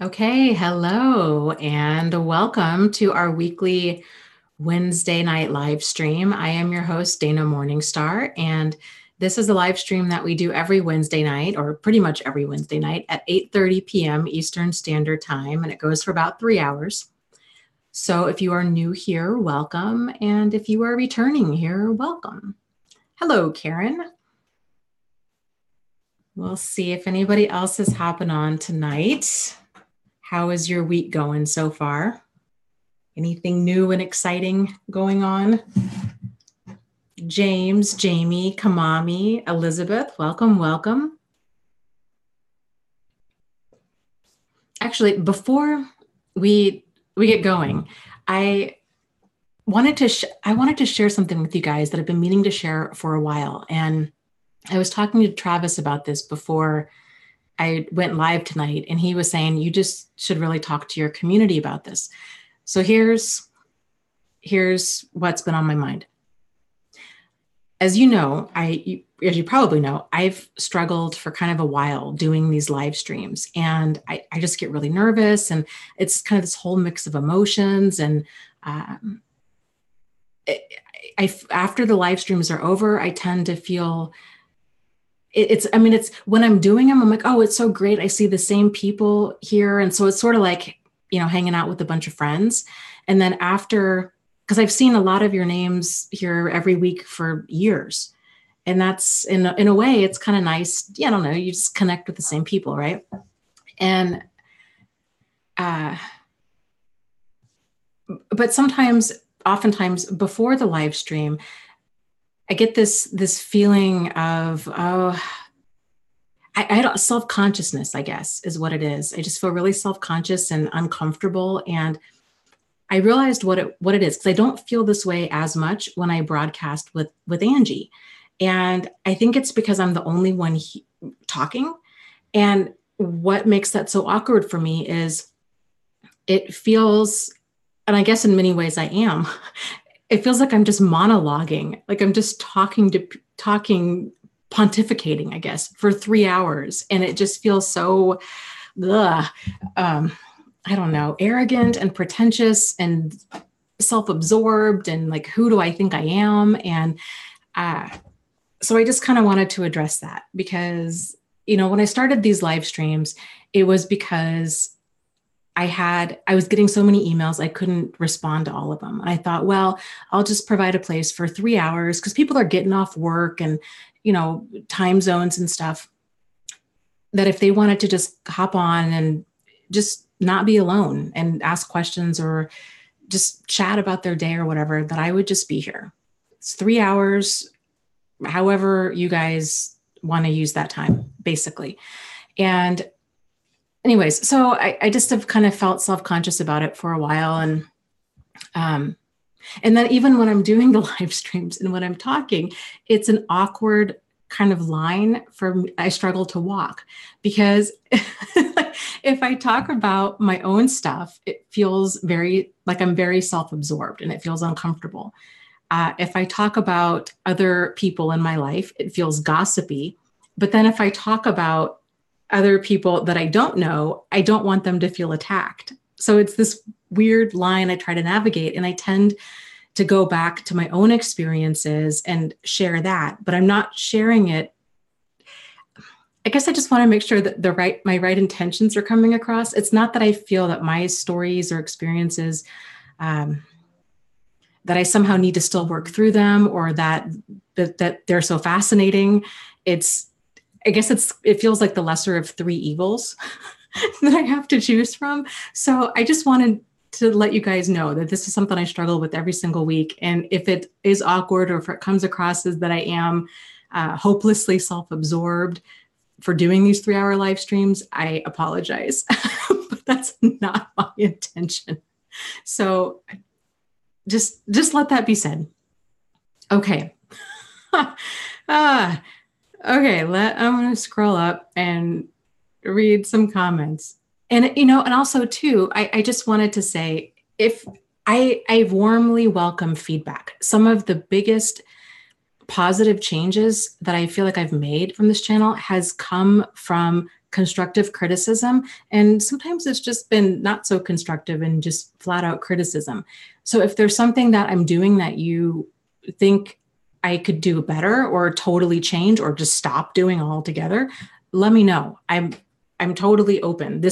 Okay, hello and welcome to our weekly Wednesday night live stream. I am your host, Dana Morningstar, and this is a live stream that we do every Wednesday night, or pretty much every Wednesday night at 8:30 p.m. Eastern Standard Time, and it goes for about 3 hours. So if you are new here, welcome, and if you are returning here, welcome. Hello, Karen. We'll see if anybody else is hopping on tonight. How is your week going so far? Anything new and exciting going on? James, Jamie, Kamami, Elizabeth, welcome, welcome. Actually, before we get going, I wanted to share something with you guys that I've been meaning to share for a while, and I was talking to Travis about this before I went live tonight, and he was saying you just should really talk to your community about this. So here's what's been on my mind. As you know, as you probably know, I've struggled for kind of a while doing these live streams, and I just get really nervous, and it's kind of this whole mix of emotions. And after the live streams are over, I tend to feel it's when I'm doing them, I'm like, oh, it's so great. I see the same people here. And so it's sort of like, hanging out with a bunch of friends. And then after, because I've seen a lot of your names here every week for years. And that's in a way, it's kind of nice. Yeah, I don't know. You just connect with the same people, right? And, but oftentimes before the live stream, I get this feeling of, I don't self-consciousness, I guess, is what it is. I just feel really self-conscious and uncomfortable. And I realized what it is, because I don't feel this way as much when I broadcast with Angie. And I think it's because I'm the only one talking. And what makes that so awkward for me is it feels, and I guess in many ways I am, it feels like I'm just monologuing, like I'm just talking, pontificating, I guess, for 3 hours. And it just feels so, I don't know, arrogant and pretentious and self-absorbed. And like, who do I think I am? And so I just kind of wanted to address that because, when I started these live streams, it was because I was getting so many emails, I couldn't respond to all of them. And I thought, well, I'll just provide a place for 3 hours because people are getting off work and, time zones and stuff, that if they wanted to just hop on and just not be alone and ask questions or just chat about their day or whatever, that I would just be here. It's 3 hours, however you guys want to use that time, basically. And anyways, so I just have kind of felt self-conscious about it for a while. And then even when I'm doing the live streams and when I'm talking, it's an awkward kind of line for me. I struggle to walk because if I talk about my own stuff, it feels very like I'm very self-absorbed and it feels uncomfortable. If I talk about other people in my life, it feels gossipy. But then if I talk about other people that I don't know, I don't want them to feel attacked. So it's this weird line I try to navigate, and I tend to go back to my own experiences and share that, but I'm not sharing it. I guess I just want to make sure that my right intentions are coming across. It's not that I feel that my stories or experiences, that I somehow need to still work through them or that they're so fascinating. I guess it feels like the lesser of three evils that I have to choose from. So I just wanted to let you guys know that this is something I struggle with every single week. And if it is awkward or if it comes across as that I am hopelessly self-absorbed for doing these 3-hour live streams, I apologize. But that's not my intention. So just let that be said. Okay. Okay, I'm going to scroll up and read some comments. And, and also too, I just wanted to say, if I warmly welcome feedback. Some of the biggest positive changes that I feel like I've made from this channel has come from constructive criticism. And sometimes it's just been not so constructive and just flat out criticism. So if there's something that I'm doing that you think I could do better or totally change or just stop doing altogether, let me know. I'm totally open.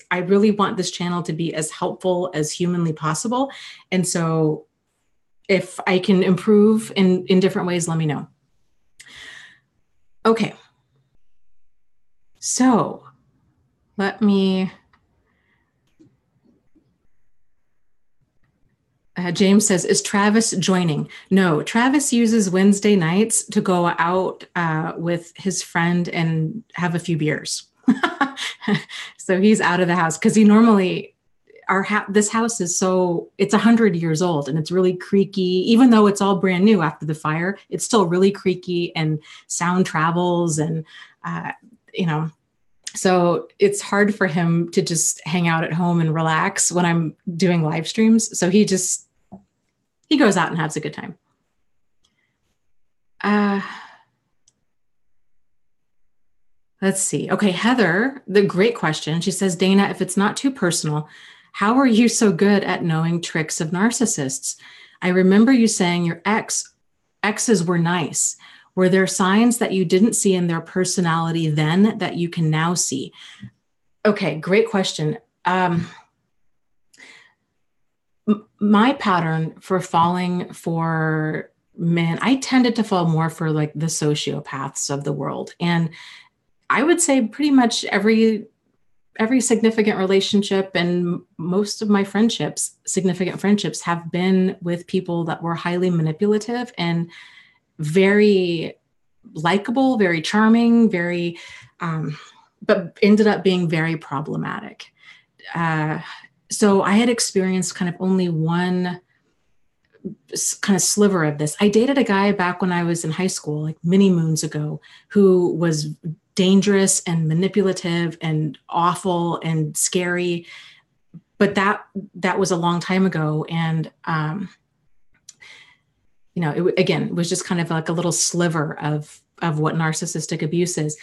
I really want this channel to be as helpful as humanly possible. And so if I can improve in different ways, let me know. Okay. So let me, James says, is Travis joining? No, Travis uses Wednesday nights to go out with his friend and have a few beers. So he's out of the house because he normally, this house is it's 100 years old and it's really creaky. Even though it's all brand new after the fire, it's still really creaky and sound travels and, so it's hard for him to just hang out at home and relax when I'm doing live streams. So he goes out and has a good time. Let's see. Okay, Heather, the great question. She says, Dana, if it's not too personal, how are you so good at knowing tricks of narcissists? I remember you saying your exes were nice. Were there signs that you didn't see in their personality then that you can now see? Okay, great question. My pattern for falling for men, I tended to fall more for like the sociopaths of the world. And I would say pretty much every significant relationship and most of my significant friendships have been with people that were highly manipulative and very likable, very charming, but ended up being very problematic. So I had experienced kind of only one kind of sliver of this. I dated a guy back when I was in high school, like many moons ago, who was dangerous and manipulative and awful and scary. But that was a long time ago. And, it was just kind of like a little sliver of what narcissistic abuse is.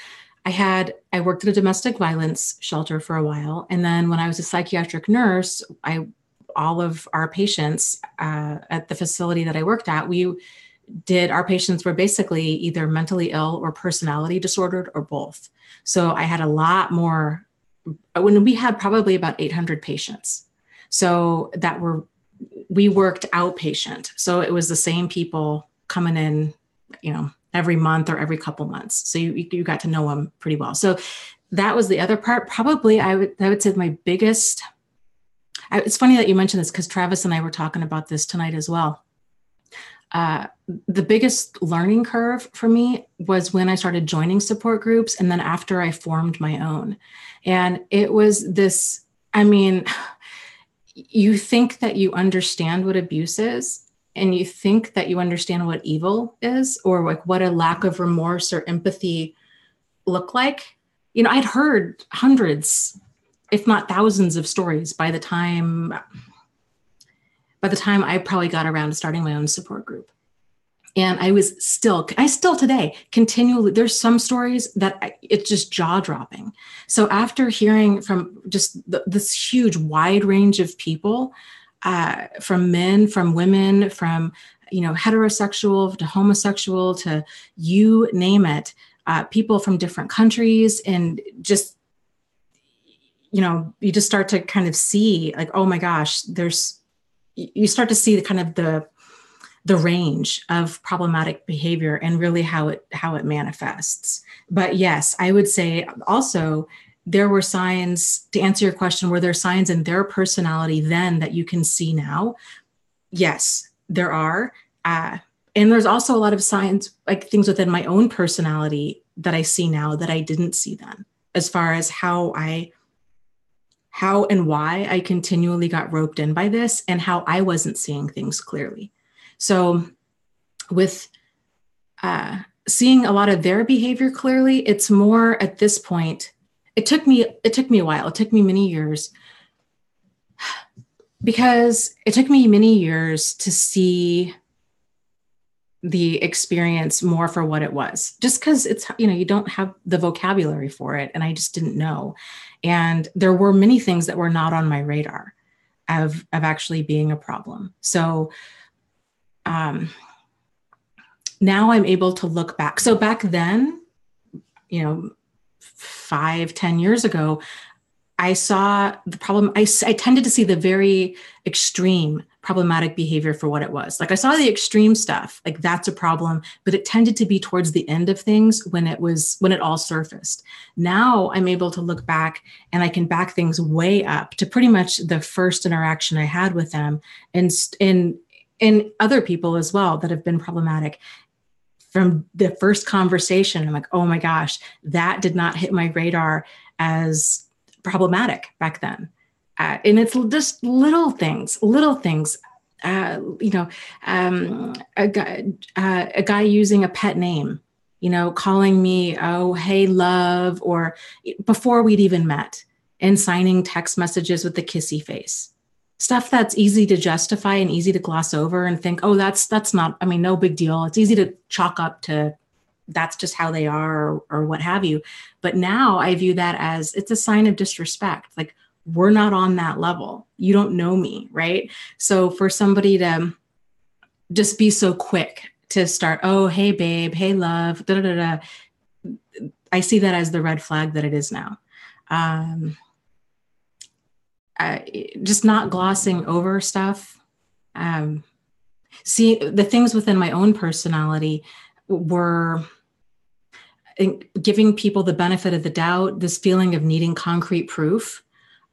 I worked at a domestic violence shelter for a while. And then when I was a psychiatric nurse, all of our patients at the facility that I worked at, our patients were basically either mentally ill or personality disordered or both. So I had a lot more, when we had probably about 800 patients. So we worked outpatient. So it was the same people coming in, every month or every couple months. So you got to know them pretty well. So that was the other part. Probably I would say my biggest, it's funny that you mentioned this because Travis and I were talking about this tonight as well. The biggest learning curve for me was when I started joining support groups and then after I formed my own. And it was this, you think that you understand what abuse is and you think that you understand what evil is or like what a lack of remorse or empathy look like. I'd heard hundreds, if not thousands of stories by the time I probably got around to starting my own support group. And I still today continually, there's some stories that it's just jaw dropping. So after hearing from just this huge wide range of people, from men, from women, from, heterosexual to homosexual to you name it, people from different countries and just, you just start to kind of see like, oh my gosh, you start to see the range of problematic behavior and really how it manifests. But yes, I would say also there were signs, to answer your question, were there signs in their personality then that you can see now? Yes, there are. And there's also a lot of signs, like things within my own personality that I see now that I didn't see then, as far as how and why I continually got roped in by this and how I wasn't seeing things clearly. So with seeing a lot of their behavior clearly, it's more at this point, it took me a while. It took me many years because it took me many years to see the experience more for what it was, just because it's, you don't have the vocabulary for it. And I just didn't know. And there were many things that were not on my radar of actually being a problem. So now I'm able to look back. So back then, 5-10 years ago, I saw the problem. I tended to see the very extreme problematic behavior for what it was. Like I saw the extreme stuff, like that's a problem, but it tended to be towards the end of things when it all surfaced. Now I'm able to look back and I can back things way up to pretty much the first interaction I had with them, and in other people as well that have been problematic. From the first conversation, I'm like, oh my gosh, that did not hit my radar as problematic back then. And it's just little things. A guy using a pet name, calling me, oh, hey, love, or before we'd even met, and signing text messages with the kissy face. Stuff that's easy to justify and easy to gloss over and think, oh, that's not, no big deal. It's easy to chalk up to that's just how they are, or what have you. But now I view that as it's a sign of disrespect. Like, we're not on that level. You don't know me, right? So for somebody to just be so quick to start, oh, hey, babe, hey, love, da, da, da, da, I see that as the red flag that it is now. Just not glossing over stuff. See, the things within my own personality were giving people the benefit of the doubt, this feeling of needing concrete proof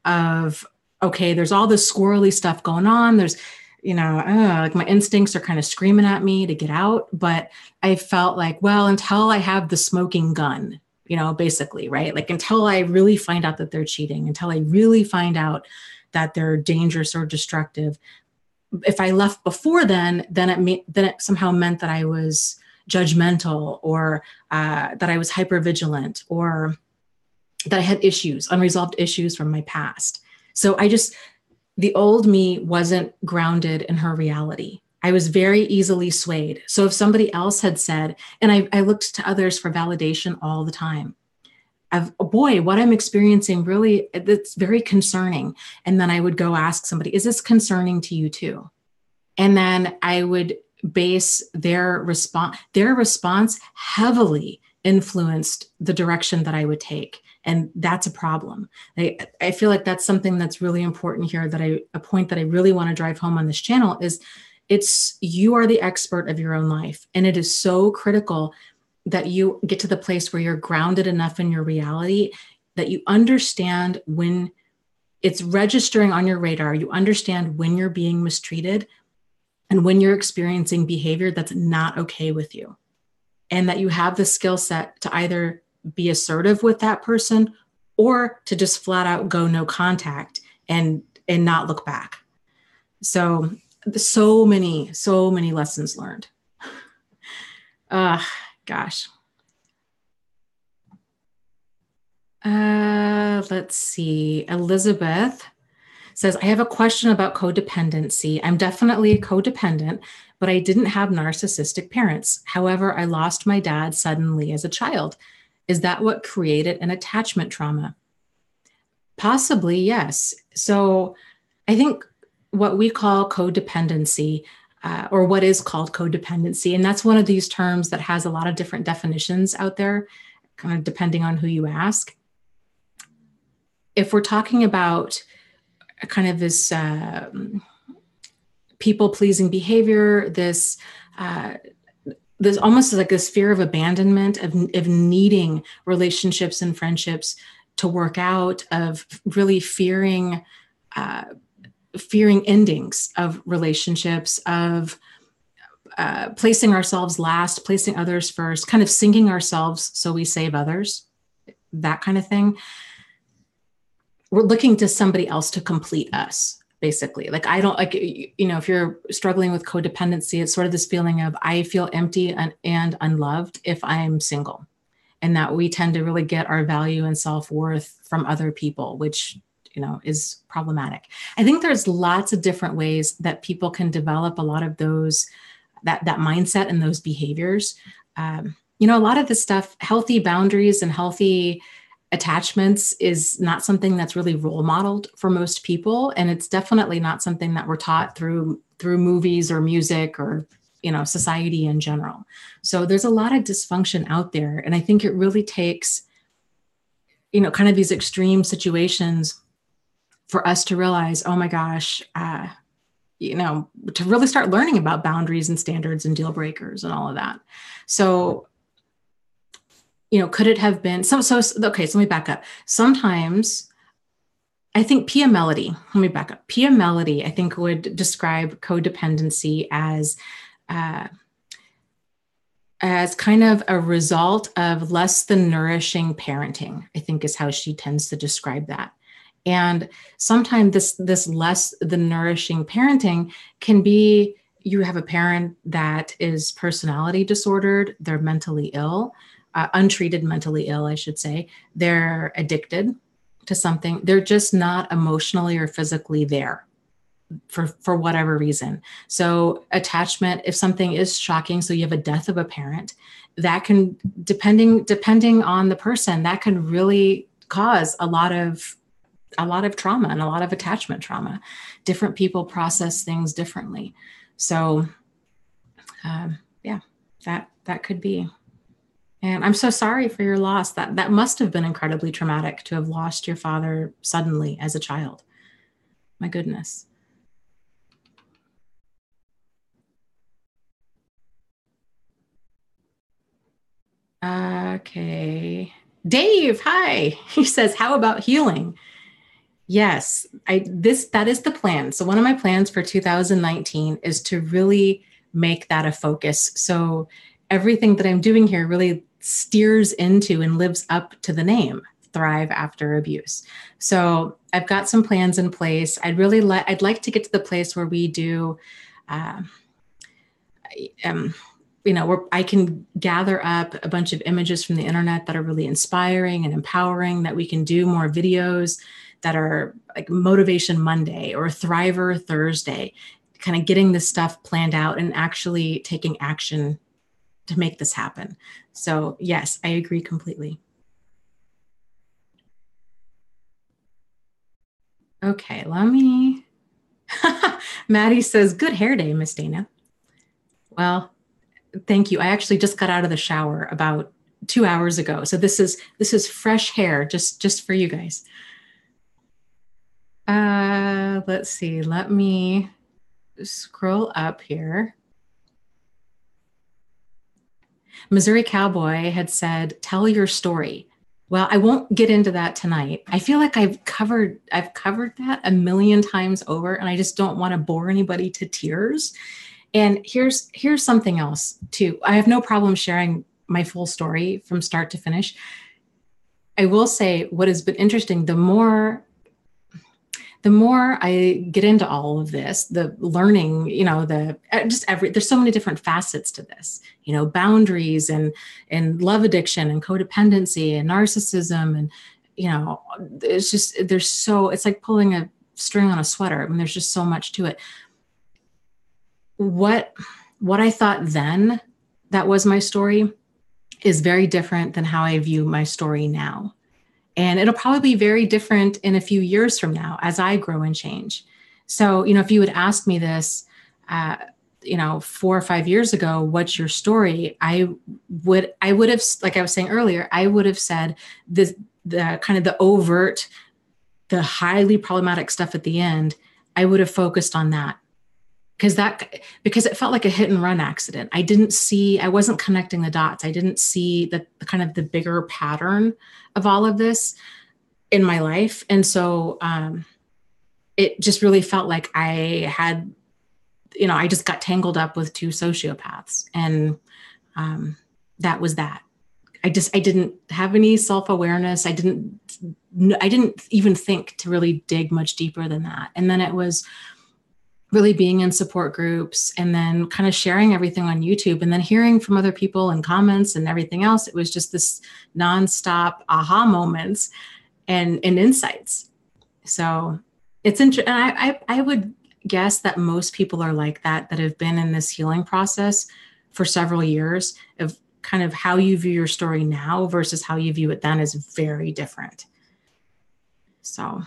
of, okay, there's all this squirrely stuff going on. There's, like my instincts are kind of screaming at me to get out. But I felt like, well, until I have the smoking gun, basically, right? Like until I really find out that they're cheating, until I really find out that they're dangerous or destructive. If I left before then it somehow meant that I was judgmental, or that I was hypervigilant, or that I had issues, unresolved issues from my past. So the old me wasn't grounded in her reality. I was very easily swayed. So if somebody else had said, and I looked to others for validation all the time, of, oh boy, what I'm experiencing really, it's very concerning. And then I would go ask somebody, is this concerning to you too? And then I would base their response heavily influenced the direction that I would take. And that's a problem. I feel like that's something that's really important here, a point that I really want to drive home on this channel is you are the expert of your own life. And it is so critical that you get to the place where you're grounded enough in your reality that you understand when it's registering on your radar, you understand when you're being mistreated and when you're experiencing behavior that's not okay with you. And that you have the skill set to either be assertive with that person or to just flat out go no contact and not look back. So many lessons learned. Gosh. Let's see. Elizabeth says, I have a question about codependency. I'm definitely codependent, but I didn't have narcissistic parents. However, I lost my dad suddenly as a child. Is that what created an attachment trauma? Possibly, yes. So I think what we call codependency, or what is called codependency, and that's one of these terms that has a lot of different definitions out there, kind of depending on who you ask. If we're talking about kind of this people-pleasing behavior, this almost like this fear of abandonment, of needing relationships and friendships to work out, of really fearing endings of relationships, of placing ourselves last, placing others first, kind of sinking ourselves so we save others, that kind of thing. We're looking to somebody else to complete us, basically. Like, I don't like, if you're struggling with codependency, it's sort of this feeling of, I feel empty and unloved if I'm single, and that we tend to really get our value and self-worth from other people, which, is problematic. I think there's lots of different ways that people can develop a lot of those that mindset and those behaviors. You know, a lot of this stuff, healthy boundaries and healthy attachments is not something that's really role modeled for most people. And it's definitely not something that we're taught through movies or music or, you know, society in general. So there's a lot of dysfunction out there. And I think it really takes, you know, kind of these extreme situations for us to realize, oh my gosh, you know, to really start learning about boundaries and standards and deal breakers and all of that. So, you know, could it have been okay, so let me back up. Sometimes I think Pia Mellody, let me back up. Pia Mellody, I think, would describe codependency as kind of a result of less than nourishing parenting, I think is how she tends to describe that. And sometimes this less than nourishing parenting can be, you have a parent that is personality disordered, they're mentally ill, untreated mentally ill, I should say. They're addicted to something. They're just not emotionally or physically there for whatever reason. So attachment, if something is shocking, so you have a death of a parent, that can, depending on the person, that can really cause a lot of trauma and a lot of attachment trauma. Different people process things differently. So yeah, that could be. And I'm so sorry for your loss. That must have been incredibly traumatic to have lost your father suddenly as a child. My goodness. Okay. Dave, hi. He says, how about healing? Yes, that is the plan. So one of my plans for 2019 is to really make that a focus. So everything that I'm doing here really steers into and lives up to the name, Thrive After Abuse. So I've got some plans in place. I'd like to get to the place where we do, you know, where I can gather up a bunch of images from the internet that are really inspiring and empowering, that we can do more videos that are like Motivation Monday or Thriver Thursday, kind of getting this stuff planned out and actually taking action to make this happen. So yes, I agree completely. Okay, let me, Maddie says, good hair day, Miss Dana. Well, thank you. I actually just got out of the shower about 2 hours ago. So this is fresh hair just for you guys. Let's see. Let me scroll up here. Missouri Cowboy had said, tell your story. Well, I won't get into that tonight. I feel like I've covered that a million times over, and I just don't want to bore anybody to tears. And here's something else too. I have no problem sharing my full story from start to finish. I will say what has been interesting, the more I get into all of this, the learning, you know, there's so many different facets to this, you know, boundaries and love addiction and codependency and narcissism. And, you know, it's like pulling a string on a sweater. I mean, there's just so much to it. What I thought then that was my story is very different than how I view my story now. And it'll probably be very different in a few years from now as I grow and change. So, you know, if you would ask me this, you know, 4 or 5 years ago, what's your story? I would have, like I was saying earlier, I would have said the kind of the overt, the highly problematic stuff at the end. I would have focused on that. Because it felt like a hit and run accident. I wasn't connecting the dots. I didn't see the kind of the bigger pattern of all of this in my life. And so it just really felt like I had, you know, I just got tangled up with 2 sociopaths. And that was that. I didn't have any self-awareness. I didn't even think to really dig much deeper than that. And then it was really being in support groups and then kind of sharing everything on YouTube and then hearing from other people and comments and everything else. It was just this nonstop aha moments and insights. So it's interesting. I would guess that most people are like that have been in this healing process for several years, of kind of how you view your story now versus how you view it then is very different. So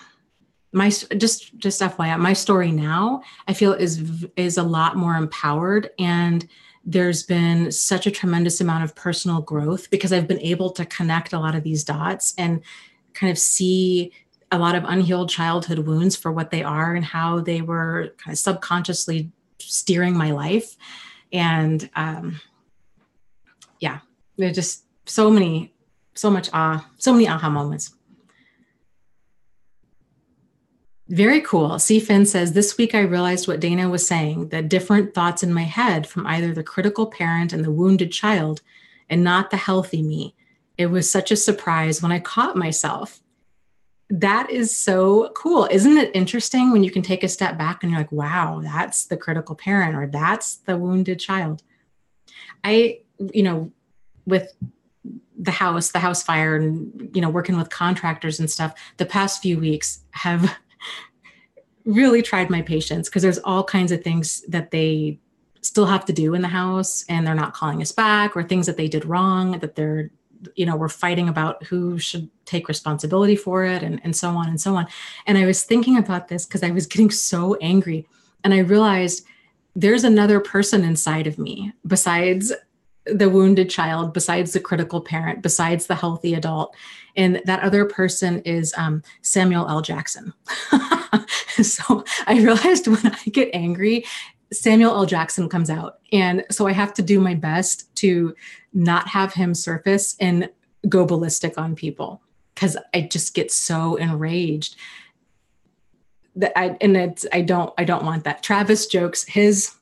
just FYI, my story now, I feel is a lot more empowered, and there's been such a tremendous amount of personal growth because I've been able to connect a lot of these dots and kind of see a lot of unhealed childhood wounds for what they are and how they were kind of subconsciously steering my life. And yeah, there's just so many aha moments. Very cool. C. Finn says, this week I realized what Dana was saying, that different thoughts in my head from either the critical parent and the wounded child and not the healthy me. It was such a surprise when I caught myself. That is so cool. Isn't it interesting when you can take a step back and you're like, wow, that's the critical parent or that's the wounded child. With the house fire and, working with contractors and stuff, the past few weeks have really tried my patience because there's all kinds of things that they still have to do in the house and they're not calling us back, or things that they did wrong that they're, we're fighting about who should take responsibility for it, and so on and so on. And I was thinking about this because I was getting so angry, and I realized there's another person inside of me besides the wounded child, besides the critical parent, besides the healthy adult. And that other person is Samuel L. Jackson. So I realized when I get angry, Samuel L. Jackson comes out. And so I have to do my best to not have him surface and go ballistic on people, because I just get so enraged that I don't want that. Travis jokes his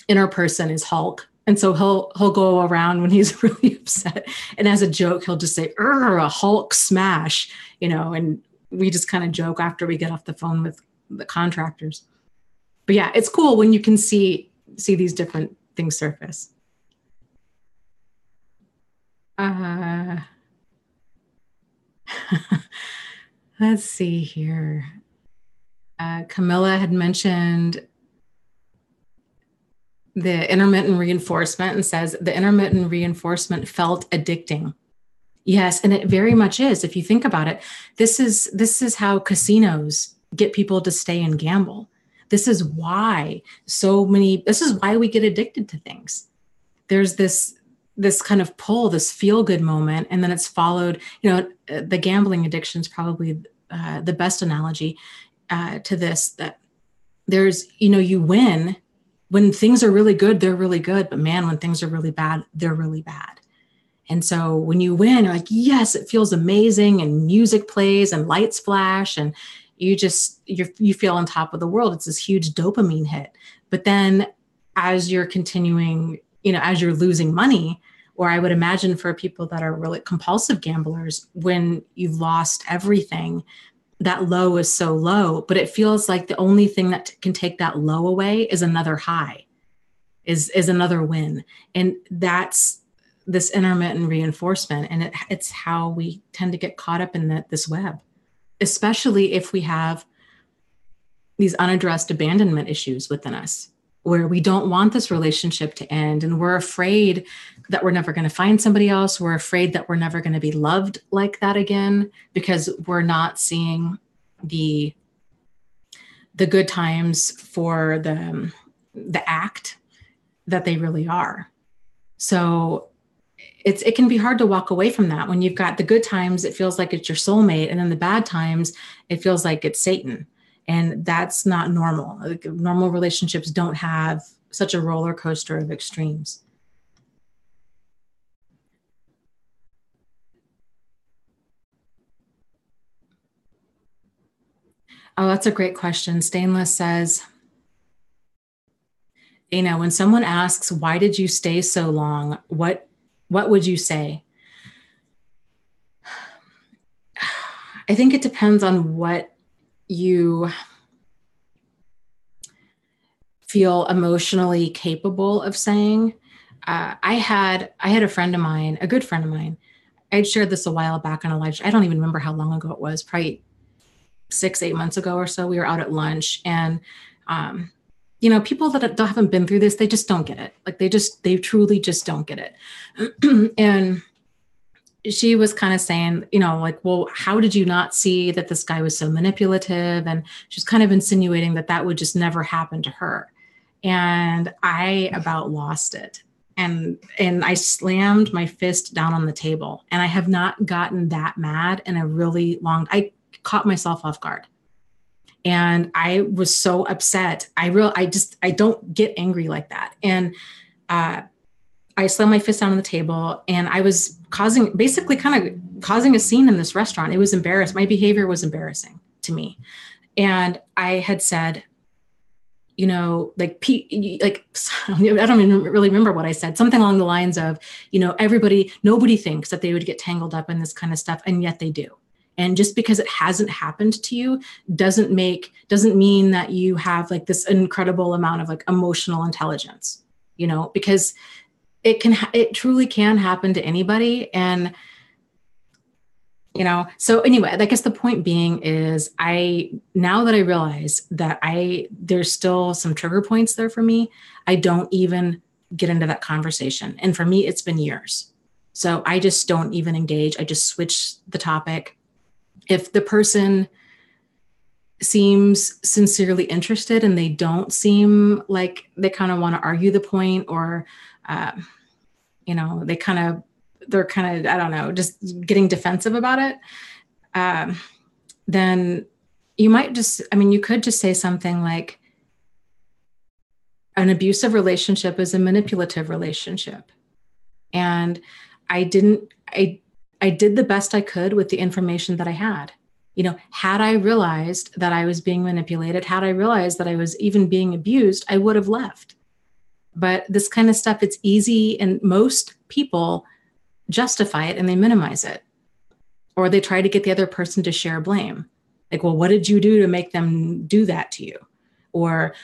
inner person is Hulk. And so he'll go around when he's really upset, and as a joke, he'll just say, a Hulk smash, and we just kind of joke after we get off the phone with the contractors. But yeah, it's cool when you can see these different things surface. Let's see here. Camilla had mentioned the intermittent reinforcement and says the intermittent reinforcement felt addicting. Yes, and it very much is. If you think about it, this is how casinos get people to stay and gamble. This is why we get addicted to things. There's this kind of pull, this feel good moment, and then it's followed, the gambling addiction is probably the best analogy to this, that there's, you win. When things are really good, they're really good. But man, when things are really bad, they're really bad. And so when you win, you're like, yes, it feels amazing. And music plays and lights flash and you feel on top of the world. It's this huge dopamine hit. But then as you're continuing, as you're losing money, or I would imagine for people that are really compulsive gamblers, when you've lost everything, that low is so low, but it feels like the only thing that can take that low away is another high, is another win. And that's this intermittent reinforcement. And it's how we tend to get caught up in this web, especially if we have these unaddressed abandonment issues within us, where we don't want this relationship to end. And we're afraid that we're never going to find somebody else. We're afraid that we're never going to be loved like that again, because we're not seeing the good times for the act that they really are. So it can be hard to walk away from that. When you've got the good times, it feels like it's your soulmate. And then the bad times, it feels like it's Satan. And that's not normal. Like, normal relationships don't have such a roller coaster of extremes. Oh, that's a great question. Stainless says, Dana, when someone asks, why did you stay so long? What would you say? I think it depends on what you feel emotionally capable of saying. I had a friend of mine, a good friend of mine. I'd shared this a while back on a live show. I don't even remember how long ago it was, probably 6-8 months ago or so. We were out at lunch, and People that haven't been through this, they just don't get it. Like they truly just don't get it. And she was kind of saying, well, how did you not see that this guy was so manipulative? And she's kind of insinuating that would just never happen to her. And I about lost it. And I slammed my fist down on the table. And I have not gotten that mad in a really long, I caught myself off guard. And I was so upset. I don't get angry like that. And I slammed my fist down on the table, and I was causing a scene in this restaurant. It was embarrassing. My behavior was embarrassing to me. And I had said, I don't even really remember what I said, something along the lines of, nobody thinks that they would get tangled up in this kind of stuff, and yet they do. And just because it hasn't happened to you doesn't mean that you have like this incredible amount of like emotional intelligence, because it truly can happen to anybody. And, so anyway, I guess the point being is now that I realize that there's still some trigger points there for me, I don't even get into that conversation. And for me, it's been years. So I just don't even engage. I just switch the topic. If the person seems sincerely interested and they don't seem like they kind of want to argue the point, or, they're kind of, I don't know, just getting defensive about it, then you could just say something like, an abusive relationship is a manipulative relationship. And I did the best I could with the information that I had. Had I realized that I was being manipulated, had I realized that I was even being abused, I would have left. But this kind of stuff, it's easy, and most people justify it and they minimize it. Or they try to get the other person to share blame. Like, well, what did you do to make them do that to you? Or,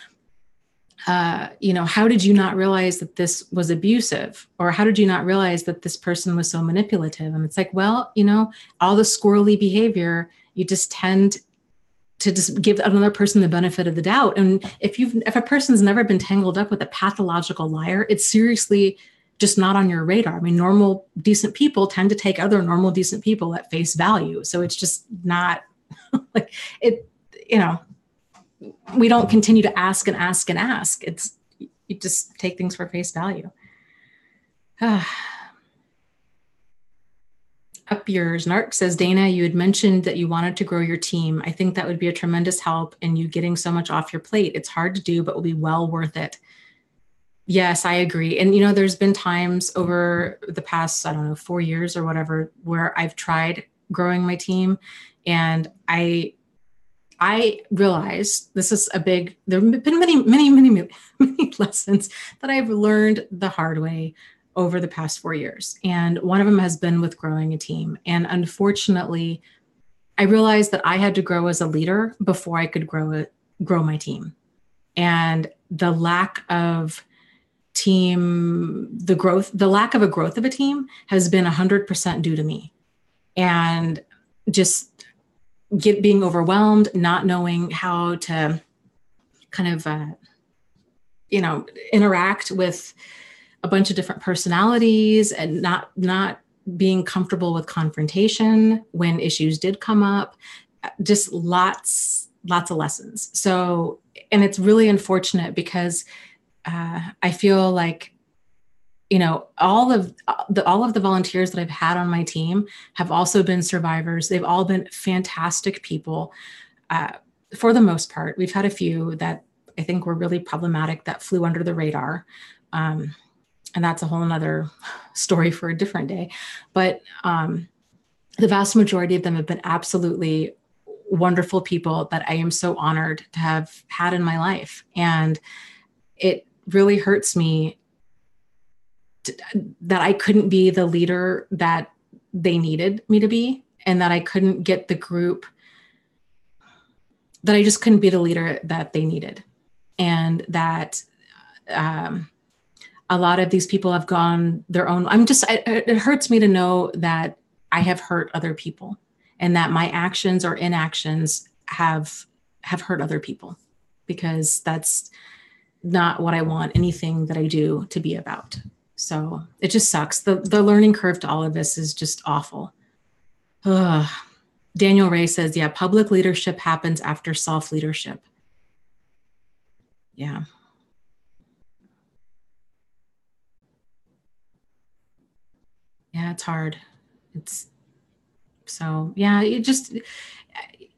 how did you not realize that this was abusive? Or how did you not realize that this person was so manipulative? And it's like, well, all the squirrely behavior, you just tend to just give another person the benefit of the doubt. And if a person's never been tangled up with a pathological liar, it's seriously just not on your radar. I mean, normal, decent people tend to take other normal, decent people at face value. So it's just not like it, we don't continue to ask and ask and ask. You just take things for face value. Up yours. Narc says, Dana, you had mentioned that you wanted to grow your team. I think that would be a tremendous help in you getting so much off your plate. It's hard to do, but will be well worth it. Yes, I agree. And, there's been times over the past, 4 years or whatever, where I've tried growing my team. And I realized there have been many lessons that I've learned the hard way over the past 4 years. And one of them has been with growing a team. And unfortunately, I realized that I had to grow as a leader before I could grow my team. And the lack of the lack of a growth of a team has been 100% due to me. And just being overwhelmed, not knowing how to kind of, interact with a bunch of different personalities, and not being comfortable with confrontation when issues did come up, just lots of lessons. So, and it's really unfortunate because I feel like, all of the volunteers that I've had on my team have also been survivors. They've all been fantastic people. For the most part, we've had a few that I think were really problematic that flew under the radar. And that's a whole nother story for a different day. But the vast majority of them have been absolutely wonderful people that I am so honored to have had in my life. And it really hurts me that I couldn't be the leader that they needed me to be, and that I couldn't get the group, that I just couldn't be the leader that they needed. And that a lot of these people have gone their own. It hurts me to know that I have hurt other people, and that my actions or inactions have hurt other people. because that's not what I want anything that I do to be about. So it just sucks. The learning curve to all of this is just awful. Ugh. Daniel Ray says, yeah, public leadership happens after self-leadership. Yeah. Yeah, it's hard. It's so, yeah, you just,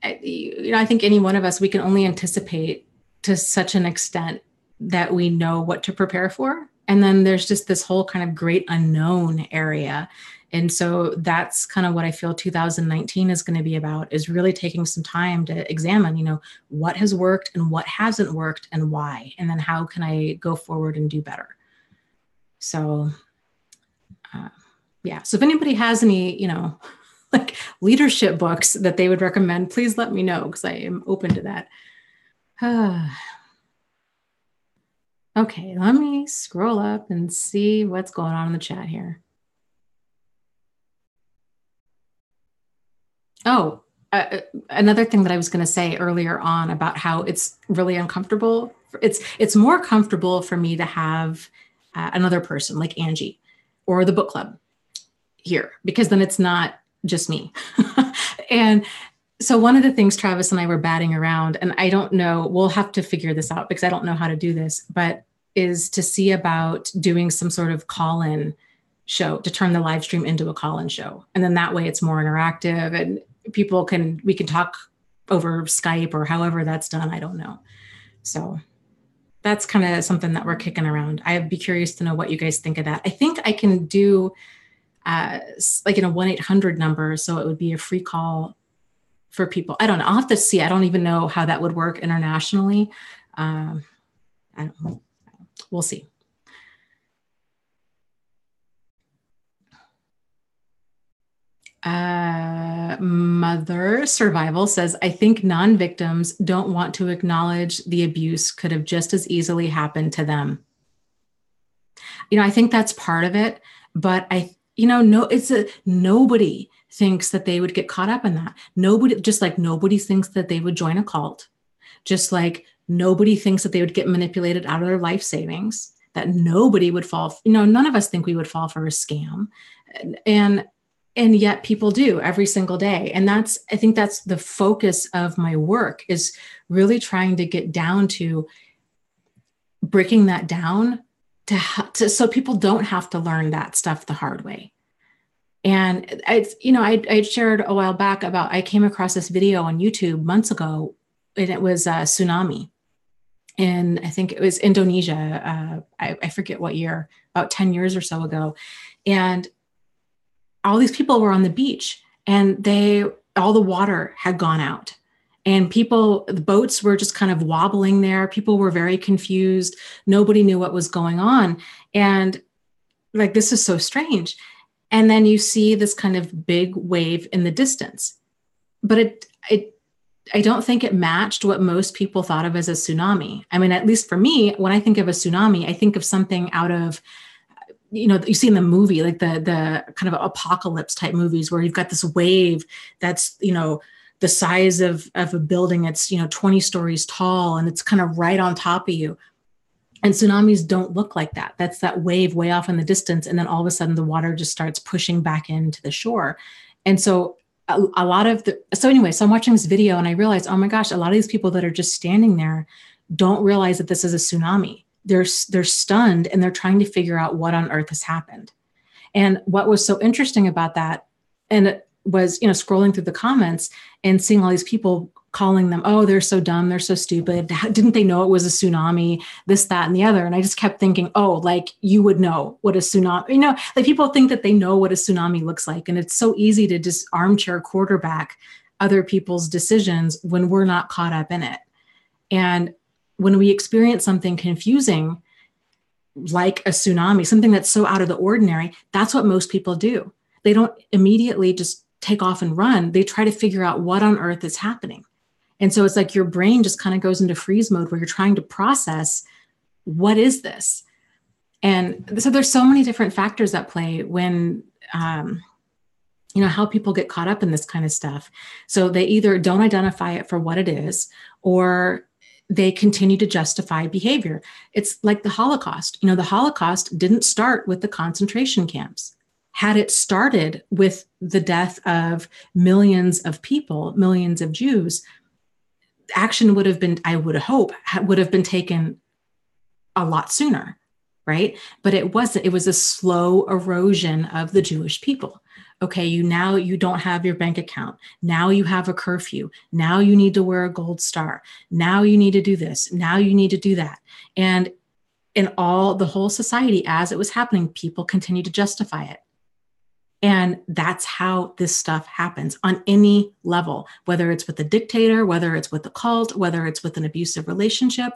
I think any one of us, we can only anticipate to such an extent that we know what to prepare for. And then there's just this whole kind of great unknown area. And so that's kind of what I feel 2019 is going to be about, is really taking some time to examine, what has worked and what hasn't worked and why, and then how can I go forward and do better. So, yeah. So if anybody has any, like leadership books that they would recommend, please let me know, because I am open to that. Okay, let me scroll up and see what's going on in the chat here. Oh, another thing that I was going to say earlier on about how it's really uncomfortable. It's more comfortable for me to have another person like Angie or the book club here, because then it's not just me. And so one of the things Travis and I were batting around, and I don't know, we'll have to figure this out because I don't know how to do this, but is to see about doing some sort of call-in show, to turn the live stream into a call-in show. And then that way it's more interactive and we can talk over Skype or however that's done. I don't know. So that's kind of something that we're kicking around. I'd be curious to know what you guys think of that. I think I can do like in a 1-800 number. So it would be a free call for people. I don't know. I'll have to see. I don't even know how that would work internationally. I don't know. We'll see. Mother Survival says, I think non-victims don't want to acknowledge the abuse could have just as easily happened to them. I think that's part of it, but nobody thinks that they would get caught up in that. Just like nobody thinks that they would join a cult, just like nobody thinks that they would get manipulated out of their life savings, that nobody would fall. None of us think we would fall for a scam. And yet people do every single day. And I think that's the focus of my work, is really trying to get down to breaking that down so people don't have to learn that stuff the hard way. And I shared a while back about, I came across this video on YouTube months ago, and it was a tsunami. And I think it was Indonesia. I forget what year, about 10 years or so ago. And all these people were on the beach, and all the water had gone out, and the boats were just kind of wobbling there. People were very confused. Nobody knew what was going on. And like, this is so strange. And then you see this kind of big wave in the distance, but I don't think it matched what most people thought of as a tsunami. I mean, at least for me, when I think of a tsunami, I think of something out of, you see in the movie, like the kind of apocalypse type movies, where you've got this wave that's, the size of a building. It's, 20 stories tall, and it's kind of right on top of you. And tsunamis don't look like that. That's that wave way off in the distance. And then all of a sudden the water just starts pushing back into the shore. And so so I'm watching this video, and I realized, oh my gosh, a lot of these people that are just standing there don't realize that this is a tsunami. They're stunned, and they're trying to figure out what on earth has happened. And what was so interesting about that, and it was, scrolling through the comments and seeing all these people calling them, oh, they're so dumb, they're so stupid. Didn't they know it was a tsunami? This, that, and the other. And I just kept thinking, oh, like, you would know what a tsunami, like, people think that they know what a tsunami looks like. And it's so easy to just armchair quarterback other people's decisions when we're not caught up in it. And when we experience something confusing, like a tsunami, something that's so out of the ordinary, that's what most people do. They don't immediately just take off and run. They try to figure out what on earth is happening. And so it's like your brain just kind of goes into freeze mode, where you're trying to process, what is this? And so there's so many different factors at play when, how people get caught up in this kind of stuff. So they either don't identify it for what it is, or they continue to justify behavior. It's like the Holocaust. The Holocaust didn't start with the concentration camps. Had it started with the death of millions of people, millions of Jews, action would have been, I would hope, would have been taken a lot sooner, right? But it wasn't. It was a slow erosion of the Jewish people. Okay, now you don't have your bank account. Now you have a curfew. Now you need to wear a gold star. Now you need to do this. Now you need to do that. And in the whole society, as it was happening, people continue to justify it. And that's how this stuff happens on any level, whether it's with a dictator, whether it's with a cult, whether it's with an abusive relationship.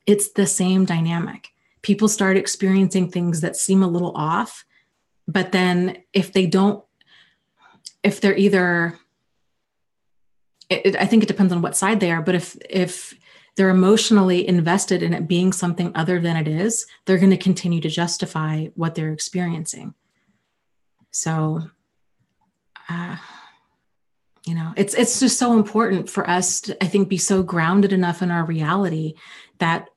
It's the same dynamic. People start experiencing things that seem a little off, but then if they're either, I think it depends on what side they are, but if they're emotionally invested in it being something other than it is, they're going to continue to justify what they're experiencing. So, it's just so important for us to, I think, be so grounded enough in our reality that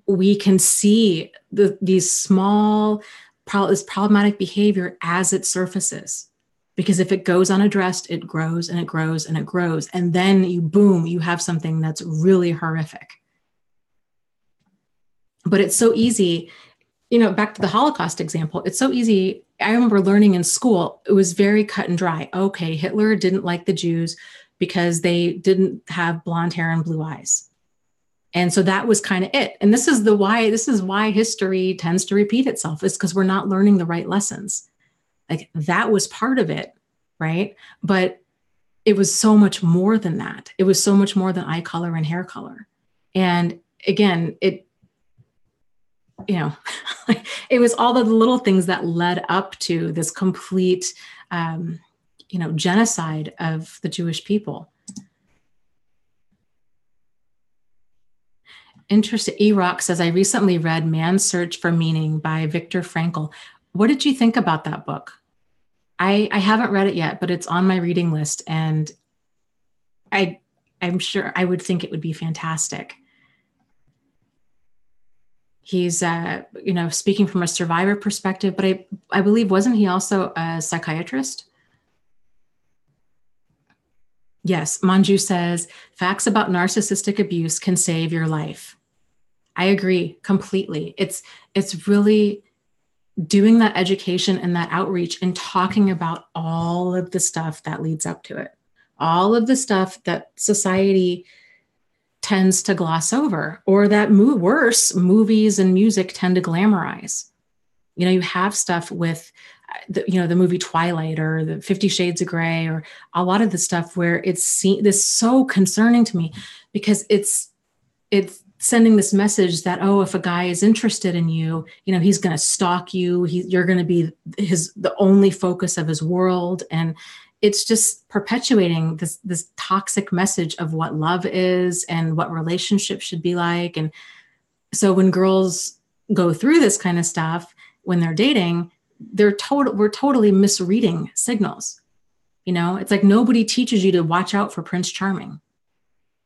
we can see these small, this problematic behavior as it surfaces. Because if it goes unaddressed, it grows and it grows and it grows. And then you have something that's really horrific. But it's so easy, back to the Holocaust example, it's so easy. I remember learning in school, it was very cut and dry. Okay, Hitler didn't like the Jews because they didn't have blonde hair and blue eyes. And so that was kind of it. And this is why history tends to repeat itself, is because we're not learning the right lessons. Like, that was part of it, right? But it was so much more than that. It was so much more than eye color and hair color. And again, it was all the little things that led up to this complete, genocide of the Jewish people. Interesting. E-Rock says, I recently read Man's Search for Meaning by Viktor Frankl. What did you think about that book? I haven't read it yet, but it's on my reading list, and I'm sure I would think it would be fantastic. He's, speaking from a survivor perspective, but I believe, wasn't he also a psychiatrist? Yes. Manju says, facts about narcissistic abuse can save your life. I agree completely. It's really doing that education and that outreach and talking about all of the stuff that leads up to it, all of the stuff that society tends to gloss over, or that worse, movies and music tend to glamorize. You have stuff with the movie Twilight or the 50 Shades of Grey, or a lot of the stuff where this so concerning to me, because it's sending this message that, oh, if a guy is interested in you, he's going to stalk you. You're going to be the only focus of his world. And it's just perpetuating this toxic message of what love is and what relationships should be like. And so when girls go through this kind of stuff, when they're dating, we're totally misreading signals. It's like nobody teaches you to watch out for Prince Charming.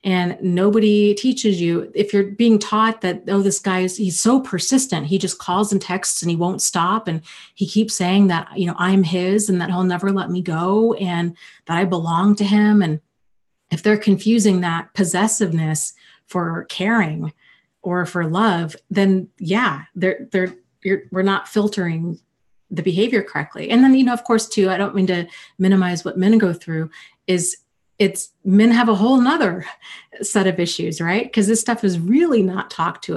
And nobody teaches you, if you're being taught that, oh, this guy he's so persistent. He just calls and texts and he won't stop. And he keeps saying that, I'm his and that he'll never let me go and that I belong to him. And if they're confusing that possessiveness for caring or for love, then yeah, we're not filtering the behavior correctly. And then, of course, too, I don't mean to minimize what men go through, men have a whole nother set of issues, right? Because this stuff is really not talked to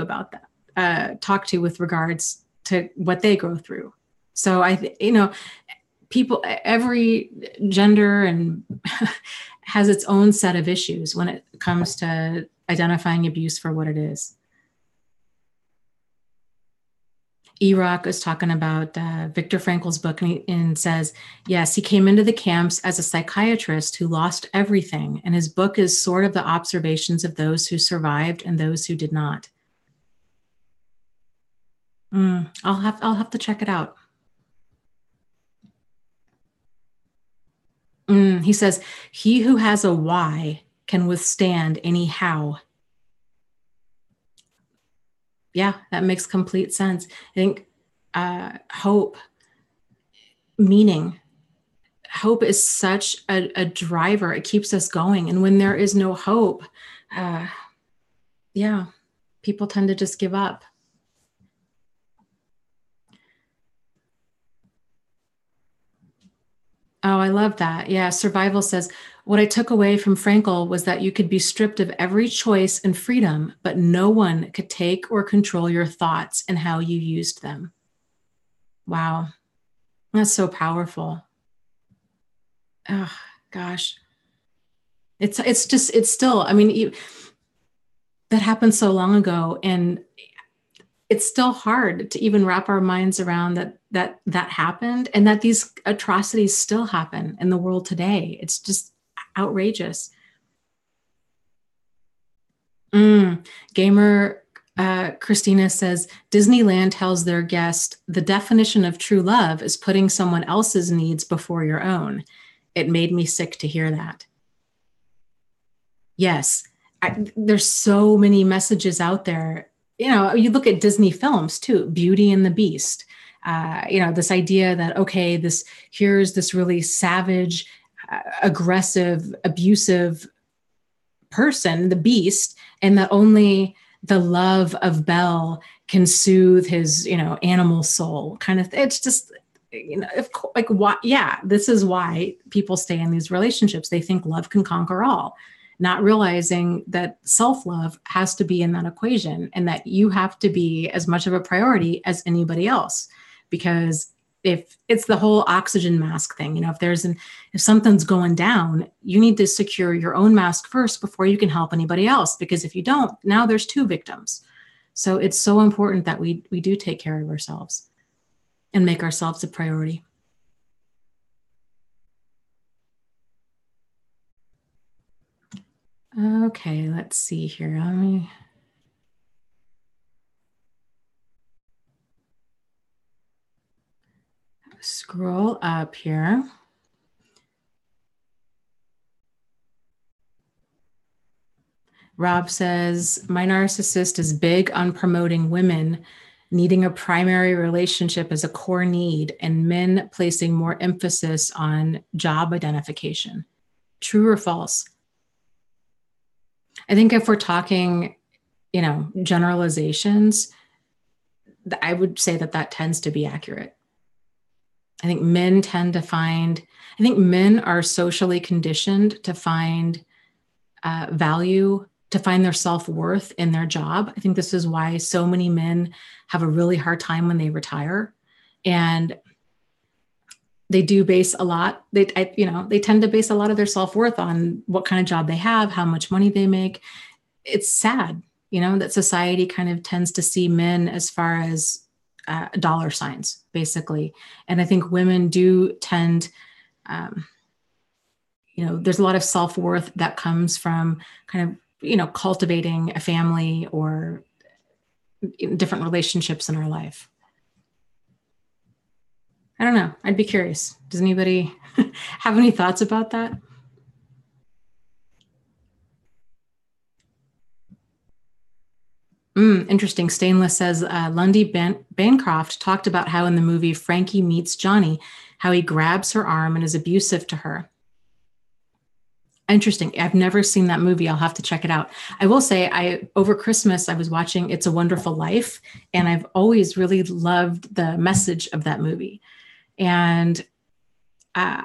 with regards to what they go through. So people, every gender and has its own set of issues when it comes to identifying abuse for what it is. E-Rock is talking about Viktor Frankl's book and says, yes, he came into the camps as a psychiatrist who lost everything. And his book is sort of the observations of those who survived and those who did not. I'll have to check it out. He says, he who has a why can withstand any how. Yeah, that makes complete sense. I think hope, meaning, hope is such a driver. It keeps us going. And when there is no hope, uh, yeah, people tend to just give up. Oh, I love that. Yeah, Survival says, what I took away from Frankel was that you could be stripped of every choice and freedom, but no one could take or control your thoughts and how you used them. Wow, that's so powerful. Oh, gosh. It's still, I mean, that happened so long ago, and it's still hard to even wrap our minds around that happened, and that these atrocities still happen in the world today. It's just outrageous. Gamer Christina says Disneyland tells their guest the definition of true love is putting someone else's needs before your own. It made me sick to hear that. Yes, there's so many messages out there. You know, you look at Disney films too, Beauty and the Beast. You know, this idea that, okay, here's this really savage, aggressive, abusive person, the beast, and that only the love of Belle can soothe his, animal soul kind of. It's just, like, why? Yeah, this is why people stay in these relationships. They think love can conquer all, not realizing that self-love has to be in that equation, and that you have to be as much of a priority as anybody else. Because if it's the whole oxygen mask thing, if something's going down, you need to secure your own mask first before you can help anybody else. Because if you don't, now there's two victims. So it's so important that we do take care of ourselves and make ourselves a priority. Okay, let's see here. Let me scroll up here. Rob says, my narcissist is big on promoting women needing a primary relationship as a core need, and men placing more emphasis on job identification. True or false? I think if we're talking, generalizations, I would say that tends to be accurate. I think men are socially conditioned to find value, to find their self-worth in their job. I think this is why so many men have a really hard time when they retire. And they do base a lot, they tend to base a lot of their self-worth on what kind of job they have, how much money they make. It's sad, that society kind of tends to see men as far as dollar signs, basically. And I think women do tend, there's a lot of self-worth that comes from kind of, cultivating a family or different relationships in our life. I don't know. I'd be curious. Does anybody have any thoughts about that? Interesting. Stainless says Lundy Bancroft talked about how in the movie Frankie Meets Johnny, how he grabs her arm and is abusive to her. Interesting. I've never seen that movie. I'll have to check it out. I will say, over Christmas, I was watching It's a Wonderful Life, and I've always really loved the message of that movie. And so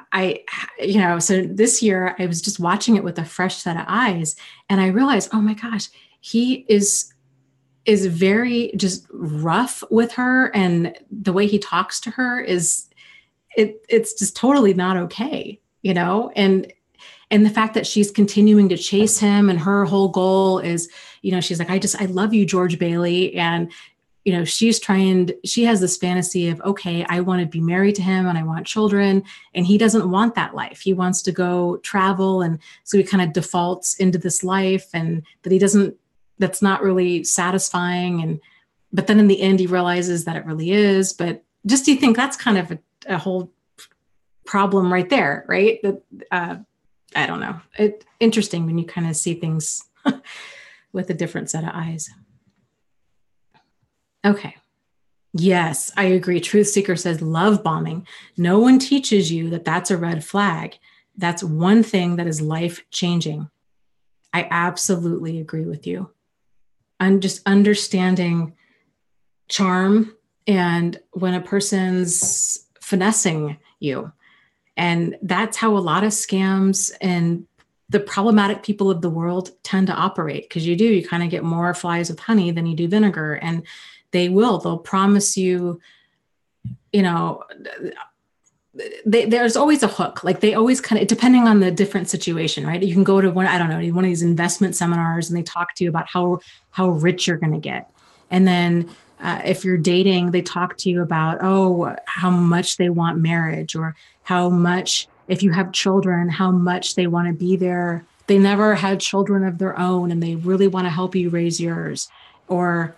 this year I was just watching it with a fresh set of eyes, and I realized, oh my gosh, he is very just rough with her, and the way he talks to her it's just totally not okay, and the fact that she's continuing to chase him, and her whole goal is, she's like, I love you, George Bailey. And, she has this fantasy of, okay, I want to be married to him and I want children. And he doesn't want that life. He wants to go travel. And so he kind of defaults into this life, and that's not really satisfying. But then in the end, he realizes that it really is. But just, do you think that's kind of a whole problem right there, right? That, I don't know. Interesting when you kind of see things with a different set of eyes. Okay. Yes, I agree. Truth Seeker says love bombing. No one teaches you that that's a red flag. That's one thing that is life changing. I absolutely agree with you. I'm just understanding charm and when a person's finessing you. And that's how a lot of scams and the problematic people of the world tend to operate, because you kind of get more flies with honey than you do vinegar. And they'll promise you, you know, there's always a hook. Like they always kind of, depending on the different situation, right? You can go to one, I don't know, one of these investment seminars and they talk to you about how rich you're going to get. And then if you're dating, they talk to you about, how much they want marriage, or how much, if you have children, how much they want to be there. They never had children of their own and they really want to help you raise yours, or,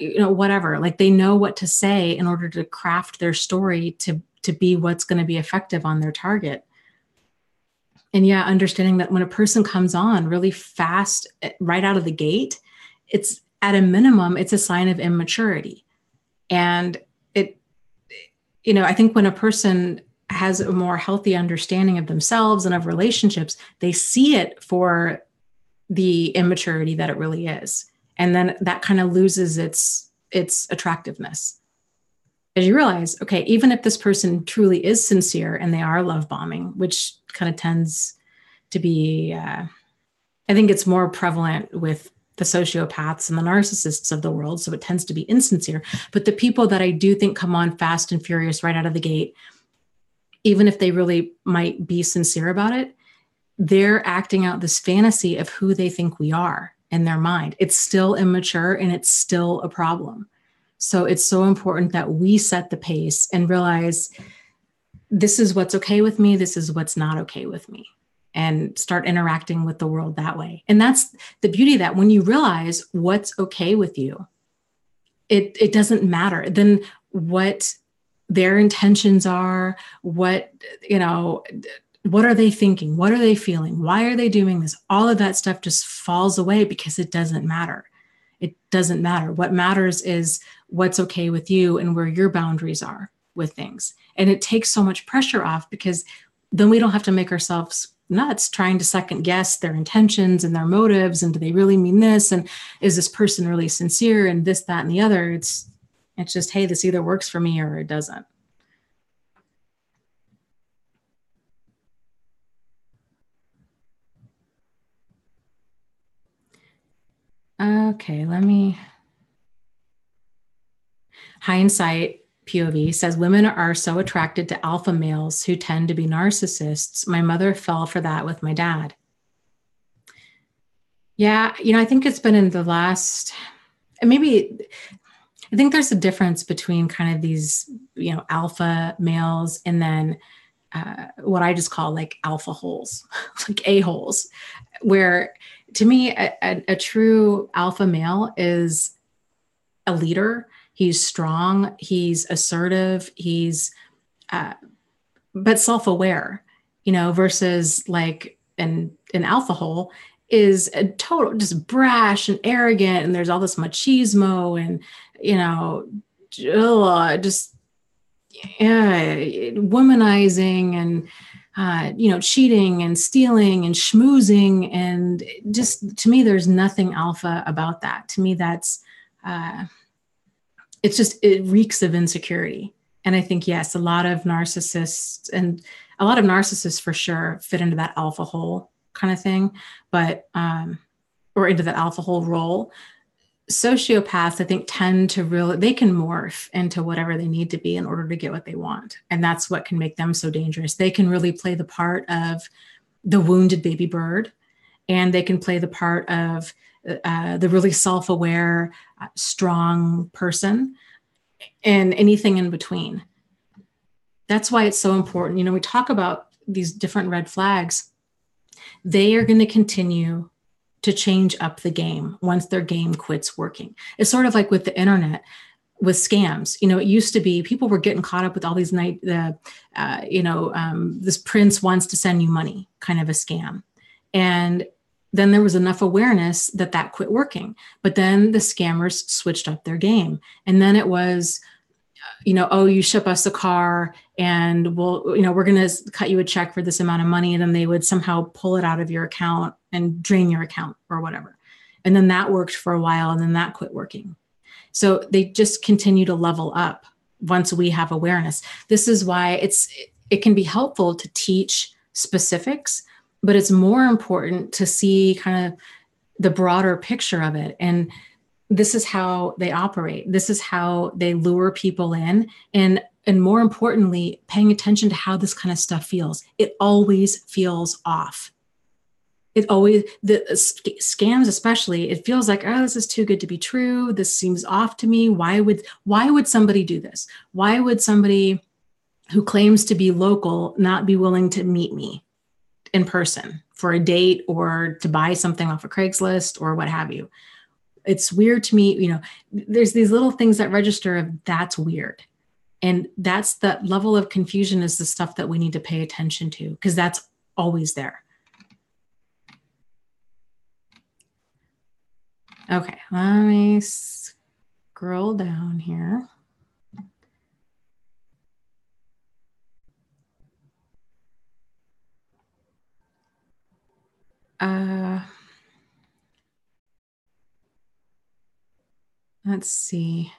whatever. Like they know what to say in order to craft their story to be what's going to be effective on their target. And yeah, understanding that when a person comes on really fast, right out of the gate, it's at a minimum, it's a sign of immaturity. And I think when a person has a more healthy understanding of themselves and of relationships, they see it for the immaturity that it really is. And then that kind of loses its attractiveness. As you realize, okay, even if this person truly is sincere and they are love bombing, which kind of tends to be, I think it's more prevalent with the sociopaths and the narcissists of the world. So it tends to be insincere. But the people that I do think come on fast and furious right out of the gate, even if they really might be sincere about it, they're acting out this fantasy of who they think we are in their mind. It's still immature and it's still a problem. So it's so important that we set the pace and realize this is what's okay with me. This is what's not okay with me, and start interacting with the world that way. And that's the beauty of that. When you realize what's okay with you, it doesn't matter then what their intentions are, what are they thinking? What are they feeling? Why are they doing this? All of that stuff just falls away because it doesn't matter. It doesn't matter. What matters is what's okay with you and where your boundaries are with things. And it takes so much pressure off, because then we don't have to make ourselves nuts trying to second guess their intentions and their motives. And do they really mean this? And is this person really sincere? And this, that, and the other. It's just, hey, this either works for me or it doesn't. Okay, hindsight POV says women are so attracted to alpha males who tend to be narcissists. My mother fell for that with my dad. Yeah, I think it's been in the last, maybe, I think there's a difference between kind of these, alpha males and then what I just call like alpha holes, like a-holes, where to me, a true alpha male is a leader. He's strong, he's assertive, he's, but self-aware, versus like an alpha hole is a total just brash and arrogant. And there's all this machismo and, just womanizing and, cheating and stealing and schmoozing. And just, to me, there's nothing alpha about that. To me, that's, it reeks of insecurity. And I think, yes, a lot of narcissists for sure fit into that alpha hole kind of thing, but, or into that alpha hole role. Sociopaths, I think, tend to they can morph into whatever they need to be in order to get what they want. And that's what can make them so dangerous. They can really play the part of the wounded baby bird, and they can play the part of the really self-aware, strong person, and anything in between. That's why it's so important. We talk about these different red flags. They are going to continue to change up the game once their game quits working. It's sort of like with the internet, with scams. It used to be people were getting caught up with all these this prince wants to send you money kind of a scam. And then there was enough awareness that that quit working. But then the scammers switched up their game. And then it was, oh, you ship us a car and we're going to cut you a check for this amount of money. And then they would somehow pull it out of your account and drain your account or whatever. And then that worked for a while, and then that quit working. So they just continue to level up once we have awareness. This is why it can be helpful to teach specifics, but it's more important to see kind of the broader picture of it. And this is how they operate. This is how they lure people in. And more importantly, paying attention to how this kind of stuff feels. It always feels off. The scams especially, it feels like, oh, this is too good to be true. This seems off to me. Why would somebody do this? Why would somebody who claims to be local not be willing to meet me in person for a date or to buy something off of Craigslist or what have you? It's weird to me. There's these little things that register of that's weird. And that's that level of confusion is the stuff that we need to pay attention to, because that's always there. Okay, let me scroll down here. Let's see.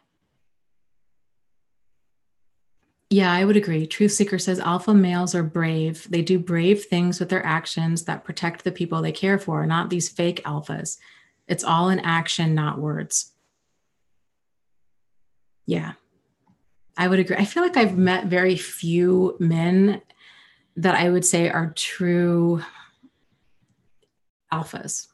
Yeah, I would agree. Truth Seeker says alpha males are brave. They do brave things with their actions that protect the people they care for, not these fake alphas. It's all in action, not words. Yeah, I would agree. I feel like I've met very few men that I would say are true alphas.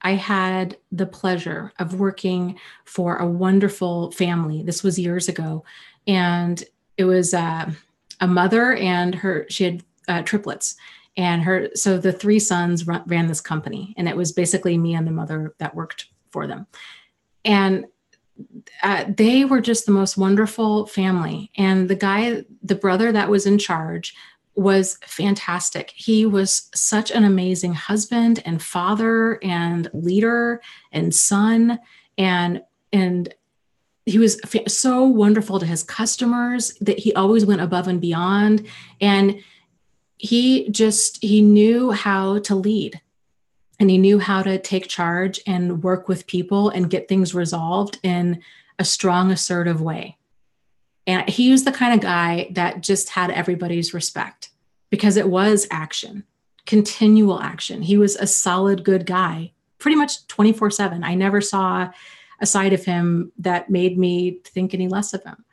I had the pleasure of working for a wonderful family. This was years ago. And it was a mother and she had triplets. And so the three sons ran this company. And it was basically me and the mother that worked for them. And they were just the most wonderful family. And the brother that was in charge was fantastic. He was such an amazing husband and father and leader and son. And he was so wonderful to his customers that he always went above and beyond. And he knew how to lead, and he knew how to take charge and work with people and get things resolved in a strong, assertive way. And he was the kind of guy that just had everybody's respect because it was action, continual action. He was a solid, good guy, pretty much 24/7. I never saw a side of him that made me think any less of him.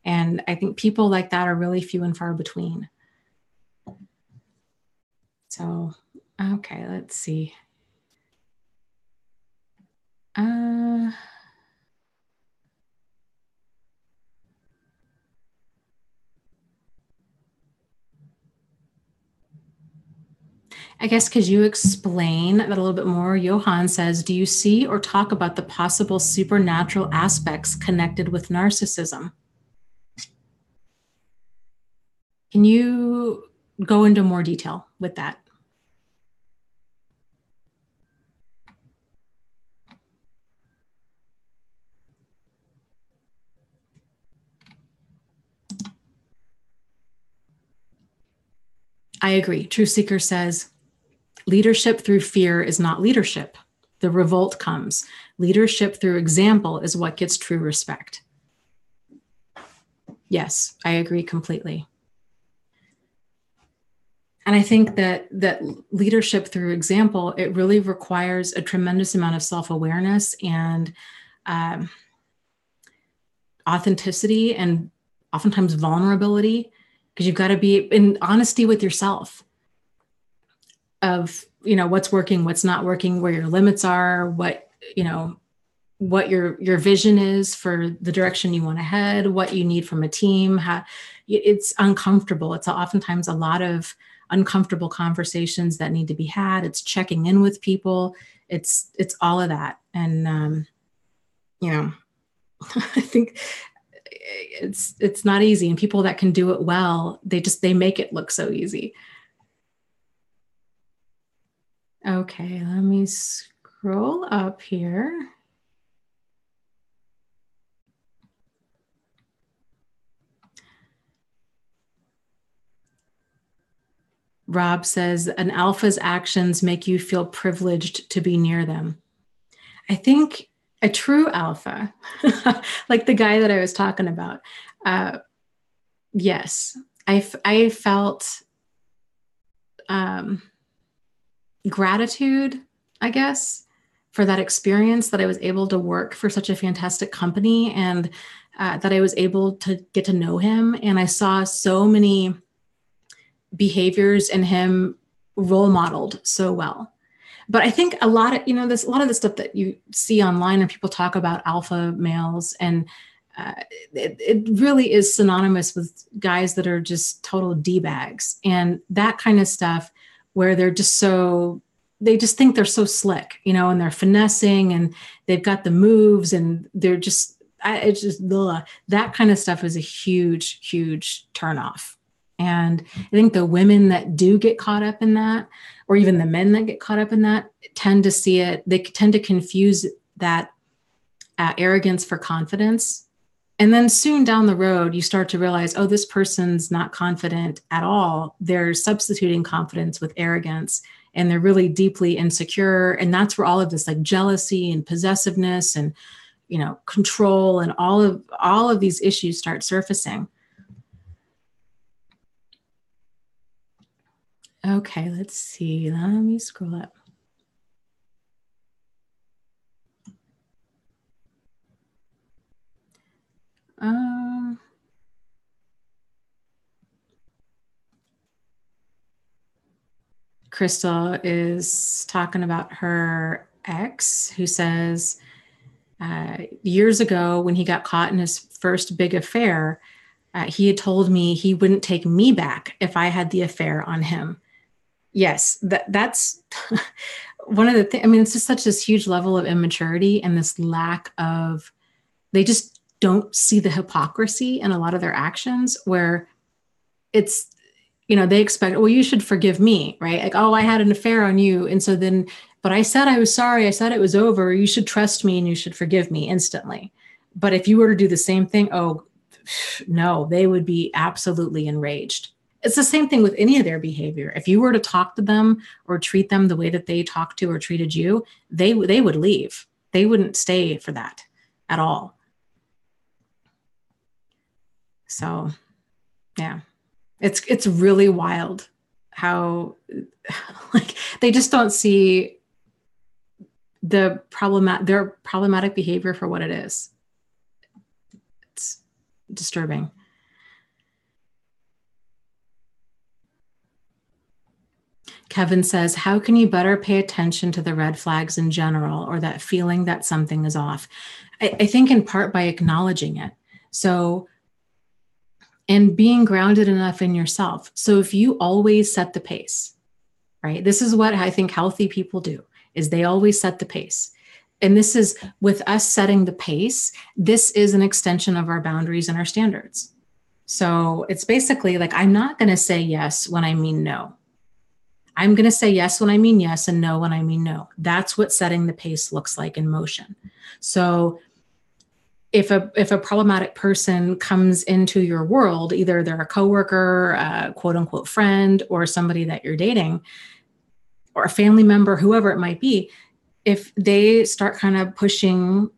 And I think people like that are really few and far between. So, okay, let's see. I guess, could you explain that a little bit more? Johan says, do you see or talk about the possible supernatural aspects connected with narcissism? Can you go into more detail with that? I agree. Truth Seeker says, leadership through fear is not leadership. The revolt comes. Leadership through example is what gets true respect. Yes, I agree completely. And I think that leadership through example, it really requires a tremendous amount of self-awareness and authenticity and oftentimes vulnerability, because you've got to be in honesty with yourself of, what's working, what's not working, where your limits are, what your vision is for the direction you want to head, what you need from a team. It's uncomfortable. It's oftentimes a lot of uncomfortable conversations that need to be had. It's checking in with people. It's all of that. And, I think it's not easy. And people that can do it well, they make it look so easy. Okay, let me scroll up here. Rob says, an alpha's actions make you feel privileged to be near them. I think a true alpha, like the guy that I was talking about, uh, yes, I felt um, gratitude, I guess, for that experience that I was able to work for such a fantastic company and that I was able to get to know him. And I saw so many behaviors in him role modeled so well. But I think a lot of, a lot of the stuff that you see online and people talk about alpha males, and it really is synonymous with guys that are just total D-bags and that kind of stuff, where they're just they just think they're so slick, and they're finessing and they've got the moves and they're just, it's just, ugh. That kind of stuff is a huge, huge turnoff. And I think the women that do get caught up in that, or even the men that get caught up in that, tend to see it, they tend to confuse that arrogance for confidence. And then soon down the road, you start to realize, oh, this person's not confident at all. They're substituting confidence with arrogance, and they're really deeply insecure. And that's where all of this like jealousy and possessiveness and, control and all of these issues start surfacing. Okay, let's see. Let me scroll up. Crystal is talking about her ex, who says years ago when he got caught in his first big affair, he had told me he wouldn't take me back if I had the affair on him. Yes, that's one of the things. I mean, it's just such this huge level of immaturity and this lack of, they just don't see the hypocrisy in a lot of their actions, where it's, they expect, well, you should forgive me, right? Like, oh, I had an affair on you. And so then, but I said I was sorry. I said it was over. You should trust me and you should forgive me instantly. But if you were to do the same thing, oh, no, they would be absolutely enraged. It's the same thing with any of their behavior. If you were to talk to them or treat them the way that they talked to or treated you, they would leave. They wouldn't stay for that at all. So, yeah, it's really wild how like they just don't see their problematic behavior for what it is. It's disturbing. Kevin says, how can you better pay attention to the red flags in general, or that feeling that something is off? I think in part by acknowledging it. So, and being grounded enough in yourself. So if you always set the pace, right? This is what I think healthy people do, is they always set the pace. And this is, with us setting the pace, this is an extension of our boundaries and our standards. So it's basically like, I'm not going to say yes when I mean no. I'm going to say yes when I mean yes and no when I mean no. That's what setting the pace looks like in motion. So if a problematic person comes into your world, either they're a coworker, a quote unquote friend, or somebody that you're dating, or a family member, whoever it might be, if they start kind of pushing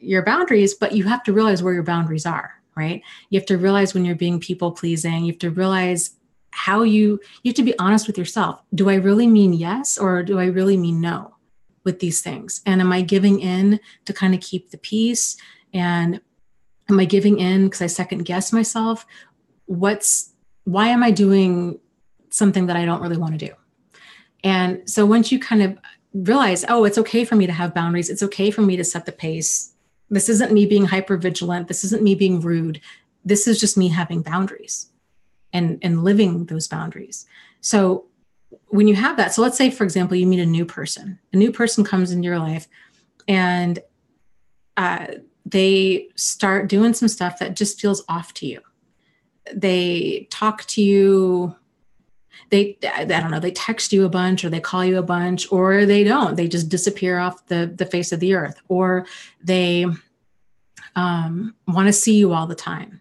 your boundaries, but you have to realize where your boundaries are, right? You have to realize when you're being people pleasing. You have to realize how you have to be honest with yourself. Do I really mean yes, or do I really mean no with these things? And am I giving in to kind of keep the peace? And am I giving in because I second guess myself? Why am I doing something that I don't really want to do? And so once you kind of realize, oh, it's okay for me to have boundaries. It's okay for me to set the pace. This isn't me being hyper vigilant. This isn't me being rude. This is just me having boundaries and living those boundaries. So when you have that, so let's say, for example, you meet a new person comes into your life, and they start doing some stuff that just feels off to you. They talk to you They, I don't know, they text you a bunch, or they call you a bunch, or they don't. They just disappear off the face of the earth, or they want to see you all the time,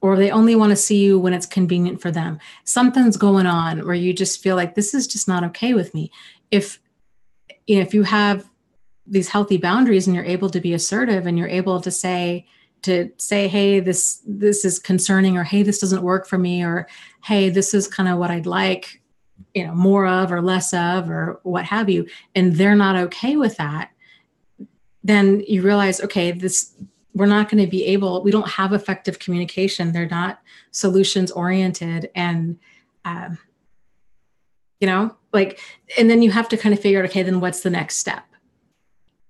or they only want to see you when it's convenient for them. Something's going on where you just feel like this is just not okay with me. If you have these healthy boundaries and you're able to be assertive and you're able to say, hey, this is concerning, or hey, this doesn't work for me, or hey, this is kind of what I'd like, more of or less of, or what have you, and they're not okay with that, then you realize, okay, we're not going to be able, we don't have effective communication. They're not solutions oriented. And, and then you have to kind of figure out, okay, then what's the next step?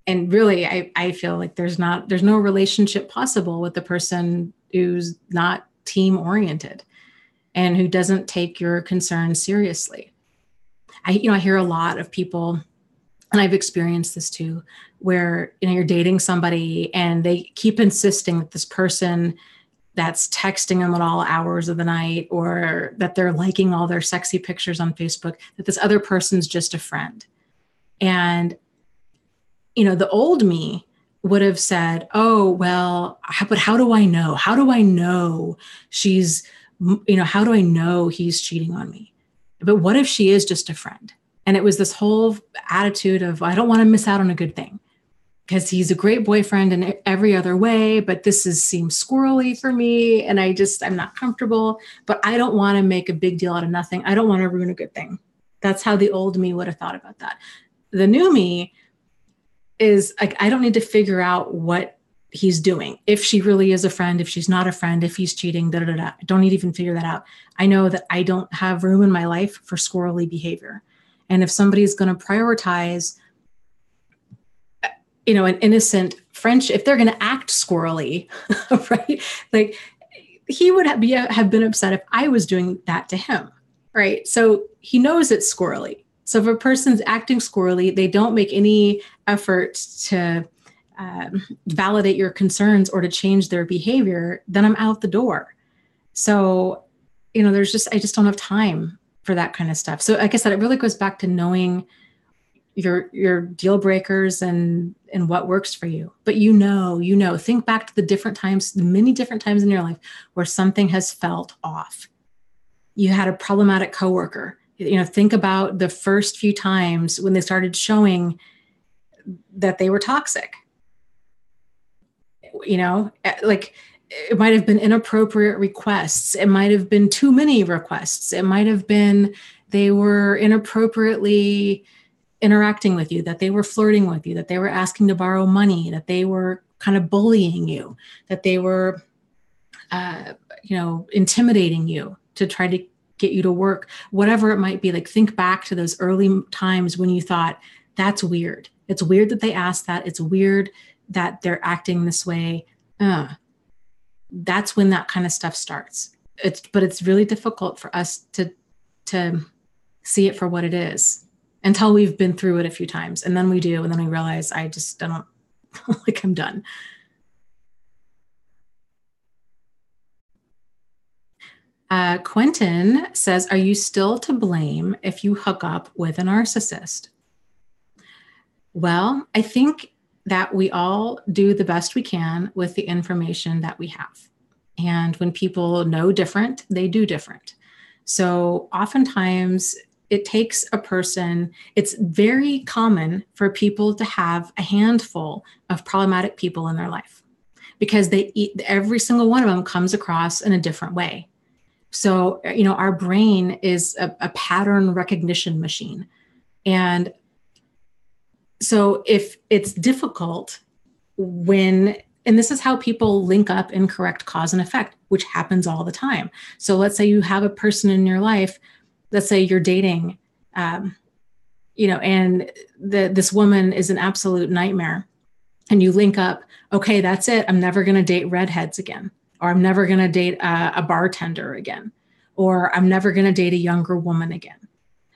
And really, I feel like there's no relationship possible with the person who's not team oriented and who doesn't take your concerns seriously. I hear a lot of people, and I've experienced this too, where, you're dating somebody and they keep insisting that this person that's texting them at all hours of the night, or that they're liking all their sexy pictures on Facebook, that this other person's just a friend. And the old me would have said, oh, well, but how do I know? How do I know how do I know he's cheating on me? But what if she is just a friend? And it was this whole attitude of, I don't want to miss out on a good thing because he's a great boyfriend in every other way, but this seems squirrely for me. And I'm not comfortable, but I don't want to make a big deal out of nothing. I don't want to ruin a good thing. That's how the old me would have thought about that. The new me is like, I don't need to figure out what he's doing. If she really is a friend, if she's not a friend, if he's cheating, I don't need to even figure that out. I know that I don't have room in my life for squirrely behavior. And if somebody's going to prioritize, an innocent friendship, if they're going to act squirrely, right? Like, he would have been upset if I was doing that to him, right? So he knows it's squirrely. So if a person's acting squirrely, they don't make any effort to validate your concerns or to change their behavior, then I'm out the door. So, I just don't have time for that kind of stuff. So like I said, it really goes back to knowing your deal breakers and what works for you. But think back to the many different times in your life where something has felt off. You had a problematic coworker. Think about the first few times when they started showing that they were toxic. Like, it might have been inappropriate requests. It might have been too many requests. It might have been they were inappropriately interacting with you, that they were flirting with you, that they were asking to borrow money, that they were kind of bullying you, that they were, intimidating you to try to get you to work, whatever it might be. Like, think back to those early times when you thought, that's weird. It's weird that they asked that. It's weird that they're acting this way. That's when that kind of stuff starts. But it's really difficult for us to see it for what it is until we've been through it a few times. And then we do. And then we realize, I just don't like, I'm done. Quentin says, are you still to blame if you hook up with a narcissist? Well, I think that we all do the best we can with the information that we have. And when people know different, they do different. So oftentimes it takes a person, it's very common for people to have a handful of problematic people in their life because every single one of them comes across in a different way. So, our brain is a pattern recognition machine. And so if it's difficult and this is how people link up incorrect cause and effect, which happens all the time. So let's say you have a person in your life, let's say you're dating, and this woman is an absolute nightmare, and you link up, okay, that's it. I'm never going to date redheads again, or I'm never going to date a bartender again, or I'm never going to date a younger woman again.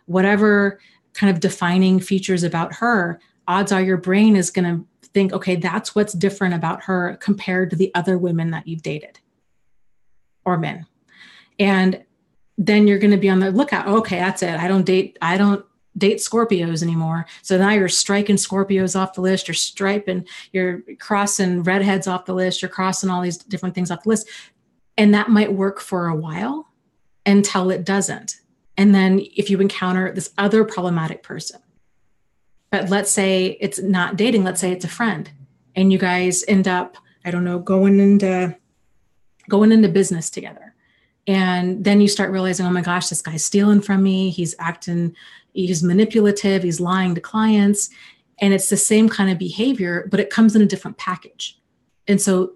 Whatever kind of defining features about her, odds are your brain is going to think, okay, that's what's different about her compared to the other women that you've dated or men. And then you're going to be on the lookout. Okay, that's it. I don't date Scorpios anymore. So now you're striking Scorpios off the list. You're crossing redheads off the list. You're crossing all these different things off the list. And that might work for a while until it doesn't. And then if you encounter this other problematic person, but let's say it's not dating, let's say it's a friend, and you guys end up, I don't know, going into business together. And then you start realizing, oh my gosh, this guy's stealing from me. He's manipulative. He's lying to clients. And it's the same kind of behavior, but it comes in a different package. And so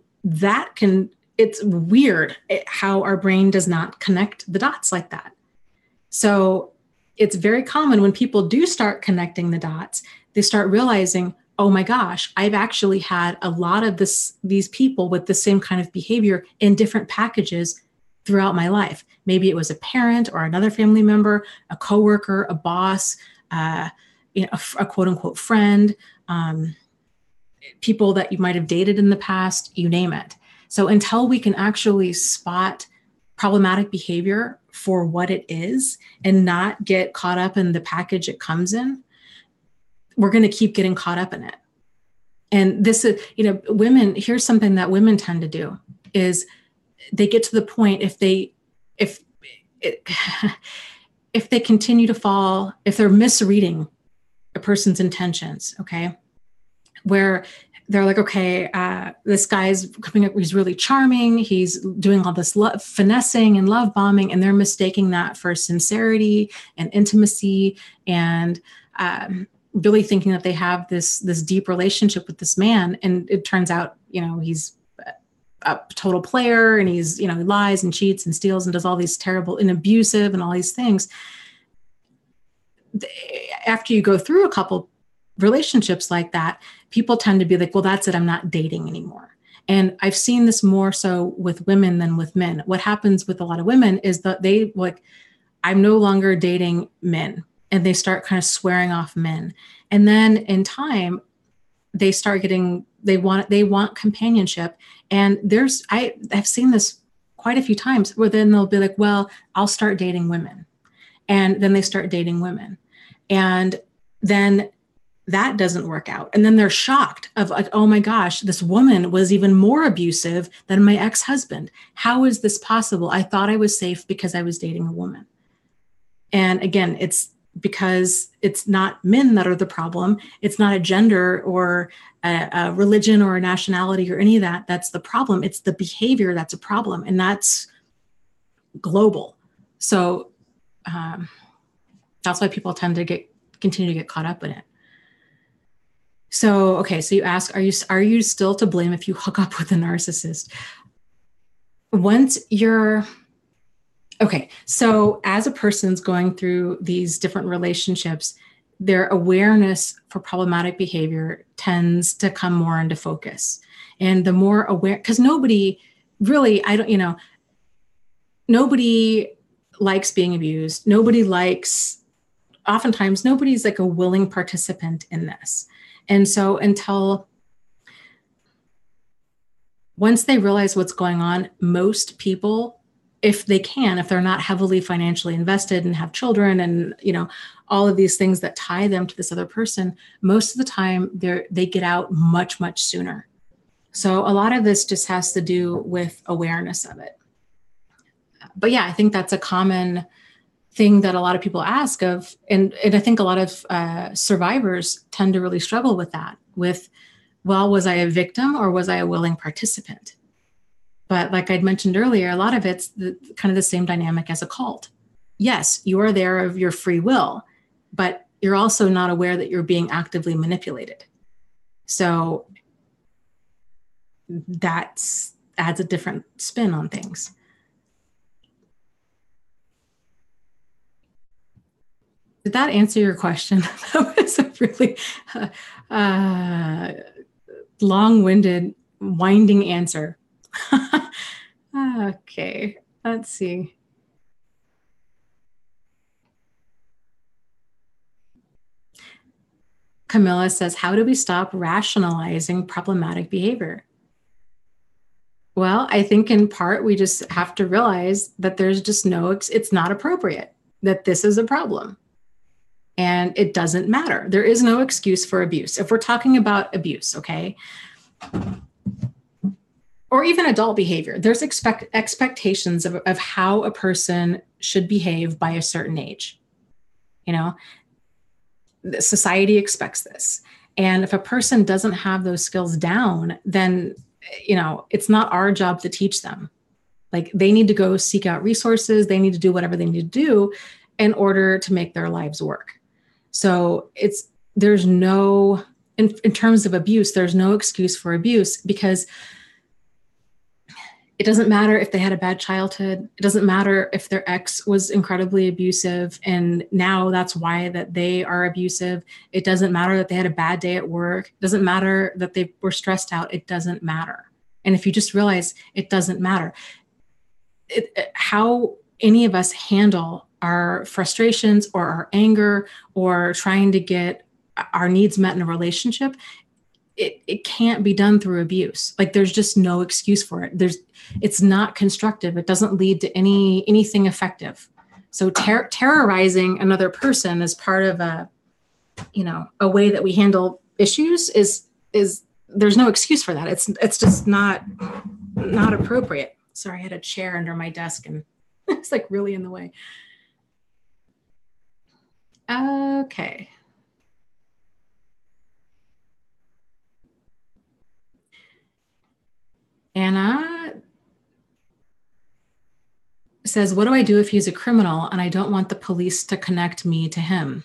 it's weird how our brain does not connect the dots like that. So it's very common when people do start connecting the dots, they start realizing, oh my gosh, I've actually had a lot of these people with the same kind of behavior in different packages throughout my life. Maybe it was a parent or another family member, a coworker, a boss, a quote unquote friend, people that you might have dated in the past, you name it. So until we can actually spot problematic behavior for what it is and not get caught up in the package it comes in, we're going to keep getting caught up in it. And this is, women, here's something that women tend to do is they get to the point if they continue to fall, if they're misreading a person's intentions, okay, where they're like, okay, this guy's coming up, he's really charming, he's doing all this finessing and love bombing, and they're mistaking that for sincerity and intimacy and really thinking that they have this deep relationship with this man. And it turns out, he's a total player, and he's, he lies and cheats and steals and does all these terrible and abusive and all these things. After you go through a couple relationships like that, people tend to be like, well, that's it, I'm not dating anymore. And I've seen this more so with women than with men. What happens with a lot of women is that they like, I'm no longer dating men, and they start kind of swearing off men. And then in time, they start getting, they want companionship. And I've seen this quite a few times where then they'll be like, well, I'll start dating women. And then they start dating women. And then that doesn't work out. And then they're shocked of like, oh my gosh, this woman was even more abusive than my ex-husband. How is this possible? I thought I was safe because I was dating a woman. And again, it's because it's not men that are the problem. It's not a gender or a religion or a nationality or any of that. That's the problem. It's the behavior that's a problem. And that's global. So that's why people tend to continue to get caught up in it. So, okay. So you ask, are you still to blame if you hook up with a narcissist? Okay. So as a person's going through these different relationships, their awareness for problematic behavior tends to come more into focus. And the more aware, because nobody really, nobody likes being abused. Oftentimes nobody's like a willing participant in this. And so once they realize what's going on, most people, if they're not heavily financially invested and have children and, all of these things that tie them to this other person, most of the time they get out much, much sooner. So a lot of this just has to do with awareness of it. But yeah, I think that's a common thing that a lot of people ask of. And I think a lot of survivors tend to really struggle with that, well, was I a victim or was I a willing participant? But like I'd mentioned earlier, a lot of it's kind of the same dynamic as a cult. Yes, you are there of your free will, but you're also not aware that you're being actively manipulated. So that adds a different spin on things. Did that answer your question? That was a really long-winded, winding answer. Okay, let's see. Camilla says, how do we stop rationalizing problematic behavior? Well, I think in part we just have to realize that there's just it's not appropriate, that this is a problem. And it doesn't matter. There is no excuse for abuse. If we're talking about abuse, okay, or even adult behavior, there's expectations of how a person should behave by a certain age. You know, society expects this. And if a person doesn't have those skills down, then, it's not our job to teach them. Like, they need to go seek out resources. They need to do whatever they need to do in order to make their lives work. So there's no, in terms of abuse, there's no excuse for abuse, because it doesn't matter if they had a bad childhood. It doesn't matter if their ex was incredibly abusive and now that's why that they are abusive. It doesn't matter that they had a bad day at work. It doesn't matter that they were stressed out. It doesn't matter. And if you just realize it doesn't matter, how any of us handle our frustrations or our anger or trying to get our needs met in a relationship, it can't be done through abuse. Like, there's just no excuse for it. It's not constructive. It doesn't lead to anything effective. So terrorizing another person as part of a way that we handle issues is there's no excuse for that. It's just not appropriate. Sorry, I had a chair under my desk and it's like really in the way. Okay. Anna says, what do I do if he's a criminal and I don't want the police to connect me to him?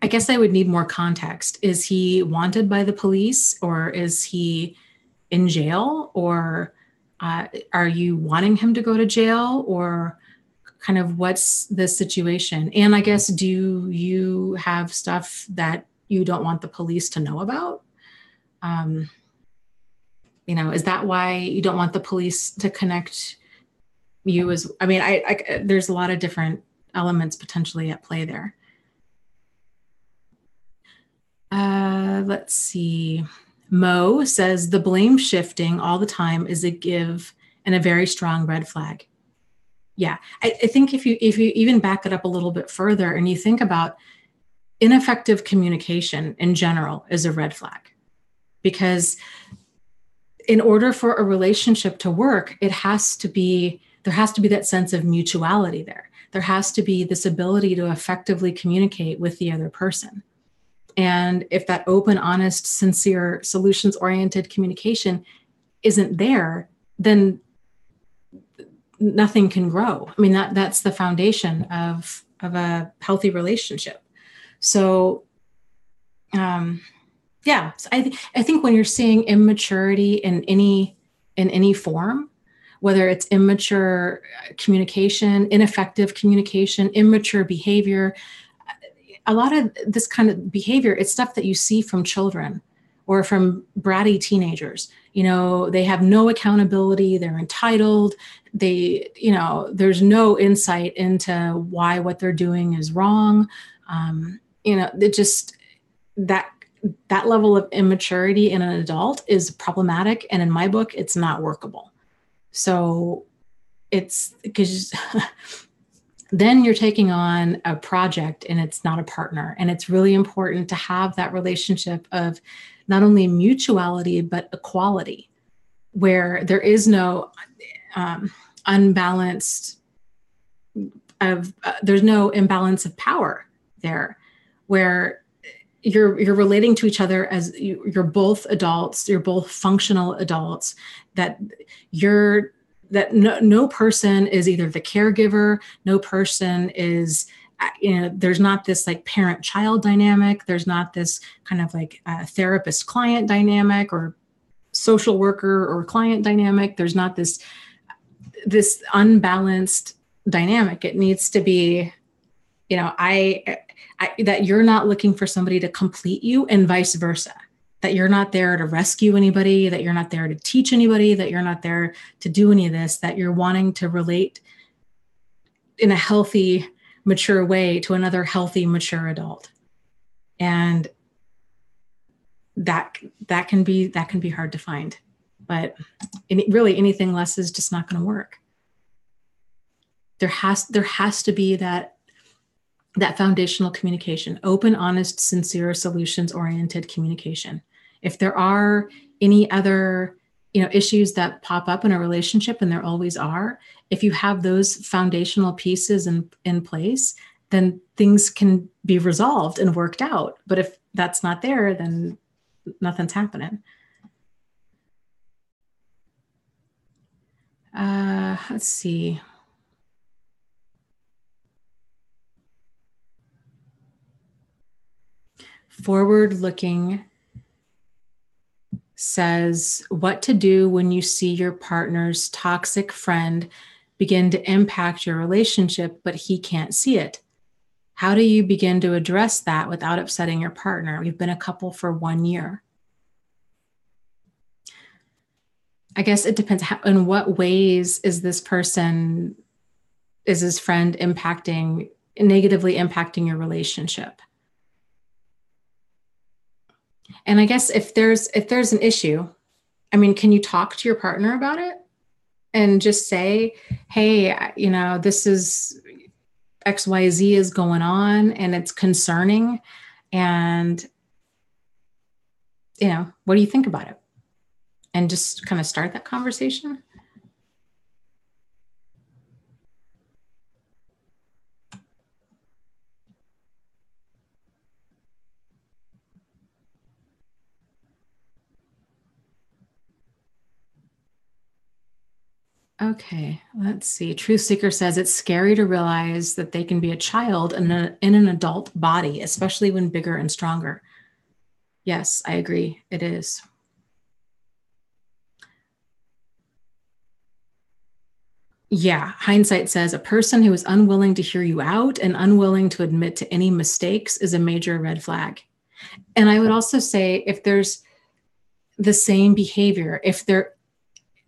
I guess I would need more context. Is he wanted by the police, or is he in jail, or are you wanting him to go to jail, or kind of what's the situation? And I guess, do you have stuff that you don't want the police to know about? Is that why you don't want the police to connect you? There's a lot of different elements potentially at play there. Let's see. Mo says, the blame shifting all the time is a give and a very strong red flag. Yeah, I think if you even back it up a little bit further and you think about ineffective communication in general is a red flag, because in order for a relationship to work, there has to be that sense of mutuality there. There has to be this ability to effectively communicate with the other person. And if that open, honest, sincere, solutions-oriented communication isn't there, then nothing can grow. I mean, that's the foundation of a healthy relationship. So, yeah, so I think when you're seeing immaturity in any form, whether it's immature communication, ineffective communication, immature behavior, a lot of this kind of behavior, it's stuff that you see from children or from bratty teenagers. They have no accountability. They're entitled. There's no insight into why what they're doing is wrong. It just, that level of immaturity in an adult is problematic. And in my book, it's not workable. So it's because then you're taking on a project and it's not a partner. And it's really important to have that relationship of not only mutuality, but equality, where there is no there's no imbalance of power there, where you're relating to each other as you're both adults, you're both functional adults, that no person is either the caregiver, no person is, there's not this like parent-child dynamic. There's not this kind of like therapist-client dynamic or social worker or client dynamic. There's not this unbalanced dynamic. It needs to be, that you're not looking for somebody to complete you and vice versa. That you're not there to rescue anybody, that you're not there to teach anybody, that you're not there to do any of this, that you're wanting to relate in a healthy, mature way to another healthy, mature adult. And that can be hard to find. but really anything less is just not going to work. There has to be that foundational communication, open, honest, sincere, solutions-oriented communication. If there are any other, issues that pop up in a relationship, and there always are, if you have those foundational pieces in place, then things can be resolved and worked out. But if that's not there, then nothing's happening. Let's see. Forward-looking says, what to do when you see your partner's toxic friend begin to impact your relationship, but he can't see it. How do you begin to address that without upsetting your partner? We've been a couple for 1 year. I guess it depends. In what ways is this friend negatively impacting your relationship? And I guess if there's an issue, can you talk to your partner about it and just say, hey, this is XYZ is going on and it's concerning. And, what do you think about it? And just kind of start that conversation. Okay, let's see. Truth Seeker says it's scary to realize that they can be a child in an adult body, especially when bigger and stronger. Yes, I agree. It is. Yeah, hindsight says a person who is unwilling to hear you out and unwilling to admit to any mistakes is a major red flag. And I would also say if there's the same behavior,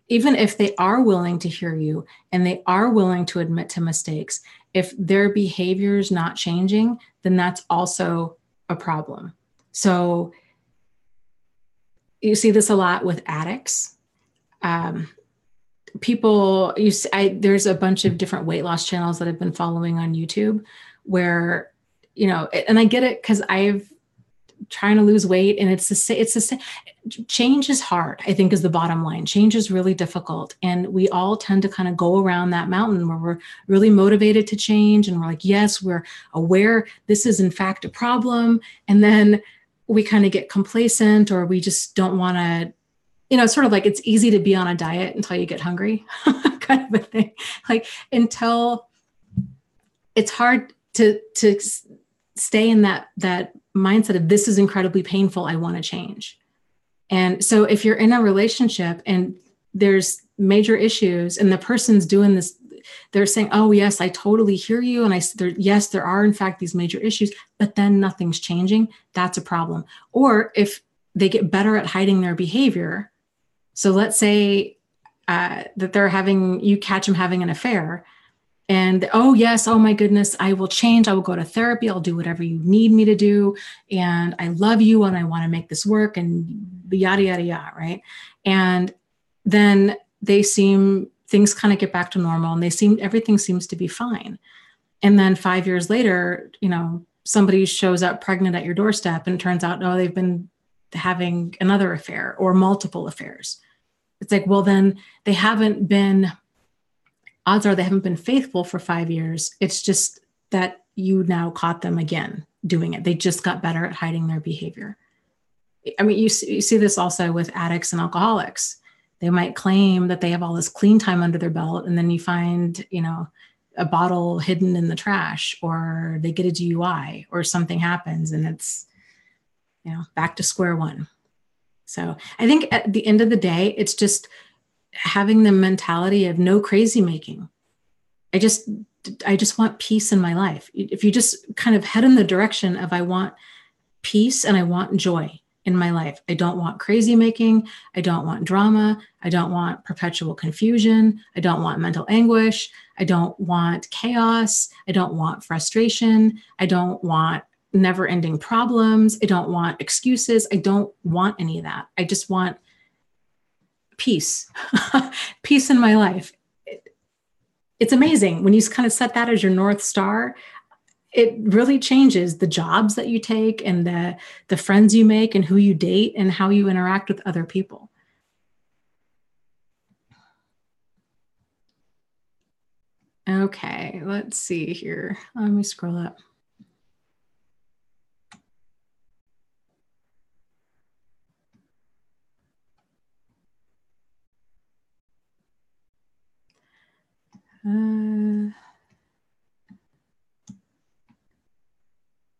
even if they are willing to hear you and they are willing to admit to mistakes, if their behavior is not changing, then that's also a problem. So you see this a lot with addicts. There's a bunch of different weight loss channels that I've been following on YouTube where, and I get it because I've trying to lose weight and it's the same. Change is hard, I think, is the bottom line. Change is really difficult. And we all tend to kind of go around that mountain where we're really motivated to change. And we're like, yes, we're aware this is in fact a problem. And then we kind of get complacent, or we just don't want to, sort of like it's easy to be on a diet until you get hungry kind of a thing. Like until it's hard to stay in that mindset of this is incredibly painful, I want to change. And so if you're in a relationship and there's major issues and the person's doing this, they're saying, oh yes, I totally hear you. And yes, there are in fact these major issues, but then nothing's changing. That's a problem. Or if they get better at hiding their behavior. So let's say that you catch them having an affair. And, oh, yes, oh, my goodness, I will change. I will go to therapy. I'll do whatever you need me to do. And I love you and I want to make this work and yada, yada, yada, right? And then things kind of get back to normal and everything seems to be fine. And then 5 years later, somebody shows up pregnant at your doorstep and it turns out, oh, they've been having another affair or multiple affairs. It's like, well, then odds are they haven't been faithful for 5 years. It's just that you now caught them again doing it. They just got better at hiding their behavior. You see this also with addicts and alcoholics. They might claim that they have all this clean time under their belt, and then you find, a bottle hidden in the trash, or they get a DUI, or something happens, and it's, back to square one. So I think at the end of the day, it's just having the mentality of no crazy making. I just want peace in my life. If you just kind of head in the direction of I want peace and I want joy in my life. I don't want crazy making. I don't want drama. I don't want perpetual confusion. I don't want mental anguish. I don't want chaos. I don't want frustration. I don't want never-ending problems. I don't want excuses. I don't want any of that. I just want peace, peace in my life. It's amazing when you kind of set that as your North Star. It really changes the jobs that you take and the friends you make and who you date and how you interact with other people. Okay, let's see here. Let me scroll up.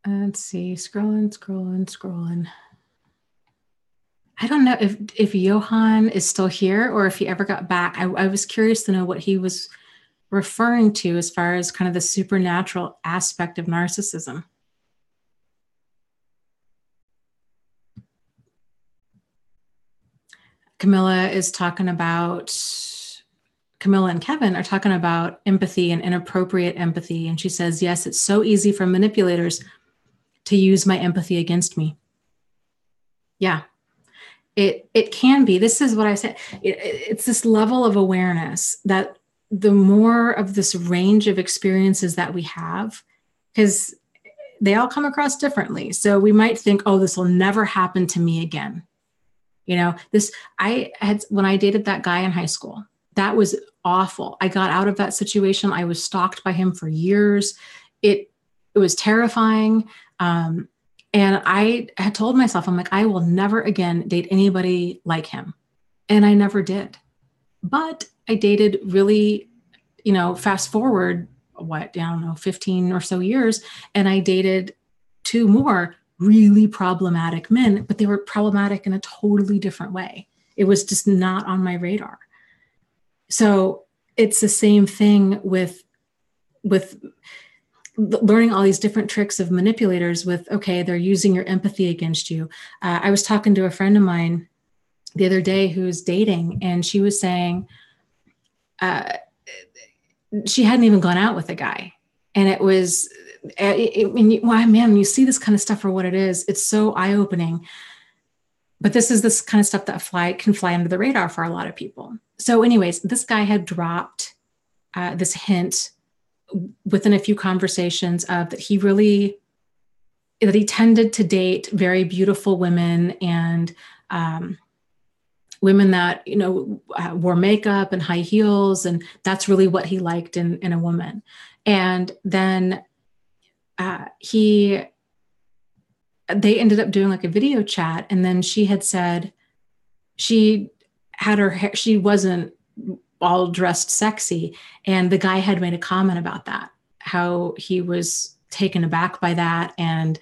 Let's see, scrolling. I don't know if Johan is still here or if he ever got back. I was curious to know what he was referring to as far as kind of the supernatural aspect of narcissism. Camilla and Kevin are talking about empathy and inappropriate empathy. And she says, yes, it's so easy for manipulators to use my empathy against me. Yeah, it can be. This is what I said. It's this level of awareness that the more of this range of experiences that we have, because they all come across differently. So we might think, oh, this will never happen to me again. You know, when I dated that guy in high school, that was awful. I got out of that situation. I was stalked by him for years. It was terrifying. And I had told myself, I'm like, I will never again date anybody like him. And I never did. But I dated really, fast forward, 15 or so years. And I dated 2 more really problematic men, but they were problematic in a totally different way. It was just not on my radar. So it's the same thing with learning all these different tricks of manipulators with, okay, they're using your empathy against you. I was talking to a friend of mine the other day who's dating, and she was saying she hadn't even gone out with a guy. And it was, when you see this kind of stuff for what it is, it's so eye-opening. But this is this kind of stuff that can fly under the radar for a lot of people. So anyways, this guy had dropped this hint within a few conversations of that he tended to date very beautiful women and women that, wore makeup and high heels. And that's really what he liked in a woman. And then they ended up doing like a video chat. And then she had said she had her hair, she wasn't all dressed sexy. And the guy had made a comment about that, how he was taken aback by that. And,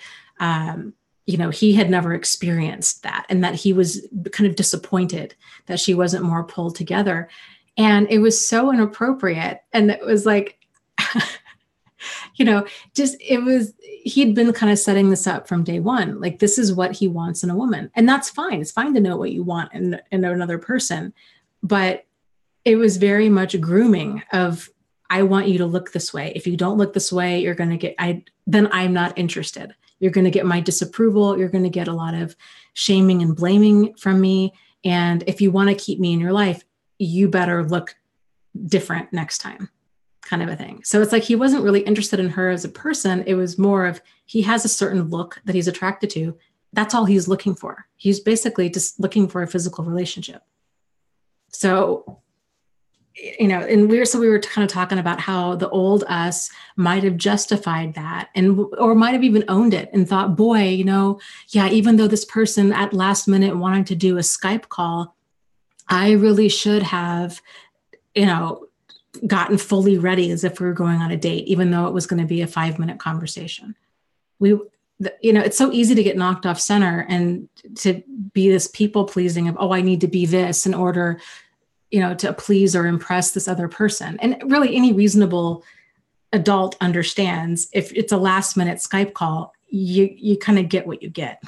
he had never experienced that, and that he was kind of disappointed that she wasn't more pulled together. And it was so inappropriate. And it was like, he'd been kind of setting this up from day one. Like, this is what he wants in a woman. And that's fine. It's fine to know what you want in another person. But it was very much grooming of, I want you to look this way. If you don't look this way, you're going to then I'm not interested. You're going to get my disapproval. You're going to get a lot of shaming and blaming from me. And if you want to keep me in your life, you better look different next time, kind of a thing. So it's like, he wasn't really interested in her as a person. It was more of, he has a certain look that he's attracted to. That's all he's looking for. He's basically just looking for a physical relationship. So, and we were kind of talking about how the old us might have justified that or might have even owned it and thought, boy, even though this person at last minute wanted to do a Skype call, I really should have, gotten fully ready as if we were going on a date, even though it was going to be a 5-minute conversation. It's so easy to get knocked off center and to be this people pleasing of, I need to be this in order, to please or impress this other person. And really any reasonable adult understands if it's a last minute Skype call, you kind of get what you get,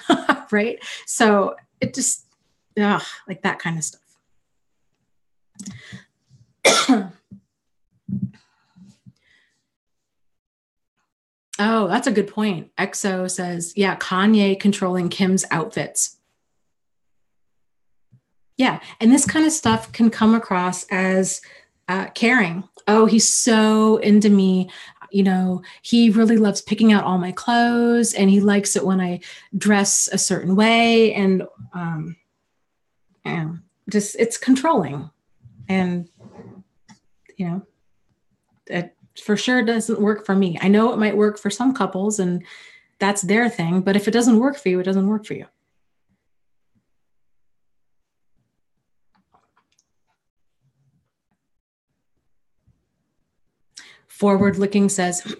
right? So it just, like that kind of stuff. Oh, that's a good point. EXO says, yeah, Kanye controlling Kim's outfits. Yeah. And this kind of stuff can come across as caring. Oh, he's so into me. You know, he really loves picking out all my clothes and he likes it when I dress a certain way. And just it's controlling. And, you know, it for sure doesn't work for me. I know it might work for some couples and that's their thing. But if it doesn't work for you, it doesn't work for you. Forward looking says,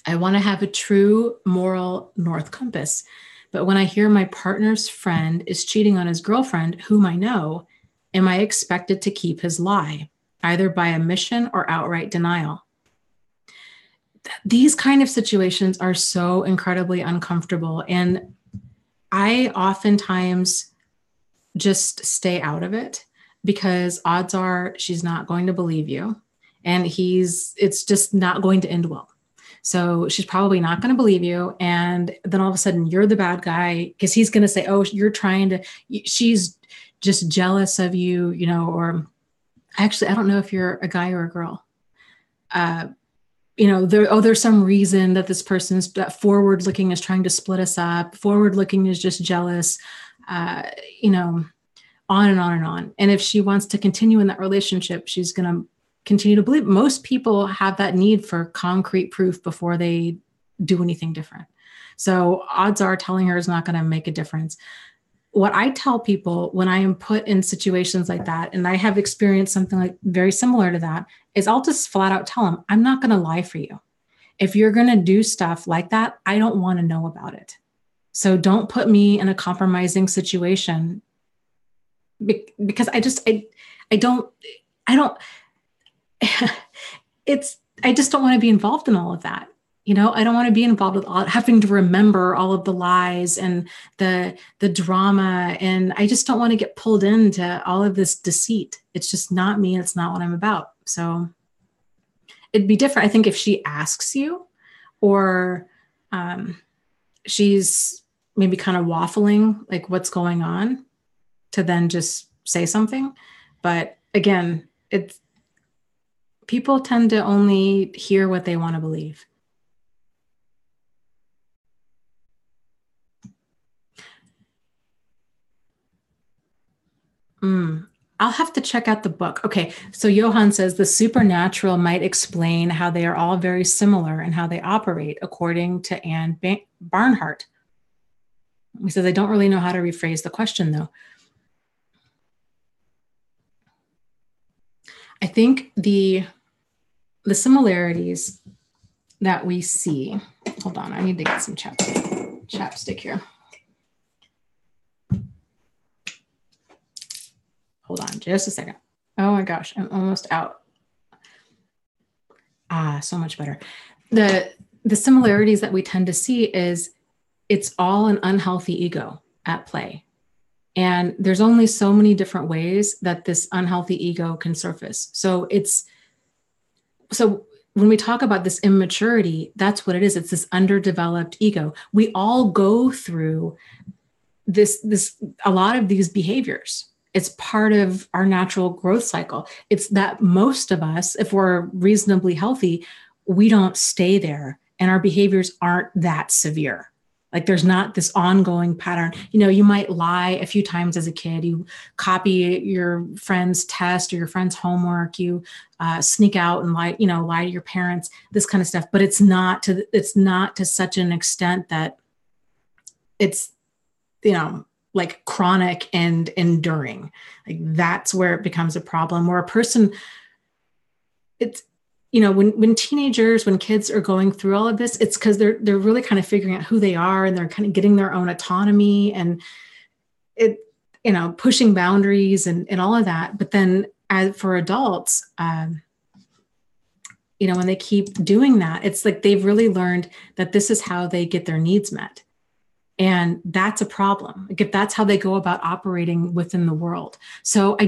I want to have a true moral north compass. But when I hear my partner's friend is cheating on his girlfriend, whom I know, am I expected to keep his lie, either by omission or outright denial? These kind of situations are so incredibly uncomfortable. And I oftentimes just stay out of it because odds are she's not going to believe you. And it's just not going to end well. So she's probably not going to believe you. And then all of a sudden you're the bad guy because he's going to say, oh, she's just jealous of you, you know, or actually, I don't know if you're a guy or a girl. You know, there's some reason that this person's forward looking is trying to split us up. Forward looking is just jealous, you know, on and on and on. And if she wants to continue in that relationship, she's going to continue to believe. Most people have that need for concrete proof before they do anything different. So odds are telling her is not going to make a difference. What I tell people when I am put in situations like that, and I have experienced something like very similar to that, is I'll just flat out tell them, I'm not going to lie for you. If you're going to do stuff like that, I don't want to know about it. So don't put me in a compromising situation because I just don't I just don't want to be involved in all of that. You know, I don't want to be involved with having to remember all of the lies and the drama. And I just don't want to get pulled into all of this deceit. It's just not me. It's not what I'm about. So it'd be different, I think, if she asks you or she's maybe kind of waffling, like what's going on, to then just say something. But again, people tend to only hear what they want to believe. I'll have to check out the book. Okay, so Johan says the supernatural might explain how they are all very similar and how they operate, according to Anne Barnhart. He says, I don't really know how to rephrase the question, though. I think the similarities that we see, hold on, I need to get some chapstick here. Hold on just a second. Oh my gosh, I'm almost out. So much better. The similarities that we tend to see is it's all an unhealthy ego at play. And there's only so many different ways that this unhealthy ego can surface. So when we talk about this immaturity, that's what it is. It's this underdeveloped ego. We all go through a lot of these behaviors. It's part of our natural growth cycle. It's that most of us, if we're reasonably healthy, we don't stay there and our behaviors aren't that severe. Like there's not this ongoing pattern. You know, you might lie a few times as a kid. You copy your friend's test or your friend's homework. You sneak out and lie to your parents, this kind of stuff. But it's not to such an extent that it's, you know, like chronic and enduring. Like that's where it becomes a problem, where a person, it's, you know, when teenagers, when kids are going through all of this, it's because they're really kind of figuring out who they are and they're kind of getting their own autonomy and it, you know, pushing boundaries and all of that. But then for adults, you know, when they keep doing that, it's like they've really learned that this is how they get their needs met. And that's a problem. Like if that's how they go about operating within the world. So I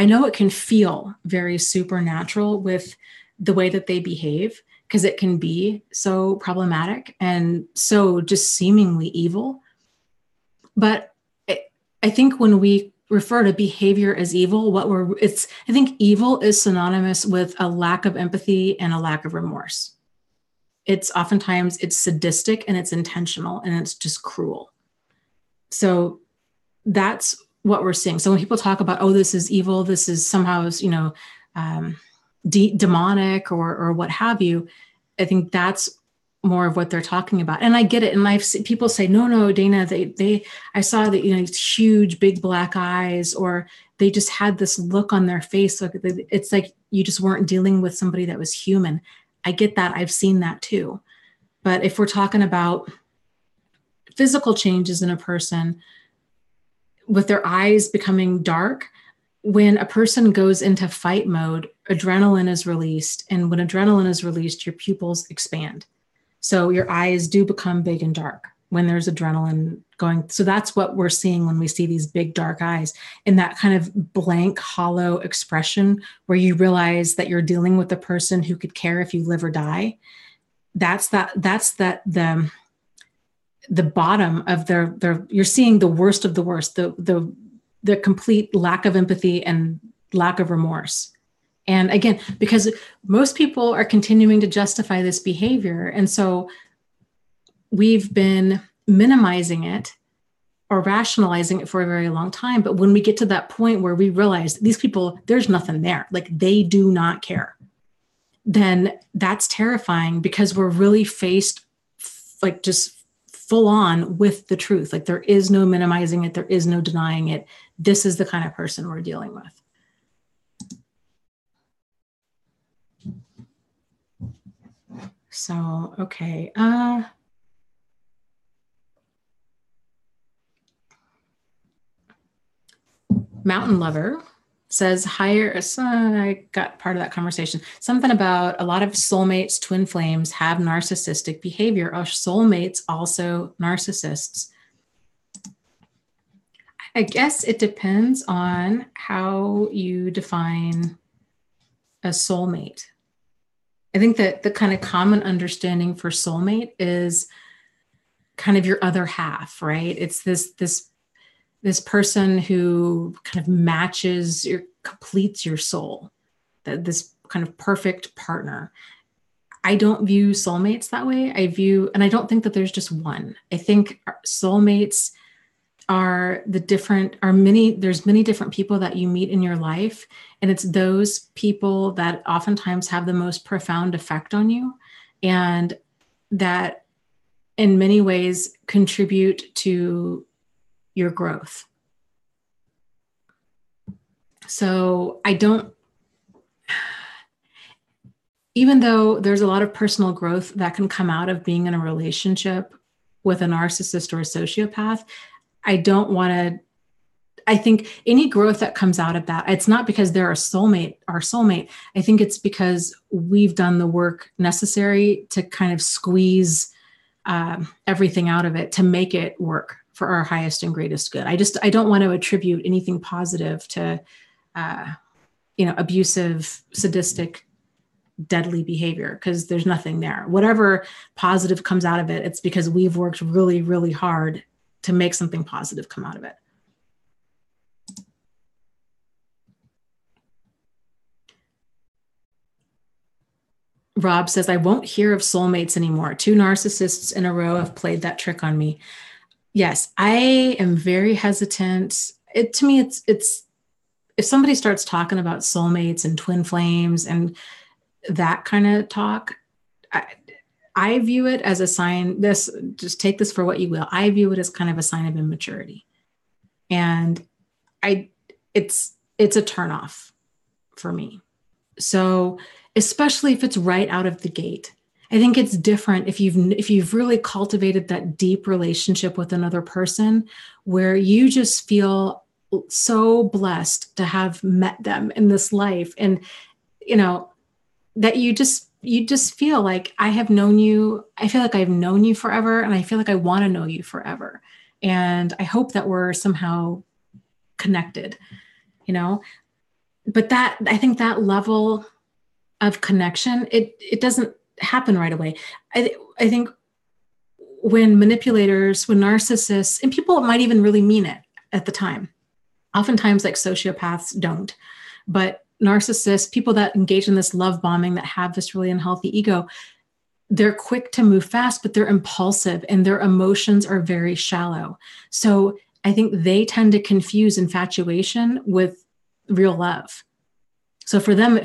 know it can feel very supernatural with the way that they behave, because it can be so problematic and so just seemingly evil. But I think when we refer to behavior as evil, I think evil is synonymous with a lack of empathy and a lack of remorse. Oftentimes it's sadistic and it's intentional and it's just cruel. So that's what we're seeing. So when people talk about, oh, this is evil, this is somehow, demonic or what have you, I think that's more of what they're talking about. And I get it. And I've seen people say, no, Dana, I saw that, these huge, big black eyes, or they just had this look on their face. So it's like you just weren't dealing with somebody that was human. I get that. I've seen that too. But if we're talking about physical changes in a person with their eyes becoming dark, when a person goes into fight mode, adrenaline is released. And when adrenaline is released, your pupils expand. So your eyes do become big and dark when there's adrenaline going. So that's what we're seeing when we see these big dark eyes, and that kind of blank, hollow expression where you realize that you're dealing with a person who could care if you live or die. That's the bottom of their, you're seeing the worst of the worst, the complete lack of empathy and lack of remorse. And again, because most people are continuing to justify this behavior. And so we've been minimizing it or rationalizing it for a very long time. But when we get to that point where we realize these people, there's nothing there, like they do not care, then that's terrifying, because we're really faced like just full on with the truth. Like there is no minimizing it. There is no denying it. This is the kind of person we're dealing with. So, okay. Mountain Lover says I got part of that conversation. Something about a lot of soulmates, twin flames have narcissistic behavior. Are soulmates also narcissists? I guess it depends on how you define a soulmate. I think that the kind of common understanding for soulmate is kind of your other half, right? It's this person who kind of completes your soul, this kind of perfect partner. I don't view soulmates that way. And I don't think that there's just one. I think soulmates there's many different people that you meet in your life. And it's those people that oftentimes have the most profound effect on you, and that in many ways contribute to your growth. So even though there's a lot of personal growth that can come out of being in a relationship with a narcissist or a sociopath, I think any growth that comes out of that, it's not because they're our soulmate. I think it's because we've done the work necessary to kind of squeeze everything out of it to make it work for our highest and greatest good. I don't want to attribute anything positive to, abusive, sadistic, deadly behavior, because there's nothing there. Whatever positive comes out of it, it's because we've worked really, really hard to make something positive come out of it. Rob says, I won't hear of soulmates anymore. 2 narcissists in a row have played that trick on me. Yes, I am very hesitant. To me, it's if somebody starts talking about soulmates and twin flames and that kind of talk, I view it as a sign. Just take this for what you will. I view it as kind of a sign of immaturity, and it's a turnoff for me. So, especially if it's right out of the gate. I think it's different if you've really cultivated that deep relationship with another person where you just feel so blessed to have met them in this life, and that you just feel like I have known you. I feel like I've known you forever, and I feel like I want to know you forever. And I hope that we're somehow connected, but I think that level of connection, it doesn't happen right away. I think when manipulators, when narcissists, and people might even really mean it. at the time. Oftentimes, like sociopaths don't, but narcissists, people that engage in this love bombing, that have this really unhealthy ego, they're quick to move fast, but they're impulsive and their emotions are very shallow. So I think they tend to confuse infatuation with real love. So for them,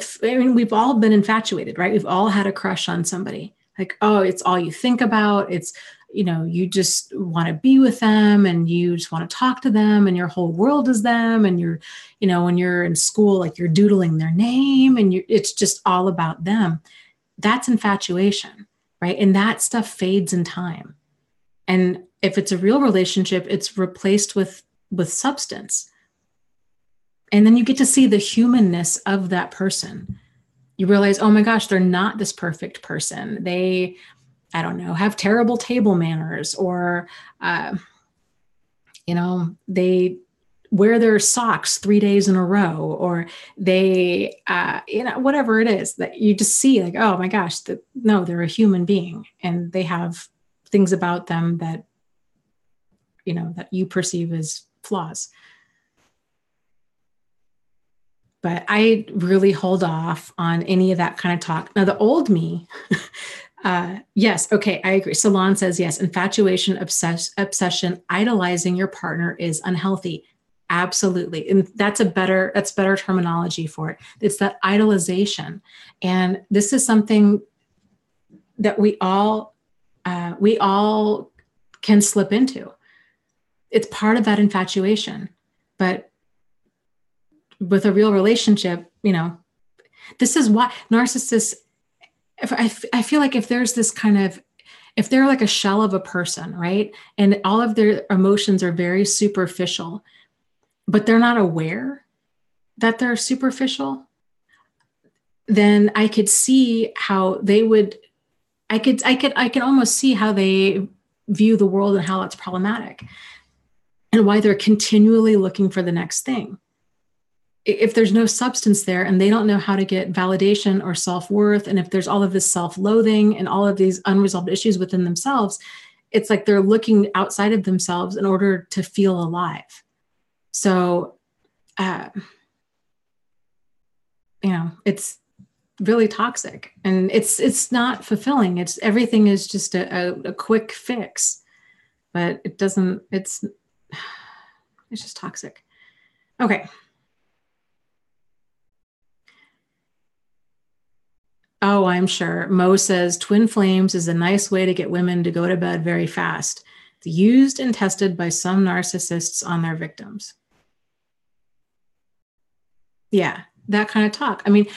we've all been infatuated, right? We've all had a crush on somebody. Like, oh, it's all you think about. It's, you just want to be with them and you just want to talk to them and your whole world is them. And you're, when you're in school, like you're doodling their name and it's just all about them. That's infatuation, right? And that stuff fades in time. And if it's a real relationship, it's replaced with substance. And then you get to see the humanness of that person. You realize, oh my gosh, they're not this perfect person. They, I don't know, have terrible table manners, or, they wear their socks 3 days in a row, or they, whatever it is that you just see, like, oh my gosh, no, they're a human being and they have things about them that, that you perceive as flaws. But I really hold off on any of that kind of talk. Now, the old me, yes, okay, I agree. Salon says, yes, infatuation, obsession, idolizing your partner is unhealthy. Absolutely. And that's better terminology for it. It's that idolization. And this is something that we all can slip into. It's part of that infatuation. But with a real relationship, this is why narcissists, I feel like if there's this kind of, if they're like a shell of a person, right? And all of their emotions are very superficial, but they're not aware that they're superficial, then I could see how they would, I could almost see how they view the world and how it's problematic and why they're continually looking for the next thing. If there's no substance there and they don't know how to get validation or self-worth, and if there's all of this self-loathing and all of these unresolved issues within themselves, it's like they're looking outside of themselves in order to feel alive. So, it's really toxic and it's not fulfilling. Everything is just a quick fix, but it's just toxic. Okay. Oh, I'm sure. Mo says twin flames is a nice way to get women to go to bed very fast. It's used and tested by some narcissists on their victims. Yeah, that kind of talk. I mean,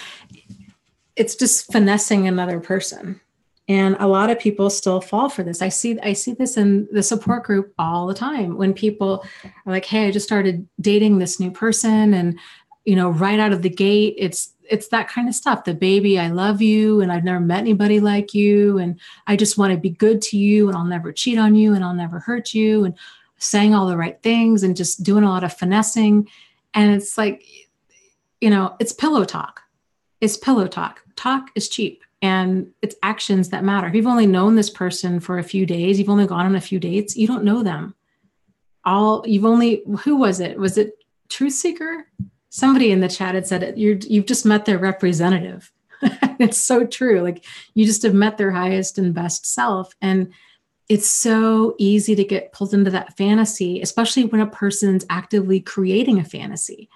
it's just finessing another person. And a lot of people still fall for this. I see this in the support group all the time when people are like, hey, I just started dating this new person. And, right out of the gate, it's that kind of stuff. The baby, I love you. And I've never met anybody like you. And I just want to be good to you. And I'll never cheat on you. And I'll never hurt you. And saying all the right things and just doing a lot of finessing. And it's like, it's pillow talk. It's pillow talk. Talk is cheap. And it's actions that matter. If you've only known this person for a few days, you've only gone on a few dates, you don't know them. Who was it? Was it Truth Seeker? Somebody in the chat had said, you've just met their representative. It's so true. Like you just have met their highest and best self. And it's so easy to get pulled into that fantasy, especially when a person's actively creating a fantasy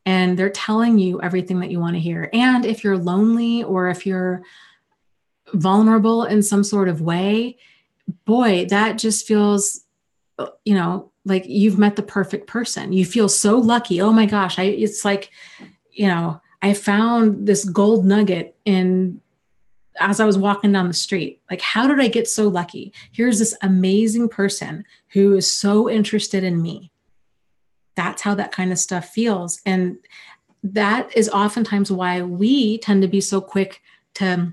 and they're telling you everything that you want to hear. And if you're lonely or if you're vulnerable in some sort of way, boy, that just feels, like you've met the perfect person. You feel so lucky. Oh my gosh. It's like, I found this gold nugget as I was walking down the street. Like, how did I get so lucky? Here's this amazing person who is so interested in me. That's how that kind of stuff feels. And that is oftentimes why we tend to be so quick to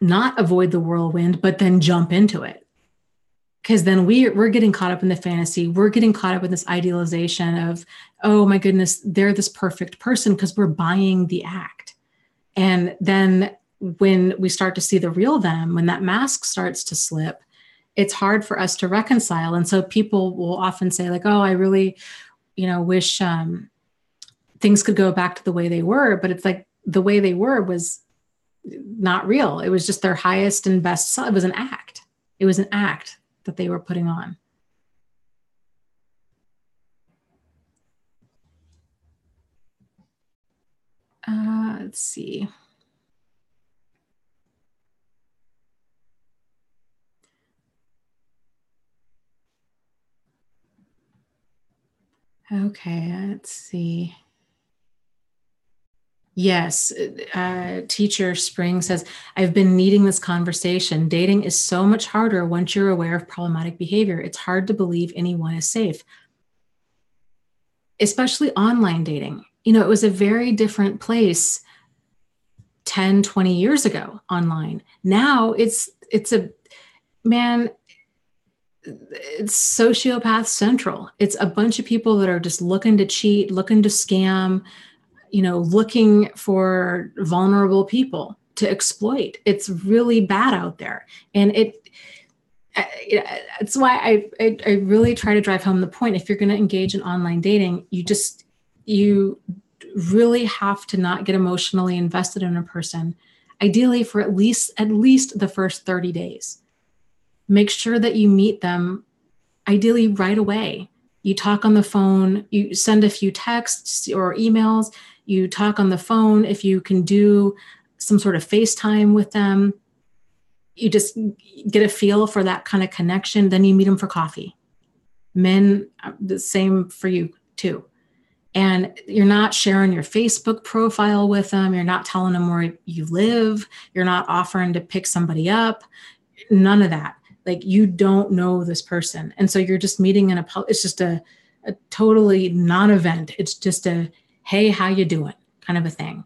not avoid the whirlwind, but then jump into it. Because then we're getting caught up in the fantasy. We're getting caught up in this idealization of, oh my goodness, they're this perfect person, because we're buying the act. And then when we start to see the real them, when that mask starts to slip, it's hard for us to reconcile. And so people will often say like, oh, I really wish things could go back to the way they were, but it's like the way they were was not real. It was just their highest and best self. It was an act. It was an act that they were putting on. Let's see. Okay, let's see. Yes, teacher Spring says, I've been needing this conversation. Dating is so much harder once you're aware of problematic behavior. It's hard to believe anyone is safe, especially online dating. It was a very different place 10, 20 years ago online. Now it's sociopath central. It's a bunch of people that are just looking to cheat, looking to scam, looking for vulnerable people to exploit. It's really bad out there. And it's why I really try to drive home the point. If you're going to engage in online dating, you really have to not get emotionally invested in a person, ideally for at least the first 30 days. Make sure that you meet them ideally right away. You talk on the phone, you send a few texts or emails, you talk on the phone. If you can do some sort of FaceTime with them, you just get a feel for that kind of connection. Then you meet them for coffee. Men, the same for you too. And you're not sharing your Facebook profile with them. You're not telling them where you live. You're not offering to pick somebody up. None of that. Like, you don't know this person. And so you're just meeting it's just a totally non-event. It's just a, hey, how you doing kind of a thing.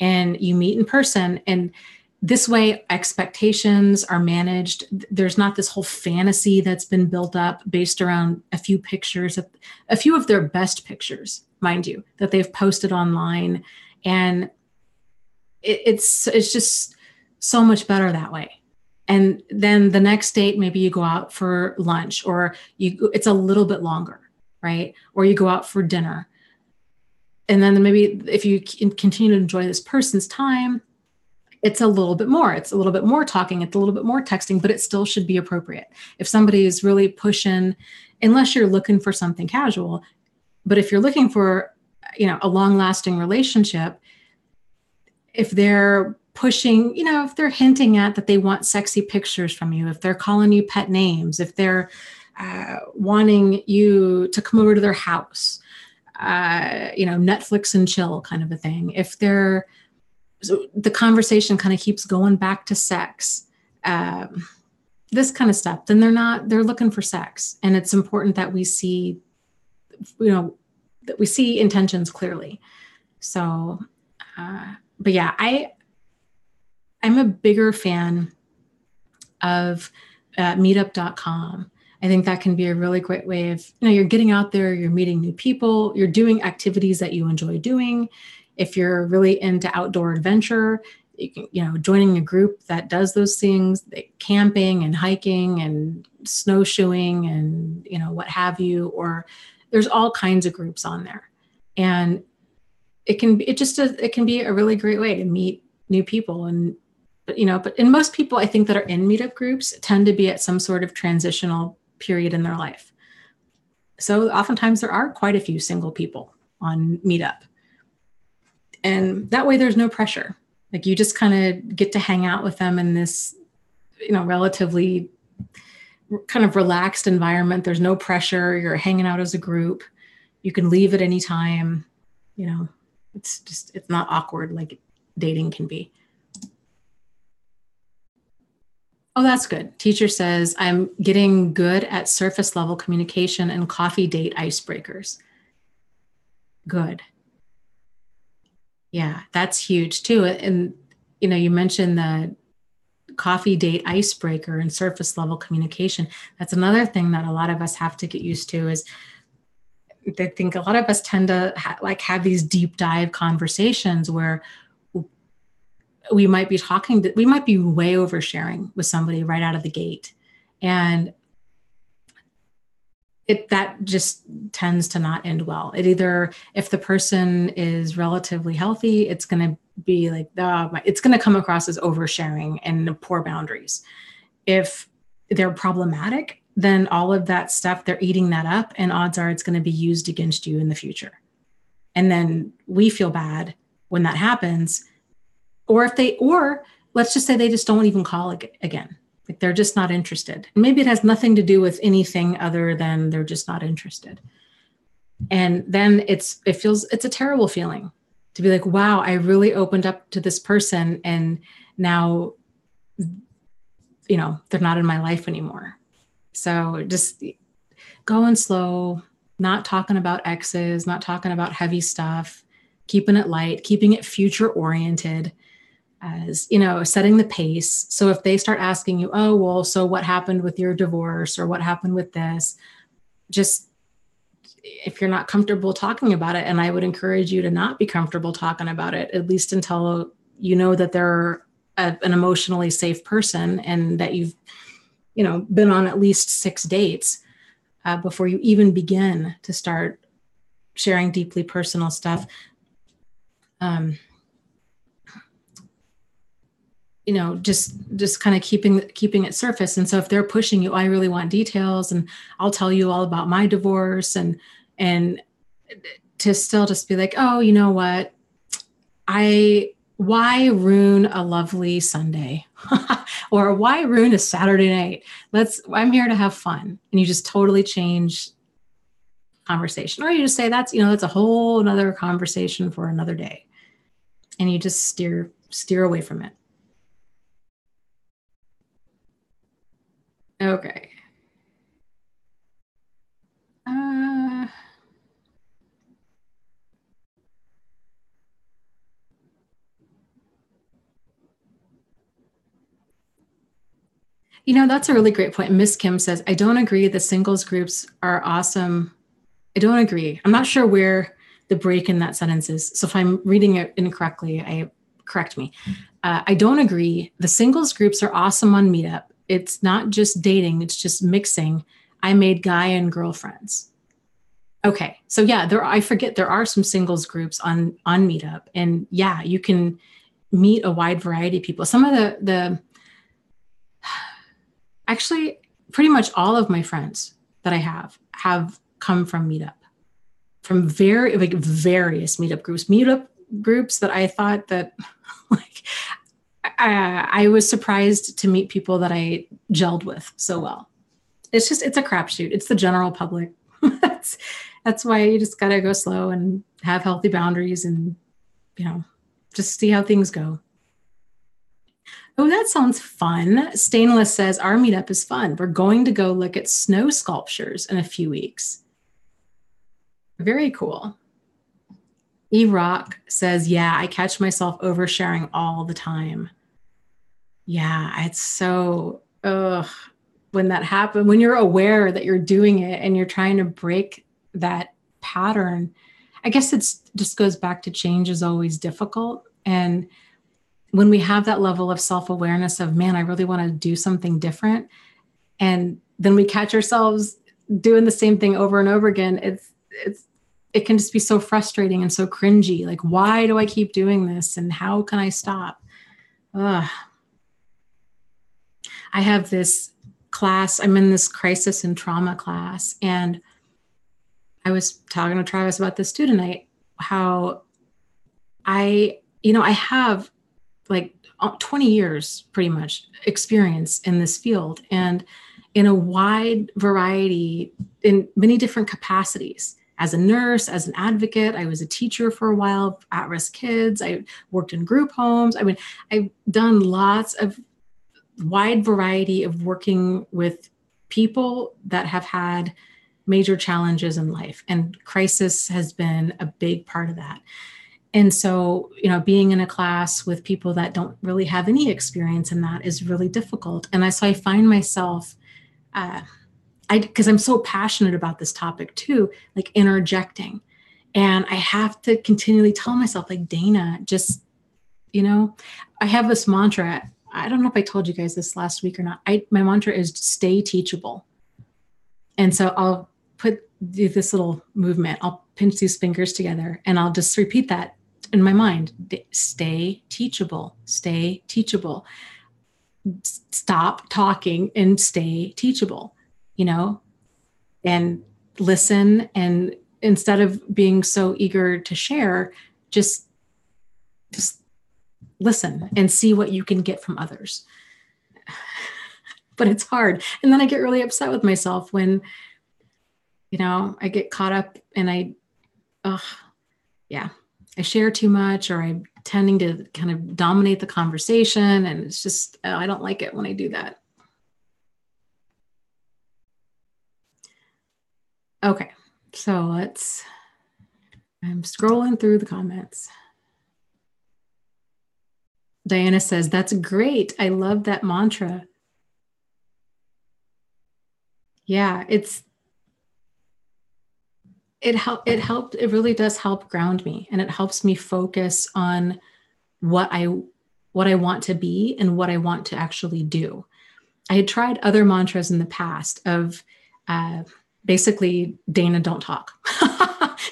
And you meet in person, and this way expectations are managed. There's not this whole fantasy that's been built up based around a few pictures, a few of their best pictures, mind you, that they've posted online. And it's just so much better that way. And then the next date, maybe you go out for lunch, or it's a little bit longer, right? Or you go out for dinner. And then maybe if you continue to enjoy this person's time, it's a little bit more. It's a little bit more talking. It's a little bit more texting, but it still should be appropriate. If somebody is really pushing, unless you're looking for something casual, but if you're looking for, a long-lasting relationship, if they're pushing, if they're hinting at that they want sexy pictures from you, if they're calling you pet names, if they're wanting you to come over to their house, Netflix and chill kind of a thing. If the conversation kind of keeps going back to sex, this kind of stuff, then they're looking for sex. And it's important that we see, intentions clearly. So, but yeah, I'm a bigger fan of meetup.com. I think that can be a really great way of, you're getting out there, you're meeting new people, you're doing activities that you enjoy doing. If you're really into outdoor adventure, you can, joining a group that does those things, like camping and hiking and snowshoeing and, what have you, or there's all kinds of groups on there. And it can be a really great way to meet new people. But most people, I think, that are in meetup groups tend to be at some sort of transitional period in their life. So oftentimes there are quite a few single people on Meetup. And that way there's no pressure. Like, you just kind of get to hang out with them in this, relatively kind of relaxed environment. There's no pressure. You're hanging out as a group. You can leave at any time. It's not awkward like dating can be. Oh, that's good. Teacher says, I'm getting good at surface level communication and coffee date icebreakers. Good. Yeah, that's huge too. And, you mentioned the coffee date icebreaker and surface level communication. That's another thing that a lot of us have to get used to, is I think a lot of us tend to have these deep dive conversations where we might be way oversharing with somebody right out of the gate. And that just tends to not end well. It either, if the person is relatively healthy, it's going to be like, it's going to come across as oversharing and poor boundaries. If they're problematic, then all of that stuff, they're eating that up, and odds are it's going to be used against you in the future. And then we feel bad when that happens. Or let's just say they just don't even call again. Like they're just not interested. And maybe it has nothing to do with anything other than they're just not interested. And then it's a terrible feeling to be like, wow, I really opened up to this person, and now, they're not in my life anymore. So just going slow, not talking about exes, not talking about heavy stuff, keeping it light, keeping it future oriented, as, setting the pace. So if they start asking you, oh, well, so what happened with your divorce, or what happened with this? Just, if you're not comfortable talking about it, and I would encourage you to not be comfortable talking about it, at least until you know that they're an emotionally safe person, and that you've, been on at least 6 dates before you even begin to start sharing deeply personal stuff. Just kind of keeping it surface. And so if they're pushing you, I really want details, and I'll tell you all about my divorce, and to still just be like, oh, you know what? Why ruin a lovely Sunday? Or why ruin a Saturday night? I'm here to have fun. And you just totally change conversation. Or you just say, that's a whole another conversation for another day. And you just steer away from it. Okay. That's a really great point. Miss Kim says, I don't agree. The singles groups are awesome. I don't agree. I'm not sure where the break in that sentence is. So if I'm reading it incorrectly, correct me. I don't agree. The singles groups are awesome on Meetup. It's not just dating. It's just mixing. I made guy and girlfriends. Okay. So yeah, I forget there are some singles groups on Meetup, and yeah, you can meet a wide variety of people. Some of the actually, pretty much all of my friends that I have come from Meetup, from various Meetup groups that I thought that I was surprised to meet people that I gelled with so well. It's a crapshoot. It's the general public. That's why you just got to go slow and have healthy boundaries, and, just see how things go. Oh, that sounds fun. Stainless says, our meetup is fun. We're going to go look at snow sculptures in a few weeks. Very cool. E-Rock says, yeah, I catch myself oversharing all the time. Yeah, it's so, when that happens, when you're aware that you're doing it and you're trying to break that pattern, I guess just goes back to change is always difficult. And when we have that level of self-awareness of, man, I really want to do something different, and then we catch ourselves doing the same thing over and over again, it can just be so frustrating and so cringy. Like, why do I keep doing this? And how can I stop? I have this class, I'm in this crisis and trauma class, and I was talking to Travis about this too tonight, how I have like 20 years pretty much experience in this field, and in a wide variety, in many different capacities. As a nurse, as an advocate, I was a teacher for a while, at-risk kids. I worked in group homes. I mean, I've done lots of wide variety of working with people that have had major challenges in life, and crisis has been a big part of that. And so, being in a class with people that don't really have any experience in that is really difficult. And so I find myself, because I'm so passionate about this topic too, like interjecting. And I have to continually tell myself, like, Dana, just, I have this mantra. I don't know if I told you guys this last week or not. My mantra is stay teachable. And so I'll do this little movement. I'll pinch these fingers together and I'll just repeat that in my mind. Stay teachable, stay teachable. Stop talking and stay teachable, and listen. And instead of being so eager to share, just listen and see what you can get from others. But it's hard. And then I get really upset with myself when, I get caught up and I share too much, or I'm tending to kind of dominate the conversation. And it's just, I don't like it when I do that. Okay. So I'm scrolling through the comments. Diana says, that's great. I love that mantra. Yeah, it helped. It really does help ground me, and it helps me focus on what I want to be and what I want to actually do. I had tried other mantras in the past of basically, Dana, don't talk.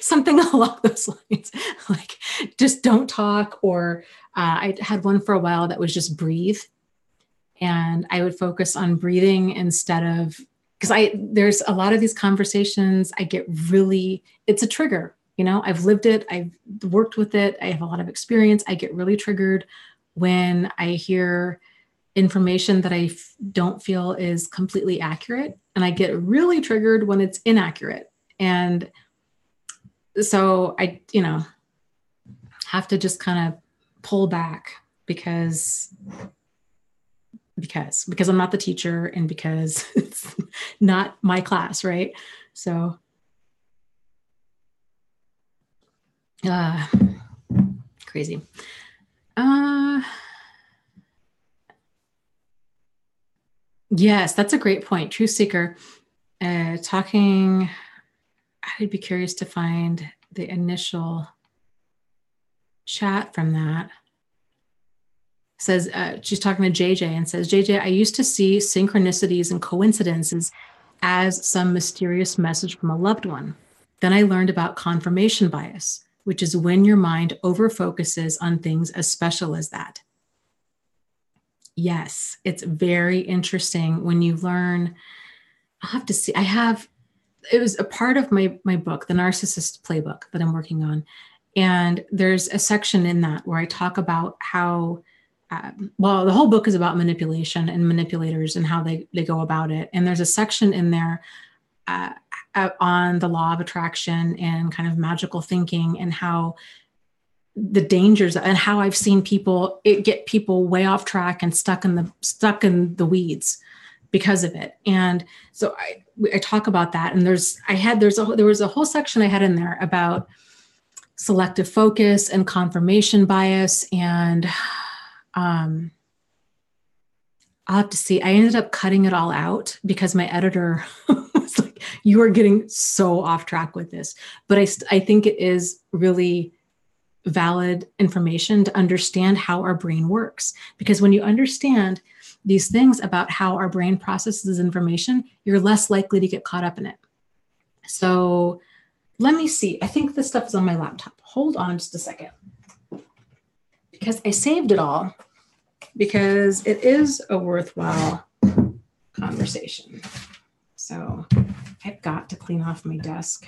Something along those lines, like just don't talk. Or I had one for a while that was just breathe. And I would focus on breathing instead of, because there's a lot of these conversations, I get really, it's a trigger, I've lived it. I've worked with it. I have a lot of experience. I get really triggered when I hear information that I don't feel is completely accurate. And I get really triggered when it's inaccurate. And so I, have to just kind of pull back because I'm not the teacher and because it's not my class, right? So, crazy. Yes, that's a great point. Truth seeker, talking, I'd be curious to find the initial chat from that. Says, she's talking to JJ and says, JJ, I used to see synchronicities and coincidences as some mysterious message from a loved one. Then I learned about confirmation bias, which is when your mind overfocuses on things as special as that. Yes, it's very interesting when you learn. I'll have to see. It was a part of my book, the Narcissist Playbook that I'm working on. And there's a section in that where I talk about how, the whole book is about manipulation and manipulators and how they go about it. And there's a section in there on the law of attraction and kind of magical thinking and how the dangers and how I've seen get people way off track and stuck in the weeds because of it. And so I talk about that. And there was a whole section I had in there about selective focus and confirmation bias. And I'll have to see. I ended up cutting it all out because my editor was like, you are getting so off track with this. But I think it is really valid information to understand how our brain works. Because when you understand these things about how our brain processes information, you're less likely to get caught up in it. So let me see. I think this stuff is on my laptop. Hold on just a second. Because I saved it all, because it is a worthwhile conversation. So I've got to clean off my desk.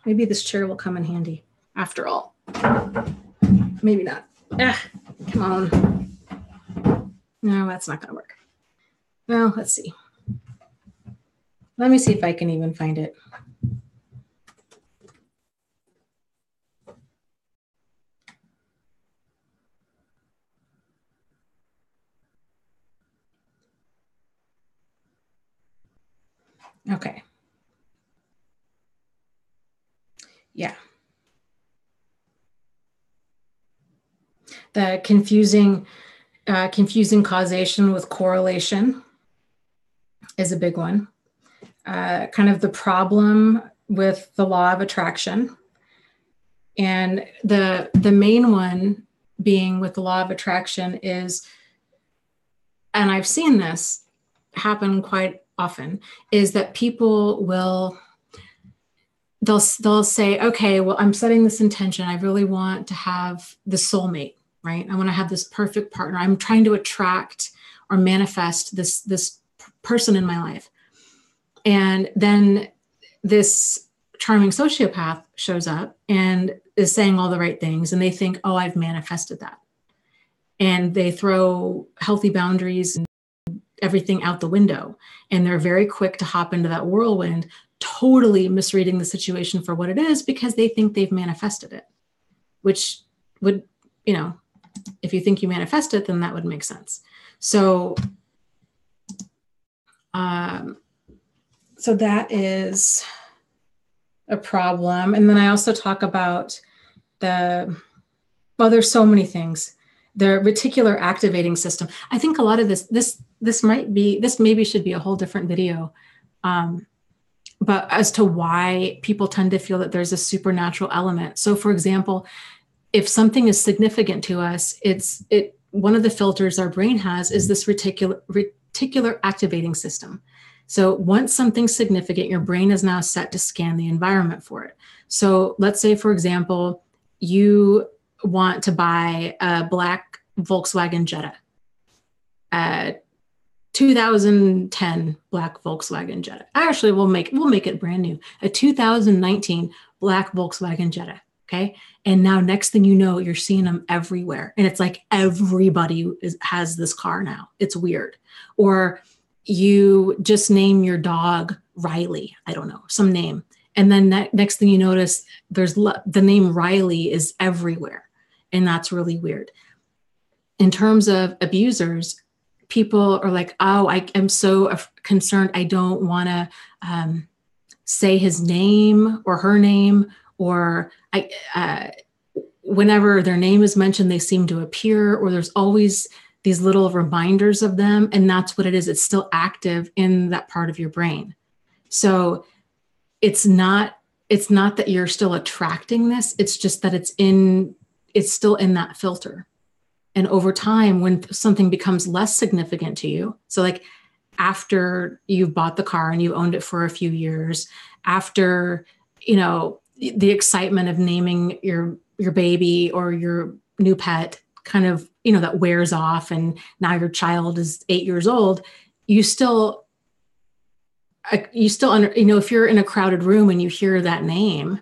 Maybe this chair will come in handy after all. Maybe not. Come on. No, that's not going to work. Well, let's see. Let me see if I can even find it. Okay. Yeah. The confusing causation with correlation is a big one. Kind of the problem with the law of attraction. And the main one being with the law of attraction is and I've seen this happen quite often, is that people they'll say, okay, well, I'm setting this intention. I really want to have the soulmate, right? I want to have this perfect partner. I'm trying to attract or manifest this person in my life. And then this charming sociopath shows up and is saying all the right things. And they think, oh, I've manifested that. And they throw healthy boundaries and everything out the window. And they're very quick to hop into that whirlwind, totally misreading the situation for what it is because they think they've manifested it, which would, if you think you manifest it, then that would make sense. So, so that is a problem. And then I also talk about there's so many things. The reticular activating system. I think a lot of this maybe should be a whole different video. But as to why people tend to feel that there's a supernatural element. So for example, if something is significant to us, one of the filters our brain has is this reticular activating system. So once something's significant, your brain is now set to scan the environment for it. So let's say, for example, you want to buy a black Volkswagen Jetta, 2010 black Volkswagen Jetta. Actually, we'll make it brand new, a 2019 black Volkswagen Jetta. Okay. And now next thing you know, you're seeing them everywhere. And it's like everybody has this car now. It's weird. Or you just name your dog Riley. I don't know, some name. And then next thing you notice, the name Riley is everywhere. And that's really weird. In terms of abusers, people are like, oh, I am so concerned. I don't want to say his name or her name, or whenever their name is mentioned, they seem to appear, or there's always these little reminders of them. And that's what it is. It's still active in that part of your brain. So it's not that you're still attracting this. It's just that it's still in that filter. And over time, when something becomes less significant to you, so like after you've bought the car and you owned it for a few years, after, the excitement of naming your baby or your new pet kind of, that wears off, and now your child is 8 years old, you still, if you're in a crowded room and you hear that name,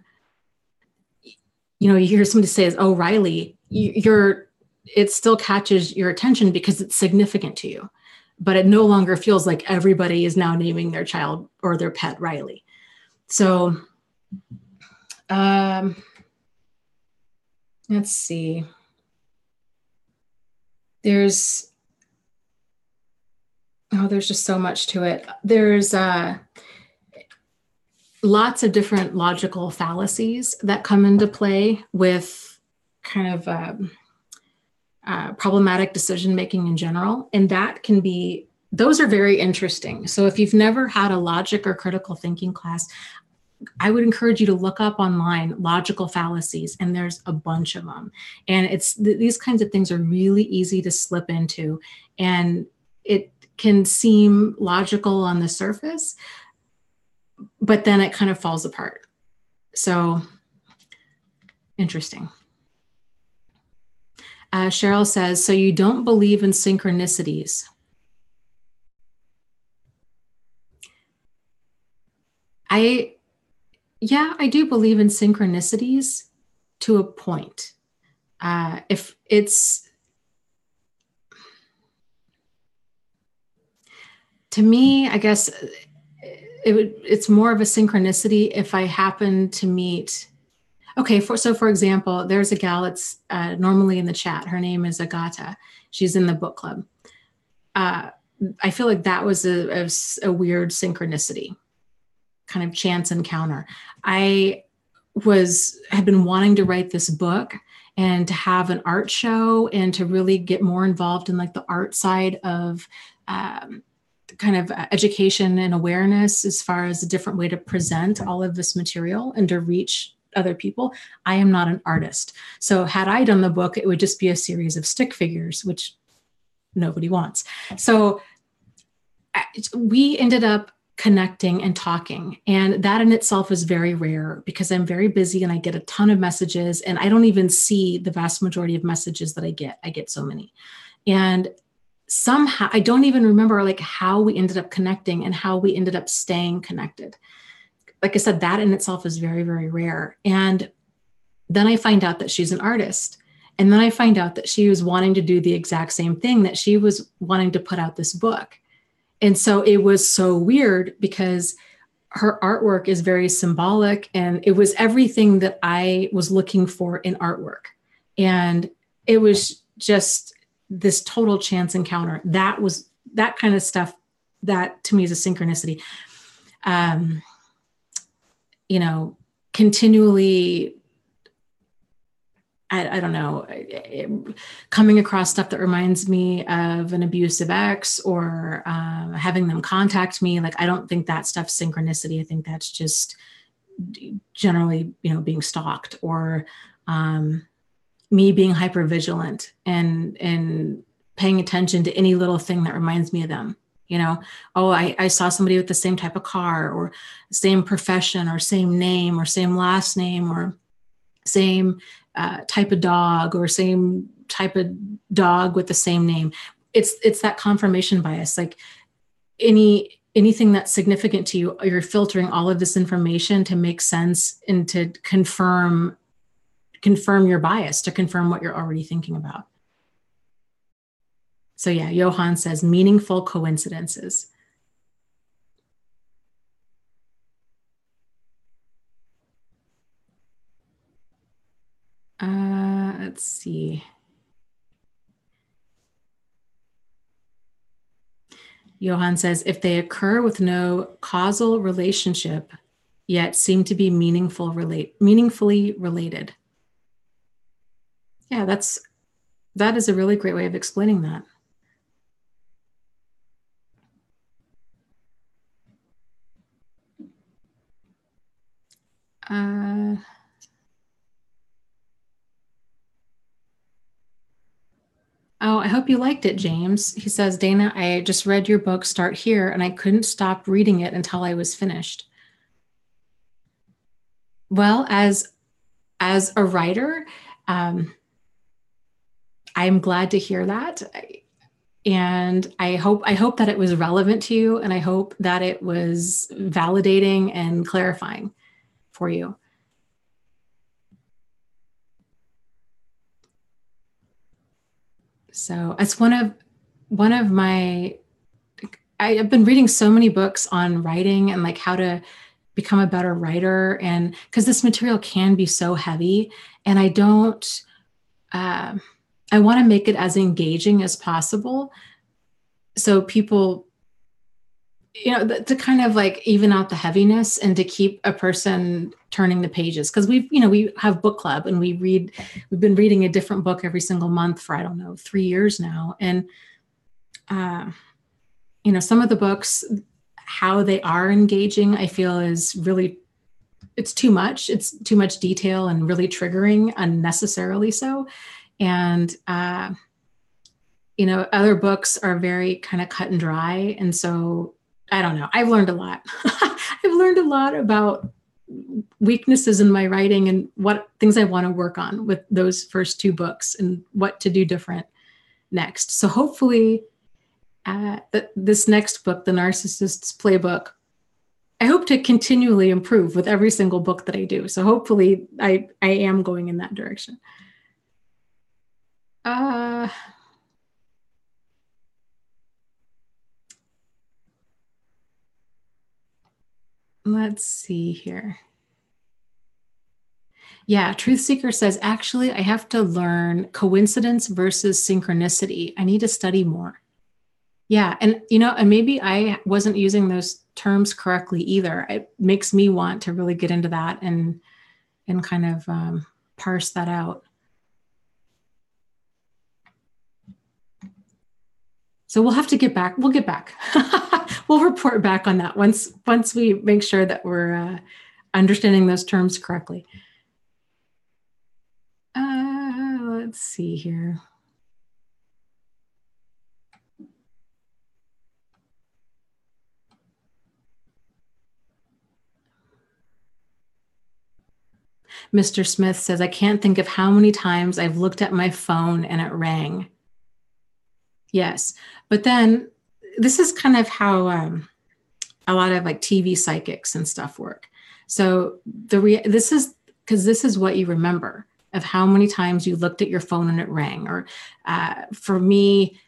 you hear somebody say, oh, Riley, it still catches your attention because it's significant to you, but it no longer feels like everybody is now naming their child or their pet Riley. So, let's see. There's just so much to it. There's lots of different logical fallacies that come into play with kind of problematic decision-making in general. And those are very interesting. So if you've never had a logic or critical thinking class, I would encourage you to look up online logical fallacies, and there's a bunch of them. And these kinds of things are really easy to slip into, and it can seem logical on the surface, but then it kind of falls apart. So interesting. Cheryl says, so you don't believe in synchronicities? Yeah, I do believe in synchronicities to a point. If it's, to me, I guess it's more of a synchronicity if I happen to meet, okay, for example, there's a gal that's normally in the chat. Her name is Agata. She's in the book club. I feel like that was a weird synchronicity, kind of chance encounter. I had been wanting to write this book and to have an art show and to really get more involved in like the art side of kind of education and awareness as far as a different way to present all of this material and to reach other people. I am not an artist. So had I done the book, it would just be a series of stick figures, which nobody wants. So we ended up connecting and talking. And that in itself is very rare because I'm very busy and I get a ton of messages and I don't even see the vast majority of messages that I get. I get so many. And somehow I don't even remember like how we ended up connecting and how we ended up staying connected. Like I said, that in itself is very, very rare. And then I find out that she's an artist. And then I find out that she was wanting to do the exact same thing, that she was wanting to put out this book. And so it was so weird because her artwork is very symbolic and it was everything that I was looking for in artwork. And it was just this total chance encounter. That was that kind of stuff that to me is a synchronicity. Continually, I don't know, coming across stuff that reminds me of an abusive ex or having them contact me. Like, I don't think that stuff's synchronicity. I think that's just generally, being stalked or me being hypervigilant and paying attention to any little thing that reminds me of them. I saw somebody with the same type of car or same profession or same name or same last name or same type of dog or same type of dog with the same name. It's that confirmation bias. Like anything that's significant to you, you're filtering all of this information to make sense and to confirm your bias, to confirm what you're already thinking about. So yeah, Johan says meaningful coincidences. Let's see. Johan says, if they occur with no causal relationship, yet seem to be meaningfully related. Yeah, that is a really great way of explaining that. Oh, I hope you liked it, James. He says, Dana, I just read your book, Start Here, and I couldn't stop reading it until I was finished. Well, as a writer, I'm glad to hear that. And I hope that it was relevant to you, and I hope that it was validating and clarifying for you. So it's one of my, I've been reading so many books on writing and like how to become a better writer. And because this material can be so heavy, and I want to make it as engaging as possible. So people, to kind of like even out the heaviness and to keep a person turning the pages. Because we have book club and we've been reading a different book every single month for, I don't know, 3 years now. And, some of the books, how they are engaging, I feel is really, it's too much. It's too much detail and really triggering unnecessarily so. And, other books are very kind of cut and dry. And so I don't know. I've learned a lot. I've learned a lot about weaknesses in my writing and what things I want to work on with those first 2 books and what to do different next. So hopefully this next book, The Narcissist's Playbook, I hope to continually improve with every single book that I do. So hopefully I am going in that direction. Let's see here. Yeah, Truth Seeker says, actually, I have to learn coincidence versus synchronicity. I need to study more. Yeah, and and maybe I wasn't using those terms correctly either. It makes me want to really get into that and kind of parse that out. So we'll have to get back. We'll get back. We'll report back on that once we make sure that we're understanding those terms correctly. Let's see here. Mr. Smith says, I can't think of how many times I've looked at my phone and it rang. Yes. But then this is kind of how a lot of like TV psychics and stuff work. So this is what you remember of how many times you looked at your phone and it rang. Or for me,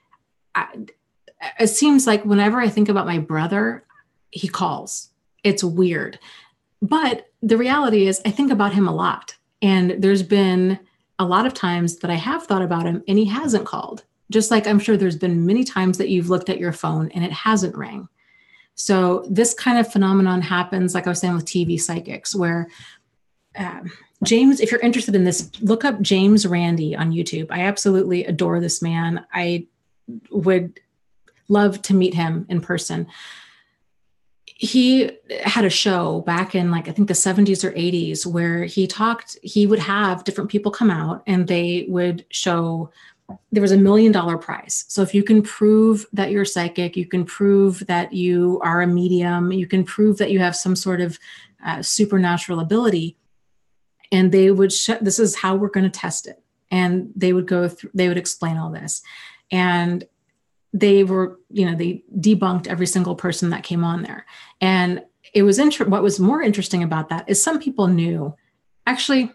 it seems like whenever I think about my brother, he calls. It's weird. But the reality is I think about him a lot. And there's been a lot of times that I have thought about him and he hasn't called. Just like I'm sure there's been many times that you've looked at your phone and it hasn't rang. So this kind of phenomenon happens, like I was saying with TV psychics, where James, if you're interested in this, look up James Randi on YouTube. I absolutely adore this man. I would love to meet him in person. He had a show back in like, I think the 70s or 80s where he would have different people come out and they would show, there was $1 million prize. So if you can prove that you're psychic, you can prove that you are a medium, you can prove that you have some sort of supernatural ability, and they would, this is how we're going to test it. And they would go through, they would explain all this. And they were, they debunked every single person that came on there. And it was what was more interesting about that is some people knew, actually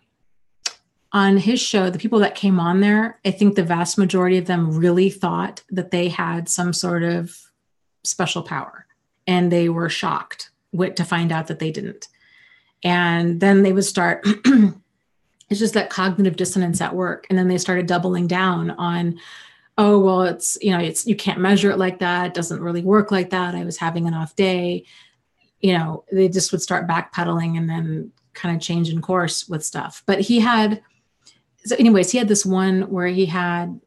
on his show, the people that came on there, I think the vast majority of them really thought that they had some sort of special power, and they were shocked to find out that they didn't. And then they would start, it's just that cognitive dissonance at work. And then they started doubling down on, oh, well, it's, you can't measure it like that. It doesn't really work like that. I was having an off day. They just would start backpedaling and then kind of changing course with stuff. But he had this one where he had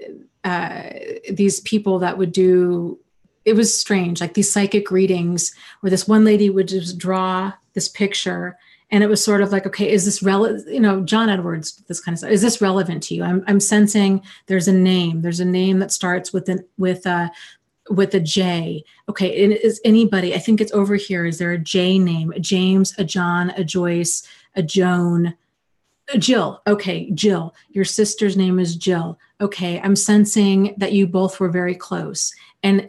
these people that would do, it was strange, like these psychic readings where this one lady would just draw this picture. And it was sort of like, okay, is this relevant? John Edwards, this kind of stuff. Is this relevant to you? I'm sensing there's a name. There's a name that starts with a J. Okay, and is anybody? I think it's over here. Is there a J name? A James, a John, a Joyce, a Joan, a Jill. Okay, Jill. Your sister's name is Jill. Okay, I'm sensing that you both were very close, and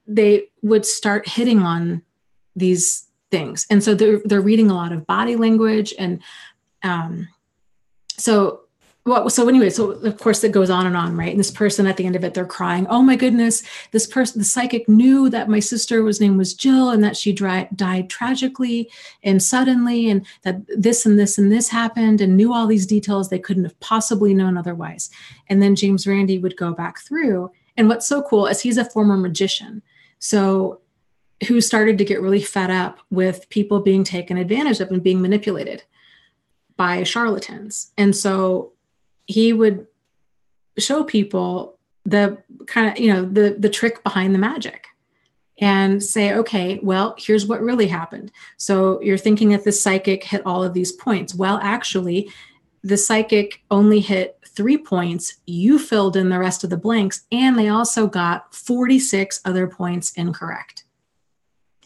they would start hitting on these things. And so they're reading a lot of body language. And so of course it goes on and on, right? And this person at the end of it, they're crying, oh my goodness, this person, the psychic knew that my sister's name was Jill and that she died tragically and suddenly, and that this and this and this happened, and knew all these details they couldn't have possibly known otherwise. And then James Randi would go back through. And what's so cool is he's a former magician. So who started to get really fed up with people being taken advantage of and being manipulated by charlatans. And so he would show people the kind of, the trick behind the magic and say, okay, well, here's what really happened. So you're thinking that the psychic hit all of these points. Well, actually, the psychic only hit 3 points. You filled in the rest of the blanks, and they also got 46 other points incorrect.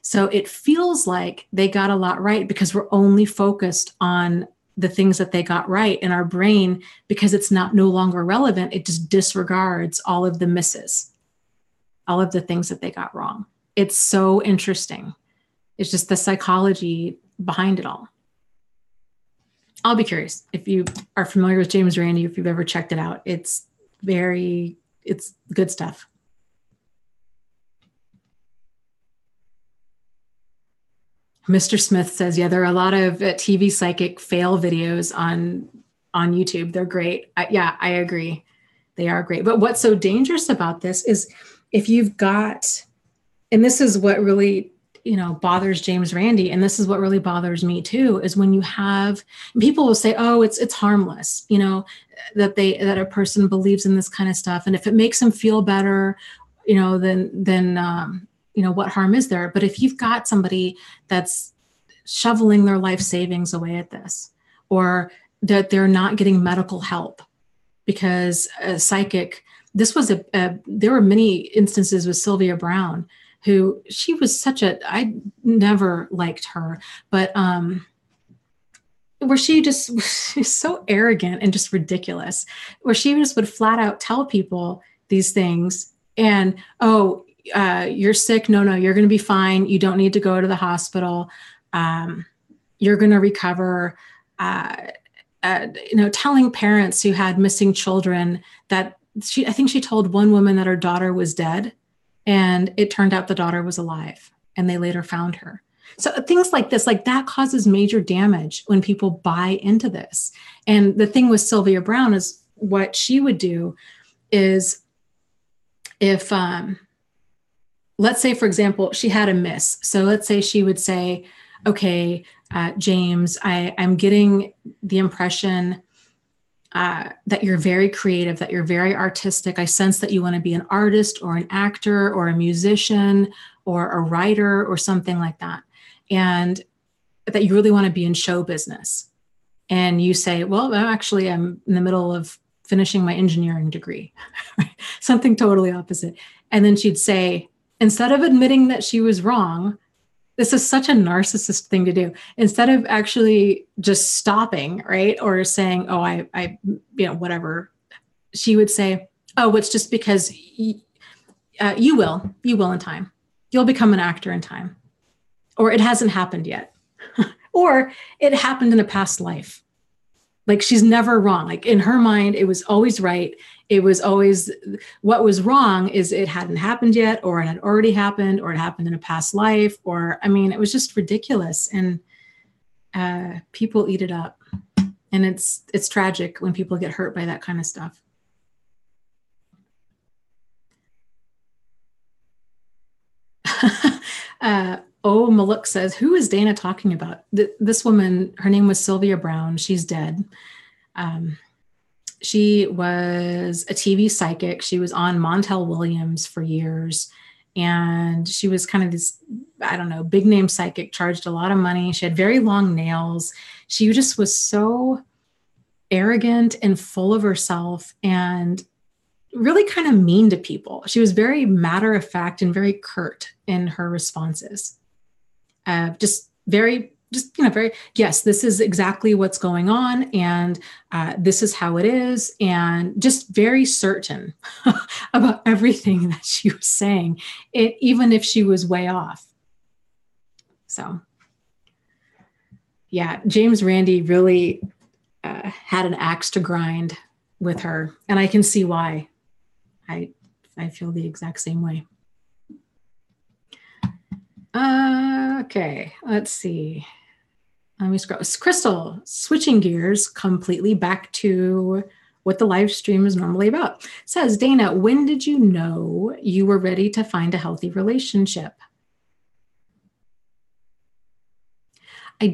So it feels like they got a lot right because we're only focused on the things that they got right in our brain, because it's no longer relevant. It just disregards all of the misses, all of the things that they got wrong. It's so interesting. It's just the psychology behind it all. I'll be curious if you are familiar with James Randi, if you've ever checked it out. It's good stuff. Mr. Smith says, yeah, there are a lot of TV psychic fail videos on YouTube. They're great. I agree. They are great. But what's so dangerous about this is if you've got, and this is what really, bothers James Randi, and this is what really bothers me too, is when you have, people will say, oh, it's harmless, that a person believes in this kind of stuff. And if it makes them feel better, then what harm is there? But if you've got somebody that's shoveling their life savings away at this, or that they're not getting medical help because a psychic, there were many instances with Sylvia Brown, who I never liked her, but where she's so arrogant and just ridiculous, where she just would flat out tell people these things and, oh, you're sick. No, you're going to be fine. You don't need to go to the hospital. You're going to recover. Telling parents who had missing children that I think she told one woman that her daughter was dead, and it turned out the daughter was alive, and they later found her. So things like this, like that causes major damage when people buy into this. And the thing with Sylvia Browne is what she would do is if, let's say, for example, she had a miss. So let's say she would say, okay, James, I'm getting the impression that you're very creative, that you're very artistic. I sense that you want to be an artist or an actor or a musician or a writer or something like that. And that you really want to be in show business. And you say, well, actually, I'm in the middle of finishing my engineering degree, something totally opposite. And then she'd say, instead of admitting that she was wrong, this is such a narcissist thing to do. Instead of actually just stopping, right? Or saying, oh, I whatever, she would say, oh, it's just because you will in time. You'll become an actor in time. Or it hasn't happened yet. Or it happened in a past life. Like she's never wrong. Like in her mind, it was always right. It was always, what was wrong is it hadn't happened yet, or it had already happened, or it happened in a past life, or, I mean, it was just ridiculous. And people eat it up. And it's tragic when people get hurt by that kind of stuff. Maluk says, who is Dana talking about? This woman, her name was Sylvia Browne. She's dead. She was a TV psychic. She was on Montel Williams for years. And she was kind of this, I don't know, big name psychic, charged a lot of money. She had very long nails. She just was so arrogant and full of herself and really kind of mean to people. She was very matter of fact and very curt in her responses. Very, yes, this is exactly what's going on. And this is how it is. And just very certain about everything that she was saying, even if she was way off. So, yeah, James Randi really had an axe to grind with her. And I can see why. I feel the exact same way. Okay, let's see. Let me scroll. Crystal, switching gears completely back to what the live stream is normally about. Says, Dana, when did you know you were ready to find a healthy relationship? I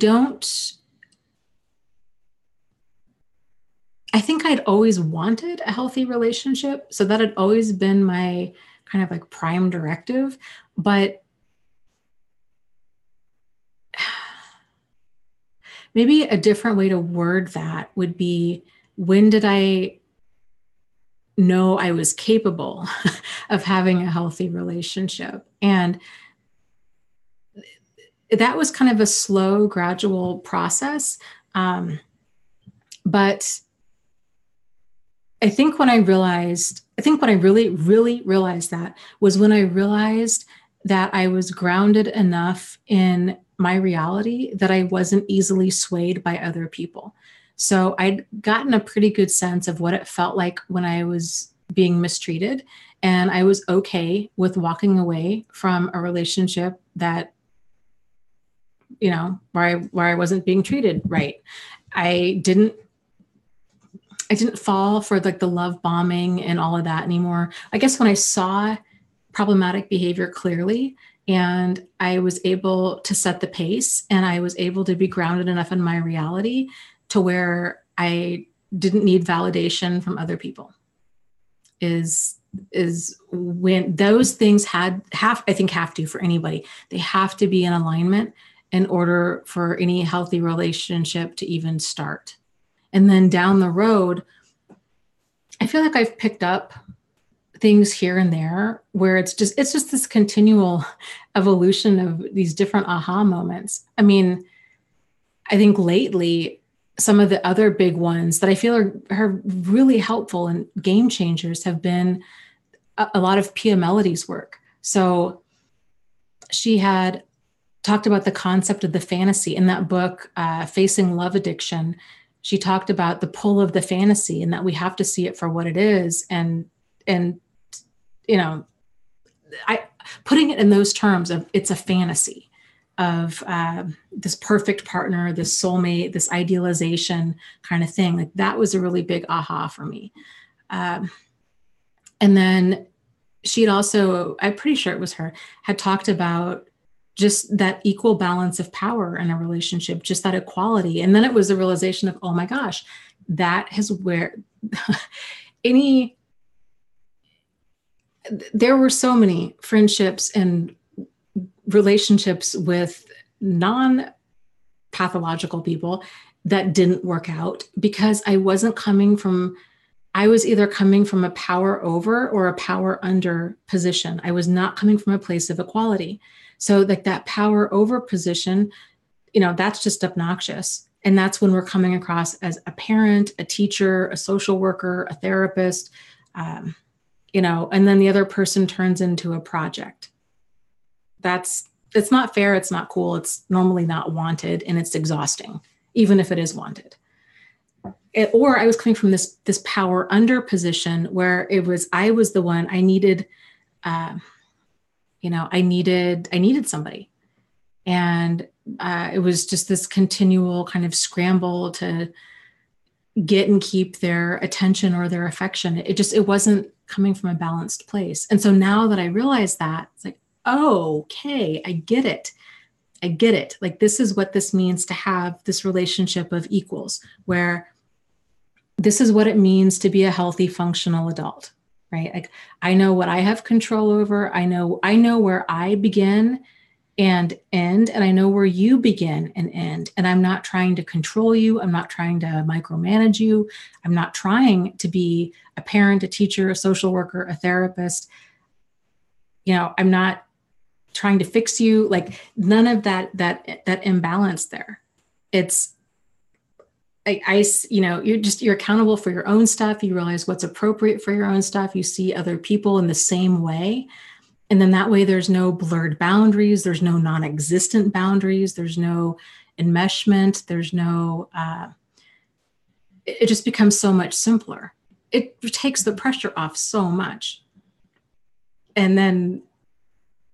think I'd always wanted a healthy relationship. So that had always been my kind of like prime directive. But maybe a different way to word that would be, when did I know I was capable of having a healthy relationship? And that was kind of a slow, gradual process. But I think when I really, really realized that was when I realized that I was grounded enough in my reality that I wasn't easily swayed by other people. So I'd gotten a pretty good sense of what it felt like when I was being mistreated. And I was okay with walking away from a relationship that, where I wasn't being treated right. I didn't fall for like the love bombing and all of that anymore. I guess when I saw problematic behavior clearly, and I was able to set the pace, and I was able to be grounded enough in my reality to where I didn't need validation from other people, is when those things have to for anybody. They have to be in alignment in order for any healthy relationship to even start. And then down the road, I feel like I've picked up things here and there where it's just this continual evolution of these different aha moments. I mean, I think lately some of the other big ones that I feel are really helpful and game changers have been a lot of Pia Melody's work. So she had talked about the concept of the fantasy in that book, Facing Love Addiction. She talked about the pull of the fantasy and that we have to see it for what it is. And, you know, putting it in those terms of it's a fantasy of this perfect partner, this soulmate, this idealization kind of thing. Like that was a really big aha for me. And then she'd also, I'm pretty sure it was her, had talked about just that equal balance of power in a relationship, just that equality. And then it was the realization of, oh my gosh, that is where there were so many friendships and relationships with non-pathological people that didn't work out because I was either coming from a power over or a power under position. I was not coming from a place of equality. So like that power over position, that's just obnoxious. And that's when we're coming across as a parent, a teacher, a social worker, a therapist, and then the other person turns into a project. It's not fair. It's not cool. It's normally not wanted, and it's exhausting, even if it is wanted. Or I was coming from this power under position where I was the one I needed, I needed somebody. And it was just this continual kind of scramble to get and keep their attention or their affection. It wasn't coming from a balanced place. And so now that I realize that, it's like, oh, okay, I get it. Like, this is what this means to have this relationship of equals, where this is what it means to be a healthy, functional adult, right? Like, I know what I have control over. I know where I begin and end, and I know where you begin and end. And I'm not trying to control you. I'm not trying to micromanage you. I'm not trying to be a parent, a teacher, a social worker, a therapist. I'm not trying to fix you. Like, none of that imbalance there. It's you're accountable for your own stuff. You realize what's appropriate for your own stuff. You see other people in the same way. And then that way there's no blurred boundaries. There's no non-existent boundaries. There's no enmeshment. There's no, it just becomes so much simpler. It takes the pressure off so much. And then,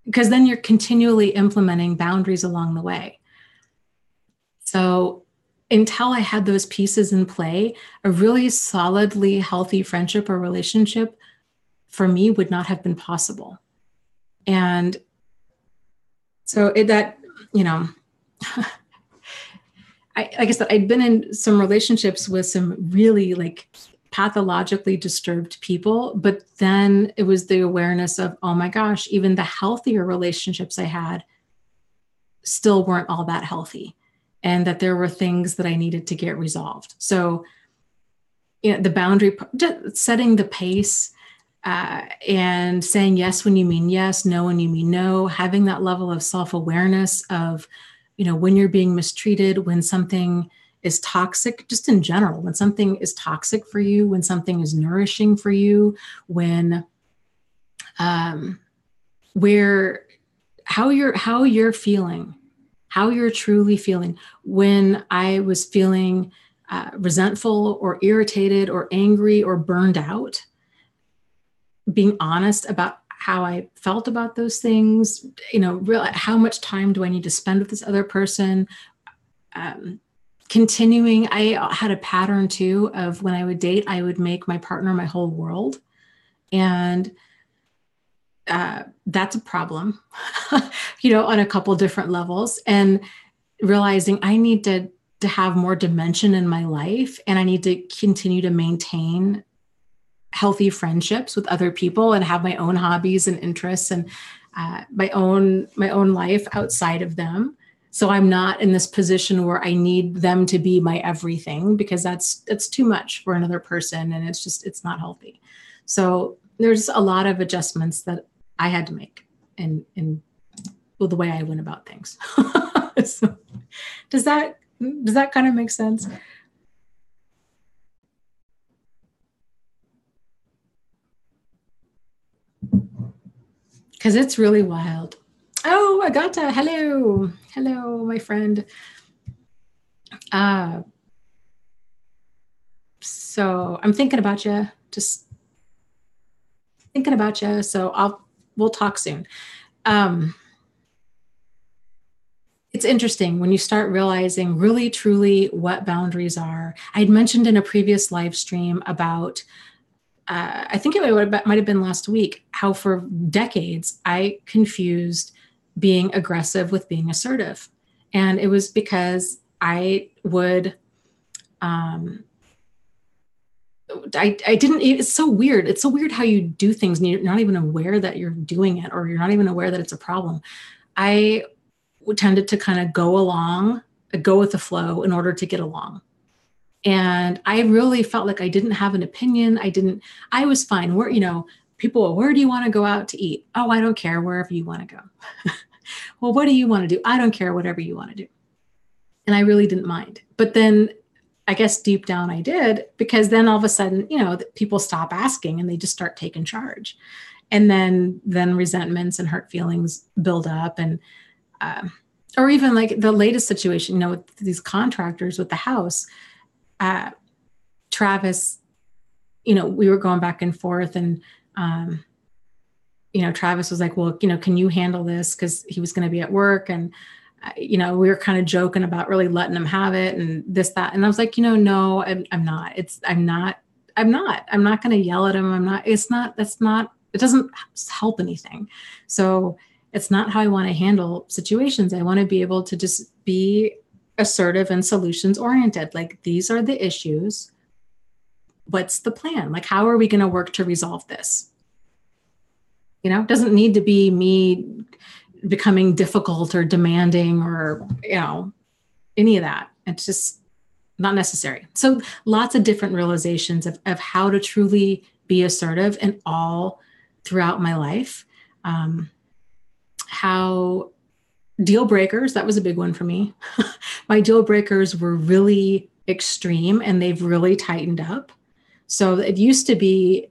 because then you're continually implementing boundaries along the way. So until I had those pieces in play, a really solidly healthy friendship or relationship for me would not have been possible. And so like I said, I'd been in some relationships with some really like pathologically disturbed people, but then it was the awareness of, oh my gosh, even the healthier relationships I had still weren't all that healthy, and that there were things that I needed to get resolved. So, the boundary, setting the pace, and saying yes when you mean yes, no when you mean no, having that level of self-awareness of, when you're being mistreated, when something is toxic, just in general, when something is toxic for you, when something is nourishing for you, when, how you're feeling, how you're truly feeling. When I was feeling resentful or irritated or angry or burned out, being honest about how I felt about those things, how much time do I need to spend with this other person? Continuing, I had a pattern too of when I would date, I would make my partner my whole world. And that's a problem, on a couple different levels, and realizing I need to have more dimension in my life, and I need to continue to maintain healthy friendships with other people and have my own hobbies and interests and my own life outside of them. So I'm not in this position where I need them to be my everything, because that's too much for another person, and it's not healthy. So there's a lot of adjustments that I had to make in the way I went about things. So, does that kind of make sense? Because it's really wild. Oh, Agata, hello. Hello, my friend. So I'm thinking about you, just thinking about you. So we'll talk soon. It's interesting when you start realizing really, truly what boundaries are. I'd mentioned in a previous live stream about, I think it might have been last week, how for decades I confused being aggressive with being assertive. And it was because I would, I didn't, it's so weird. It's so weird how you do things and you're not even aware that you're doing it, or you're not even aware that it's a problem. I tended to kind of go with the flow in order to get along. And I really felt like I didn't have an opinion. I was fine. People, where do you want to go out to eat? Oh, I don't care, wherever you want to go. Well, what do you want to do? I don't care, whatever you want to do. And I really didn't mind. But then I guess deep down I did, because then all of a sudden, people stop asking and they just start taking charge. And then resentments and hurt feelings build up. And, or even like the latest situation, with these contractors with the house, Travis, we were going back and forth, and, Travis was like, well, can you handle this? Cause he was going to be at work, and, we were kind of joking about really letting him have it and this, that. And I was like, no, I'm not. I'm not going to yell at him. It doesn't help anything. So it's not how I want to handle situations. I want to be able to just be assertive and solutions oriented. Like, these are the issues. What's the plan? Like, how are we going to work to resolve this? It doesn't need to be me becoming difficult or demanding or, any of that. It's just not necessary. So lots of different realizations of how to truly be assertive, and all throughout my life. How deal breakers, that was a big one for me. My deal breakers were really extreme, and they've really tightened up. So it used to be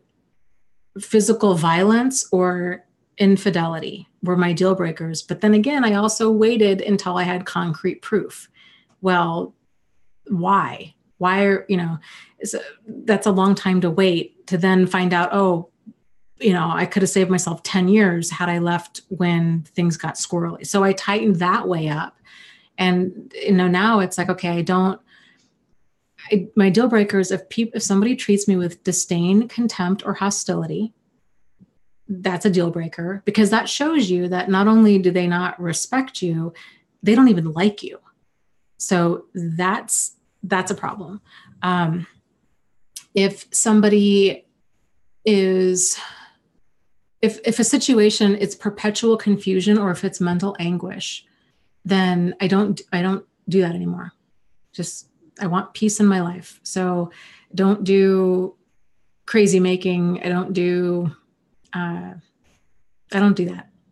physical violence or infidelity were my deal breakers. But then again, I also waited until I had concrete proof. Well, why? That's a long time to wait to then find out, I could have saved myself 10 years had I left when things got squirrely. So I tightened that way up. And, now it's like, okay, my deal breakers, if somebody treats me with disdain, contempt, or hostility, that's a deal breaker, because that shows you that not only do they not respect you, they don't even like you. So that's a problem. If somebody is, if a situation, it's perpetual confusion, or if it's mental anguish, then I don't do that anymore. I want peace in my life. So don't do crazy making. I don't do that.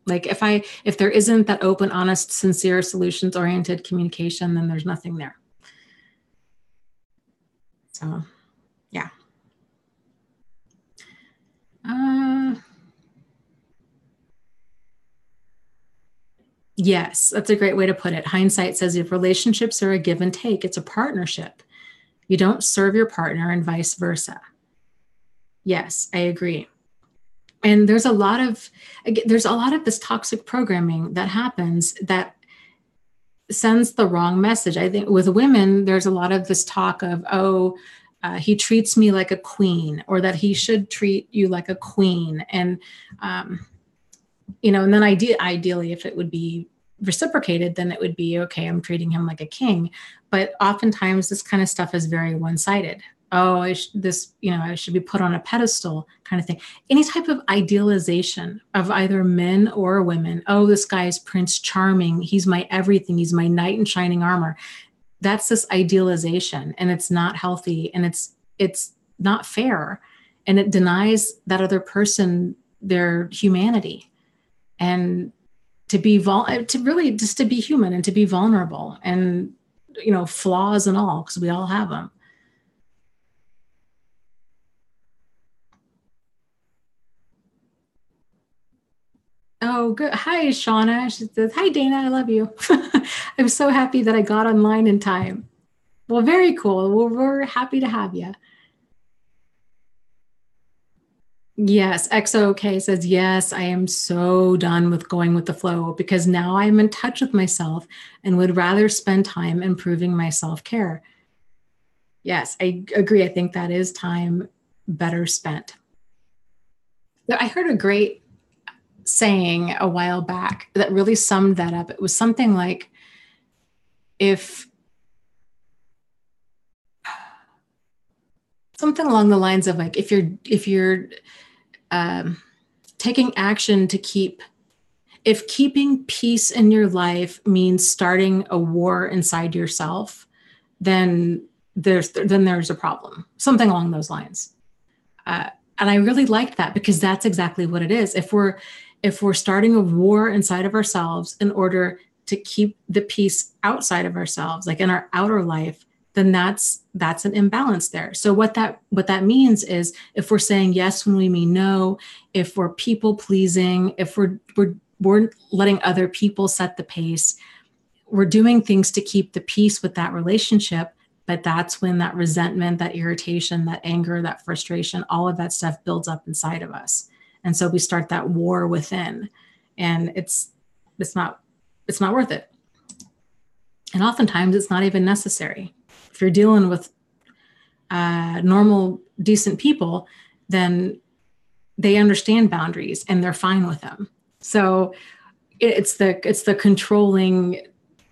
Like, if there isn't that open, honest, sincere, solutions-oriented communication, then there's nothing there. So, yeah. Yes, that's a great way to put it. Hindsight says if relationships are a give and take, it's a partnership. You don't serve your partner and vice versa. Yes, I agree. And there's a lot of this toxic programming that happens that sends the wrong message. I think with women, there's a lot of this talk of, he treats me like a queen, or that he should treat you like a queen. And, and then ideally, if it would be reciprocated, then it would be, okay, I'm treating him like a king. But oftentimes this kind of stuff is very one-sided. I should be put on a pedestal kind of thing. Any type of idealization of either men or women. This guy's Prince Charming. He's my everything. He's my knight in shining armor. That's this idealization, and it's not healthy, and it's not fair, and it denies that other person their humanity, and to be just to be human and to be vulnerable, and flaws and all, because we all have them. Oh, good. Hi, Shauna. She says, hi, Dana. I love you. I'm so happy that I got online in time. Well, very cool. Well, we're happy to have you. Yes, XOK says, yes, I am so done with going with the flow because now I'm in touch with myself and would rather spend time improving my self care. Yes, I agree. I think that is time better spent. I heard a great saying a while back that really summed that up. It was something like, if something along the lines of like, if you're um, taking action to keep, if keeping peace in your life means starting a war inside yourself, then there's a problem. Something along those lines. Uh, and I really liked that because that's exactly what it is. If we're starting a war inside of ourselves in order to keep the peace outside of ourselves, like in our outer life, then that's an imbalance there. So what that means is, if we're saying yes when we mean no, if we're people pleasing, if we're letting other people set the pace, we're doing things to keep the peace with that relationship. But that's when that resentment, that irritation, that anger, that frustration, all of that stuff builds up inside of us. And so we start that war within, and it's not it's not worth it. And oftentimes it's not even necessary. If you're dealing with normal, decent people, then they understand boundaries and they're fine with them. So it's the controlling,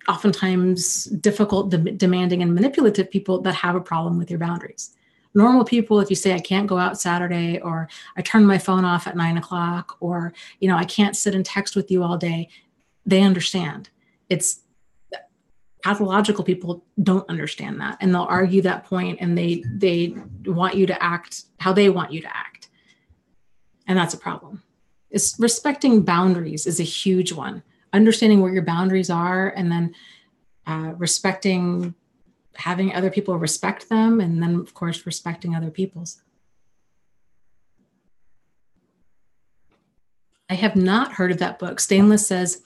oftentimes difficult, demanding, and manipulative people that have a problem with your boundaries. Normal people, if you say, I can't go out Saturday, or I turn my phone off at 9 o'clock, or, I can't sit and text with you all day, they understand. It's pathological people don't understand that. And they'll argue that point, and they want you to act how they want you to act. And that's a problem. It's respecting boundaries is a huge one. Understanding where your boundaries are, and then respecting, having other people respect them, and then of course respecting other people's. I have not heard of that book. Stainless says,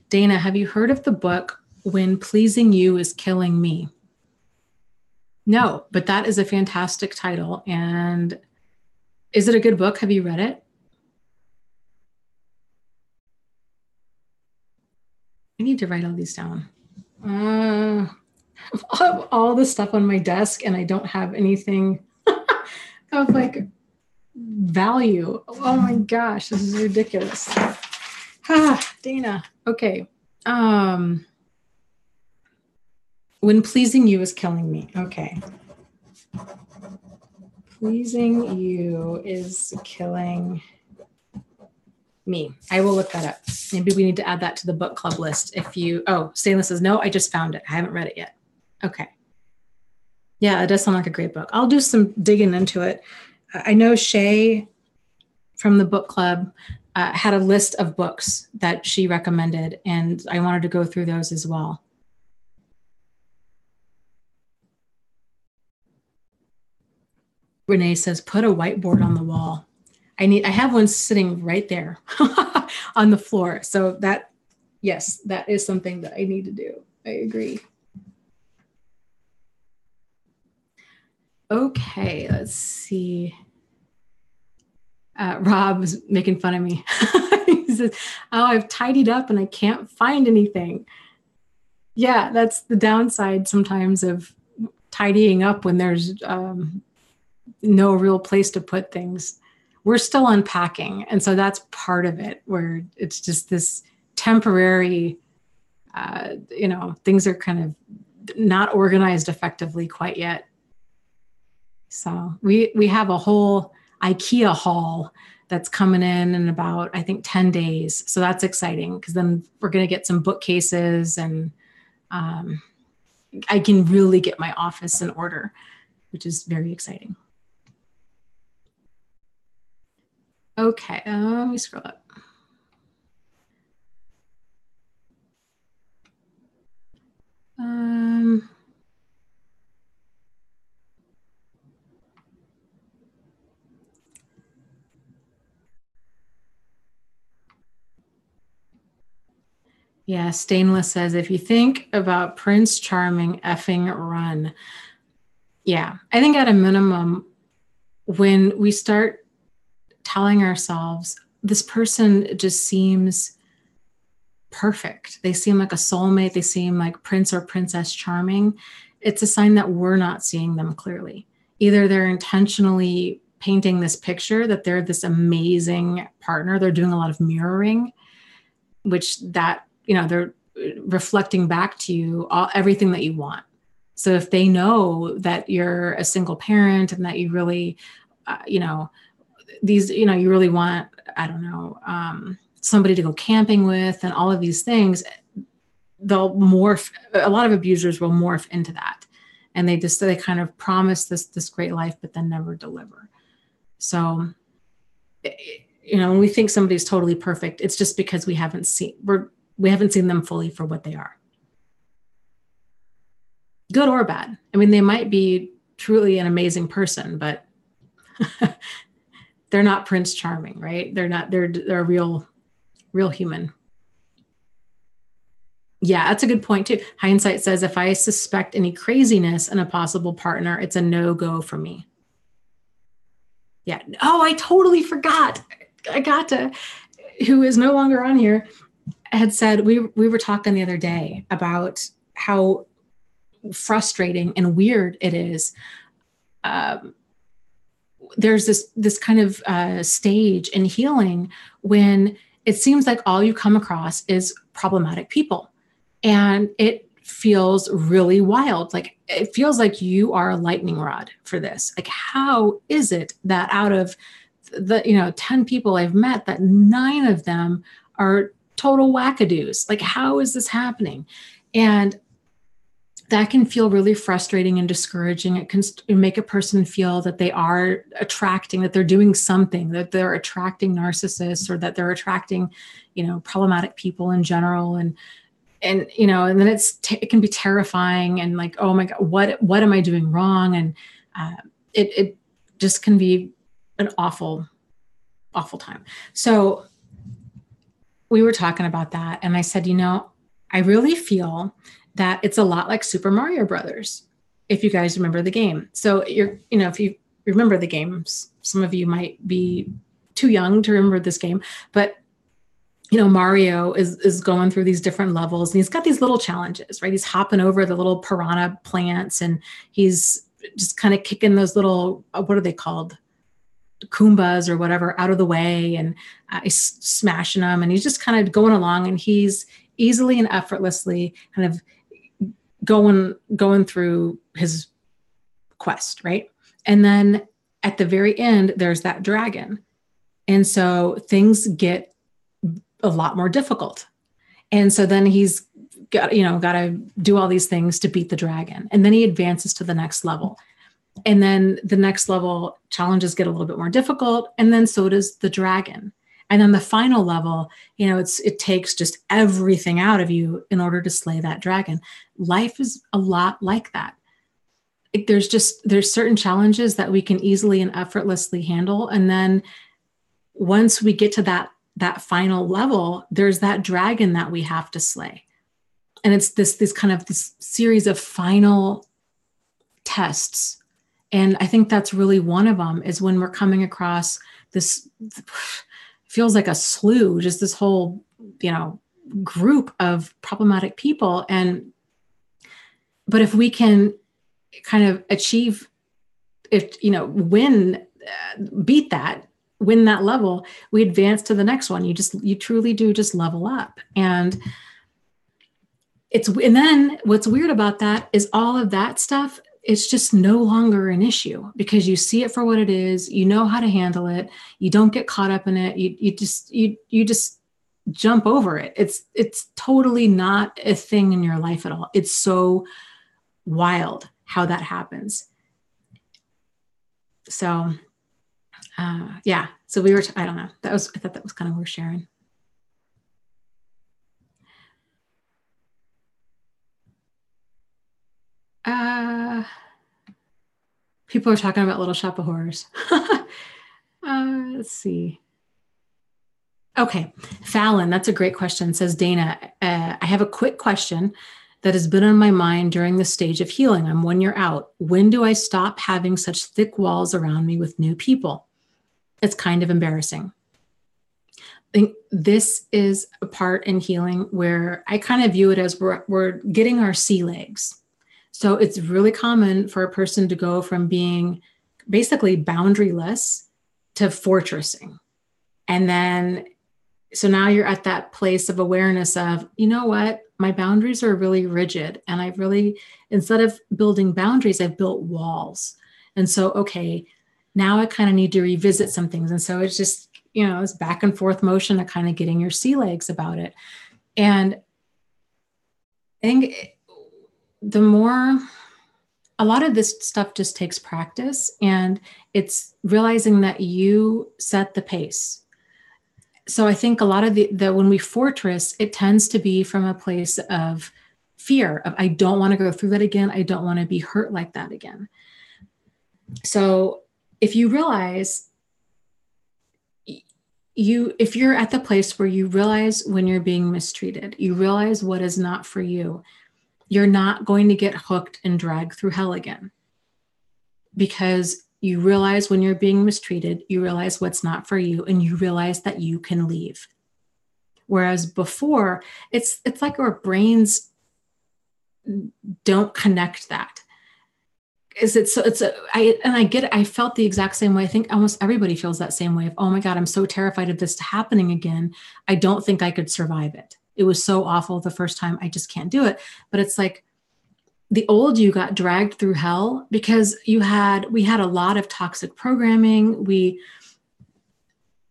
Dana, have you heard of the book When Pleasing You is Killing Me? No, but that is a fantastic title. And is it a good book? Have you read it? I need to write all these down. I have all the stuff on my desk, and I don't have anything of like value. Oh my gosh, this is ridiculous. Dana. Okay. When pleasing you is killing me. Okay. Pleasing you is killing me. I will look that up. Maybe we need to add that to the book club list. Stainless says, no, I just found it. I haven't read it yet. Okay. Yeah, it does sound like a great book. I'll do some digging into it. I know Shay from the book club had a list of books that she recommended, and I wanted to go through those as well. Renee says, put a whiteboard on the wall. I have one sitting right there on the floor. So yes, that is something that I need to do. I agree. Okay, let's see. Rob is making fun of me. He says, oh, I've tidied up and I can't find anything. Yeah, that's the downside sometimes of tidying up when there's no real place to put things. We're still unpacking. And so that's part of it, where it's just this temporary, things are kind of not organized effectively quite yet. So we have a whole IKEA haul that's coming in about, I think, 10 days. So that's exciting, because then we're going to get some bookcases, and I can really get my office in order, which is very exciting. Okay, let me scroll up. Yeah, Stainless says, if you think about Prince Charming, effing run. Yeah, I think at a minimum, when we start telling ourselves, this person just seems perfect, they seem like a soulmate, they seem like Prince or Princess Charming, it's a sign that we're not seeing them clearly. Either they're intentionally painting this picture that they're this amazing partner, they're doing a lot of mirroring, which that, they're reflecting back to you everything that you want. So if they know that you're a single parent and that you really, you really want, I don't know, somebody to go camping with and all of these things, they'll morph. A lot of abusers will morph into that. And they kind of promise this great life, but then never deliver. So, when we think somebody's totally perfect, it's just because we haven't seen them fully for what they are. Good or bad. I mean, they might be truly an amazing person, but they're not Prince Charming, right? They're a real human. Yeah, that's a good point too. Hindsight says, if I suspect any craziness in a possible partner, it's a no-go for me. Yeah. Oh, I totally forgot. Agata, who is no longer on here, had said, we were talking the other day about how frustrating and weird it is. There's this kind of stage in healing when it seems like all you come across is problematic people. And it feels really wild. Like, it feels like you are a lightning rod for this. Like, how is it that out of the 10 people I've met, that 9 of them are total wackadoos? Like, how is this happening? And that can feel really frustrating and discouraging. It can make a person feel that they are attracting, that they're doing something, that they're attracting narcissists, or that they're attracting, problematic people in general. And then it can be terrifying and like, oh my God, what am I doing wrong? And it just can be an awful, awful time. So we were talking about that. And I said, I really feel that it's a lot like Super Mario Brothers, if you guys remember the game. So if you remember the games, some of you might be too young to remember this game, but Mario is going through these different levels and he's got these little challenges, right? He's hopping over the little piranha plants and he's just kind of kicking those little, what are they called? Koombas or whatever out of the way, and he's smashing them, and he's just kind of going along, and he's easily and effortlessly kind of going through his quest, right? And then at the very end, there's that dragon. And so things get a lot more difficult. And so then he's got to do all these things to beat the dragon. And then he advances to the next level. And then the next level challenges get a little bit more difficult. And then so does the dragon. And then the final level, it takes just everything out of you in order to slay that dragon. Life is a lot like that. There's certain challenges that we can easily and effortlessly handle. And then once we get to that final level, there's that dragon that we have to slay. And it's this kind of this series of final tests. And I think that's really one of them, is when we're coming across this, feels like a slew, just this whole, group of problematic people. But if we can kind of win that level, we advance to the next one. You truly do just level up. And then what's weird about that is all of that stuff, it's just no longer an issue because you see it for what it is. You know how to handle it. You don't get caught up in it. You just jump over it. It's totally not a thing in your life at all. It's so wild how that happens. So, yeah. So I don't know. I thought that was kind of worth sharing. People are talking about Little Shop of Horrors. Let's see. Okay. Fallon, that's a great question. Says Dana, I have a quick question that has been on my mind during the stage of healing. I'm 1 year out. When do I stop having such thick walls around me with new people? It's kind of embarrassing. I think this is a part in healing where I kind of view it as we're getting our sea legs. So it's really common for a person to go from being basically boundaryless to fortressing. And then, so now you're at that place of awareness of, you know what, my boundaries are really rigid. And I've really, instead of building boundaries, I've built walls. And so, okay, now I kind of need to revisit some things. And so it's just, it's back and forth motion of kind of getting your sea legs about it. And I think a lot of this stuff just takes practice, and it's realizing that you set the pace. So I think a lot of the when we fortress, it tends to be from a place of fear of, I don't want to go through that again. I don't want to be hurt like that again. So if you realize if you're at the place where you realize when you're being mistreated, you realize what is not for you, you're not going to get hooked and dragged through hell again. Because you realize when you're being mistreated, you realize what's not for you, and you realize that you can leave. Whereas before, it's like our brains don't connect that. I get it. I felt the exact same way. I think almost everybody feels that same way of, oh my God, I'm so terrified of this happening again. I don't think I could survive it. It was so awful the first time. I just can't do it. But it's like the old you got dragged through hell because we had a lot of toxic programming. We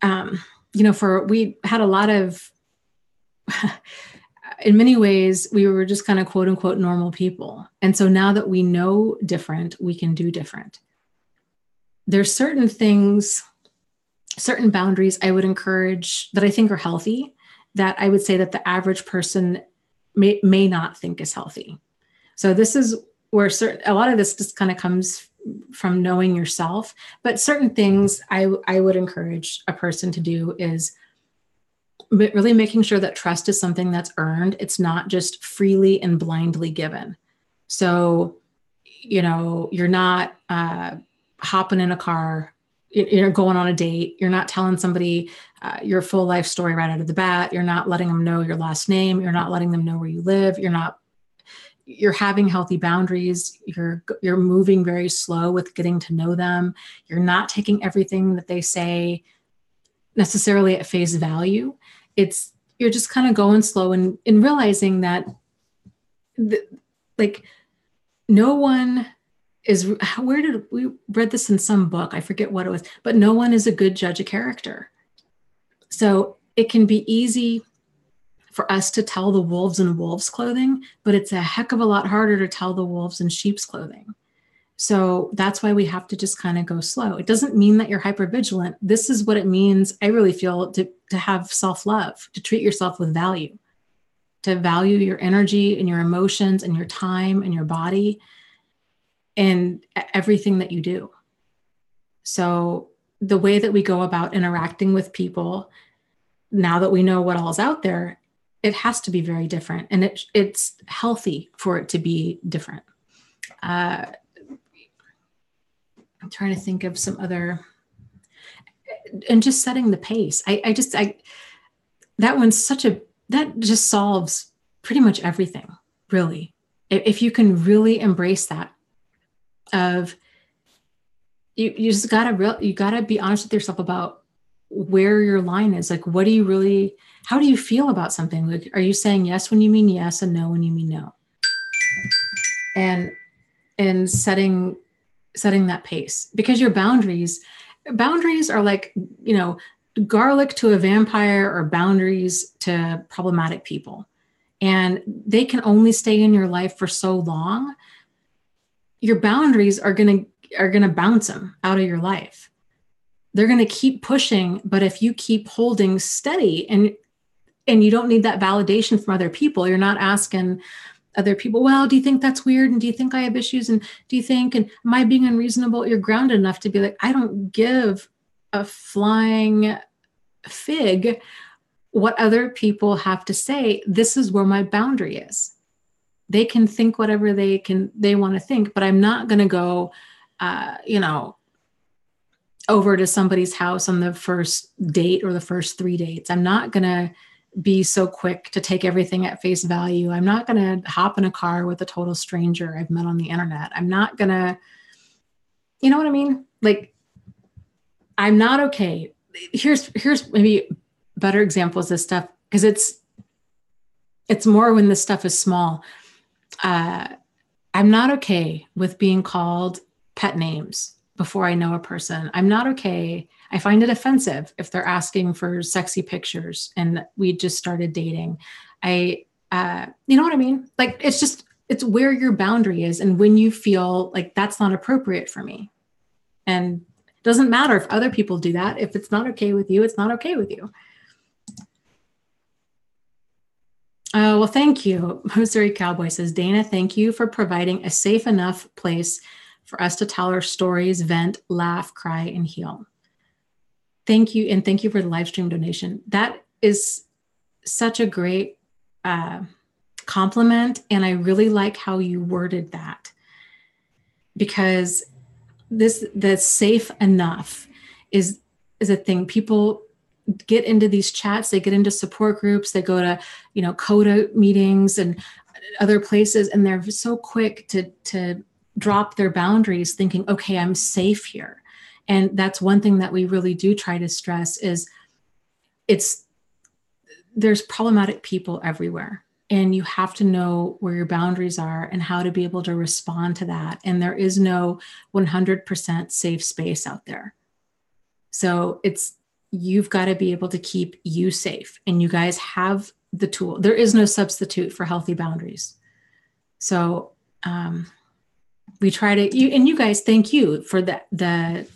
had a lot of, in many ways, we were just kind of quote unquote normal people. And so now that we know different, we can do different. There's certain things, certain boundaries I would encourage that I think are healthy, that I would say that the average person may not think is healthy. So this is where a lot of this just kind of comes from knowing yourself. But certain things I would encourage a person to do is really making sure that trust is something that's earned. It's not just freely and blindly given. So, you're not hopping in a car, you're going on a date. You're not telling somebody your full life story right out of the bat. You're not letting them know your last name. You're not letting them know where you live. You're having healthy boundaries. You're moving very slow with getting to know them. You're not taking everything that they say necessarily at face value. You're just kind of going slow and realizing that no one is, we read this in some book, I forget what it was, but no one is a good judge of character. So it can be easy for us to tell the wolves in wolves' clothing, but it's a heck of a lot harder to tell the wolves in sheep's clothing. So that's why we have to just kind of go slow. It doesn't mean that you're hypervigilant. This is what it means, I really feel, to have self-love, to treat yourself with value, to value your energy and your emotions and your time and your body and everything that you do. So the way that we go about interacting with people, now that we know what all is out there, it has to be very different. And it's healthy for it to be different. I'm trying to think of some other, and just setting the pace. That one's that just solves pretty much everything, really. If you can really embrace that of, you just gotta be honest with yourself about where your line is. Like, how do you feel about something? Like, are you saying yes when you mean yes and no when you mean no? And setting that pace, because your boundaries are like, garlic to a vampire or boundaries to problematic people. And they can only stay in your life for so long. Your boundaries are going to bounce them out of your life. They're going to keep pushing. But if you keep holding steady and you don't need that validation from other people, you're not asking other people, well, do you think that's weird? And do you think I have issues? And do you think, and am I being unreasonable? You're grounded enough to be like, I don't give a flying fig what other people have to say. This is where my boundary is. They can think whatever they want to think, but I'm not going to go, over to somebody's house on the first date or the first 3 dates. I'm not going to be so quick to take everything at face value. I'm not going to hop in a car with a total stranger I've met on the internet. I'm not going to, you know what I mean? Like, I'm not okay. Here's maybe better examples of stuff, because it's more when this stuff is small. I'm not okay with being called pet names before I know a person. I'm not okay. I find it offensive if they're asking for sexy pictures and we just started dating. You know what I mean? Like, it's where your boundary is and when you feel like that's not appropriate for me. And it doesn't matter if other people do that. If it's not okay with you, it's not okay with you. Oh, well, thank you. Missouri Cowboy says, Dana, thank you for providing a safe enough place for us to tell our stories, vent, laugh, cry, and heal. Thank you. And thank you for the live stream donation. That is such a great compliment. And I really like how you worded that, because the safe enough is a thing. People get into these chats, they get into support groups, they go to, CODA meetings and other places, and they're so quick to drop their boundaries thinking, okay, I'm safe here. And that's one thing that we really do try to stress is there's problematic people everywhere, and you have to know where your boundaries are and how to be able to respond to that. And there is no 100% safe space out there. So you've got to be able to keep you safe, and you guys have the tool. There is no substitute for healthy boundaries. So, we try to, you guys, thank you for the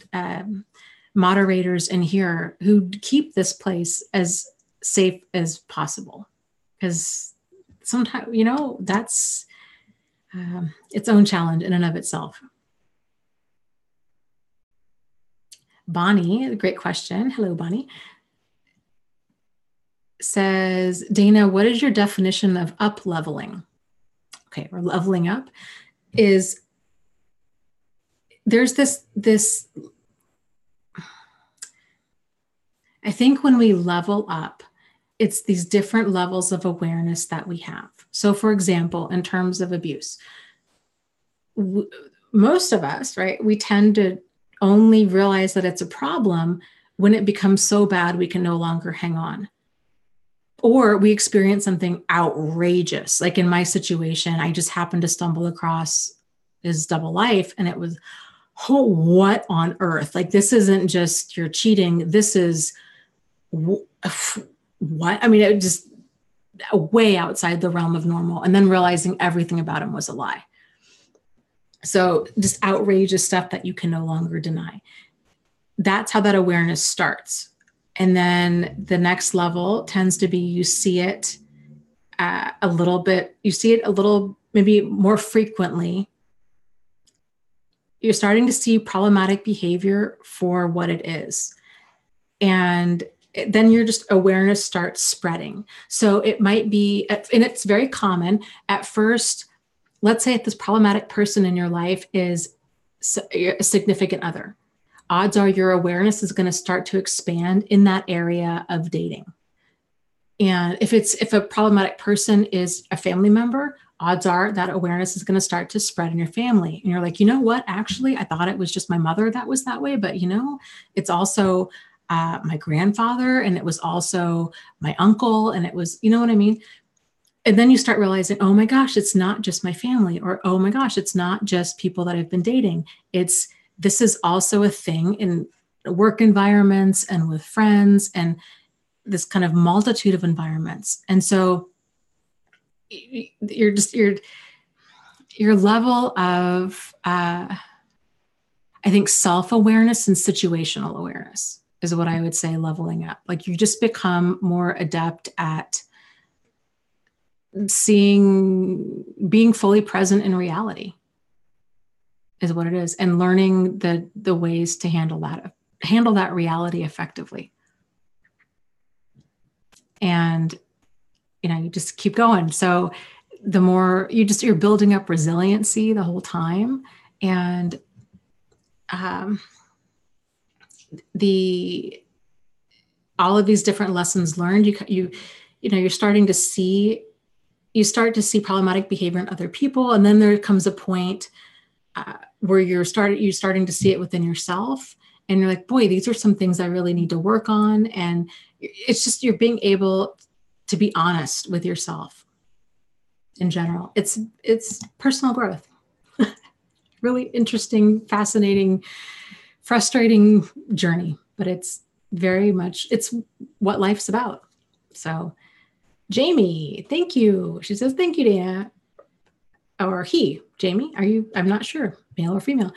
moderators in here who keep this place as safe as possible. Because sometimes, that's its own challenge in and of itself. Bonnie, great question. Hello, Bonnie. Says, Dana, what is your definition of up leveling? Okay, or leveling up is, there's this, I think when we level up, it's these different levels of awareness that we have. So for example, in terms of abuse, most of us, right, we tend to only realize that it's a problem when it becomes so bad we can no longer hang on. Or we experience something outrageous. Like in my situation, I just happened to stumble across his double life, and it was, oh, what on earth? Like, this isn't just you're cheating. This is what? I mean, it just way outside the realm of normal. And then realizing everything about him was a lie. So just outrageous stuff that you can no longer deny. That's how that awareness starts. And then the next level tends to be, you see it a little, maybe more frequently. You're starting to see problematic behavior for what it is. And then your just awareness starts spreading. So it might be, and it's very common at first, let's say if this problematic person in your life is a significant other, odds are your awareness is going to start to expand in that area of dating. And if a problematic person is a family member, odds are that awareness is going to start to spread in your family. And you're like, you know what? Actually, I thought it was just my mother that was that way, but it's also my grandfather, and it was also my uncle, and it was, you know what I mean? And then you start realizing, oh my gosh, it's not just my family, or oh my gosh, it's not just people that I've been dating. This is also a thing in work environments and with friends and this kind of multitude of environments. And so your level of, I think, self-awareness and situational awareness is what I would say leveling up. Like, you just become more adept at being fully present in reality is what it is, and learning the ways to handle that reality effectively. And, you just keep going. So the more you're building up resiliency the whole time. And all of these different lessons learned, you start to see problematic behavior in other people. And then there comes a point where you're starting to see it within yourself. And you're like, boy, these are some things I really need to work on. And it's just, you're being able to be honest with yourself in general. It's personal growth. Really interesting, fascinating, frustrating journey, but it's what life's about. So Jamie, thank you. She says, thank you, Dana. Or he, Jamie, I'm not sure, male or female.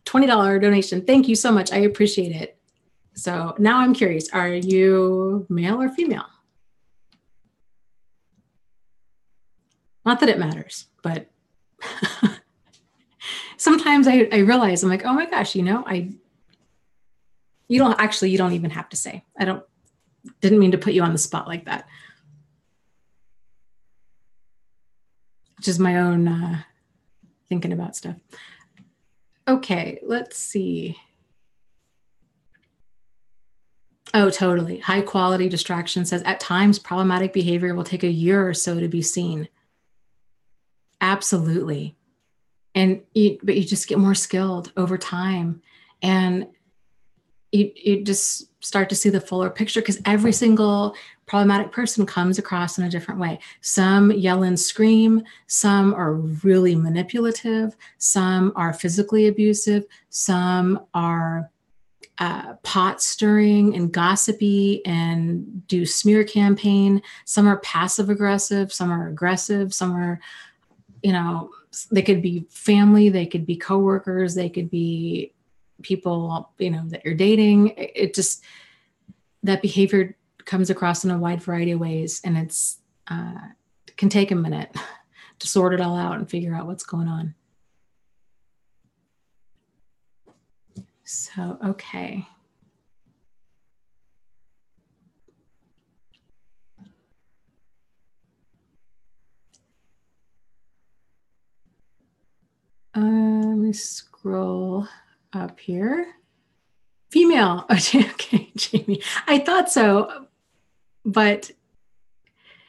$20 donation. Thank you so much. I appreciate it. So now I'm curious, are you male or female? Not that it matters, but sometimes I realize, I'm like, oh my gosh, you don't even have to say. Didn't mean to put you on the spot like that. Just my own thinking about stuff. Okay, let's see. Oh, totally. High quality distraction says, at times problematic behavior will take a year or so to be seen. Absolutely. But you just get more skilled over time, and you just start to see the fuller picture, because every single problematic person comes across in a different way. Some yell and scream, some are really manipulative, some are physically abusive, some are pot stirring and gossipy and do smear campaign, some are passive aggressive, some are aggressive, some are, they could be family, they could be coworkers, they could be people, that you're dating. It just, that behavior comes across in a wide variety of ways, and it can take a minute to sort it all out and figure out what's going on. So, okay. Let me scroll up here. Female. Okay, Jamie. I thought so, but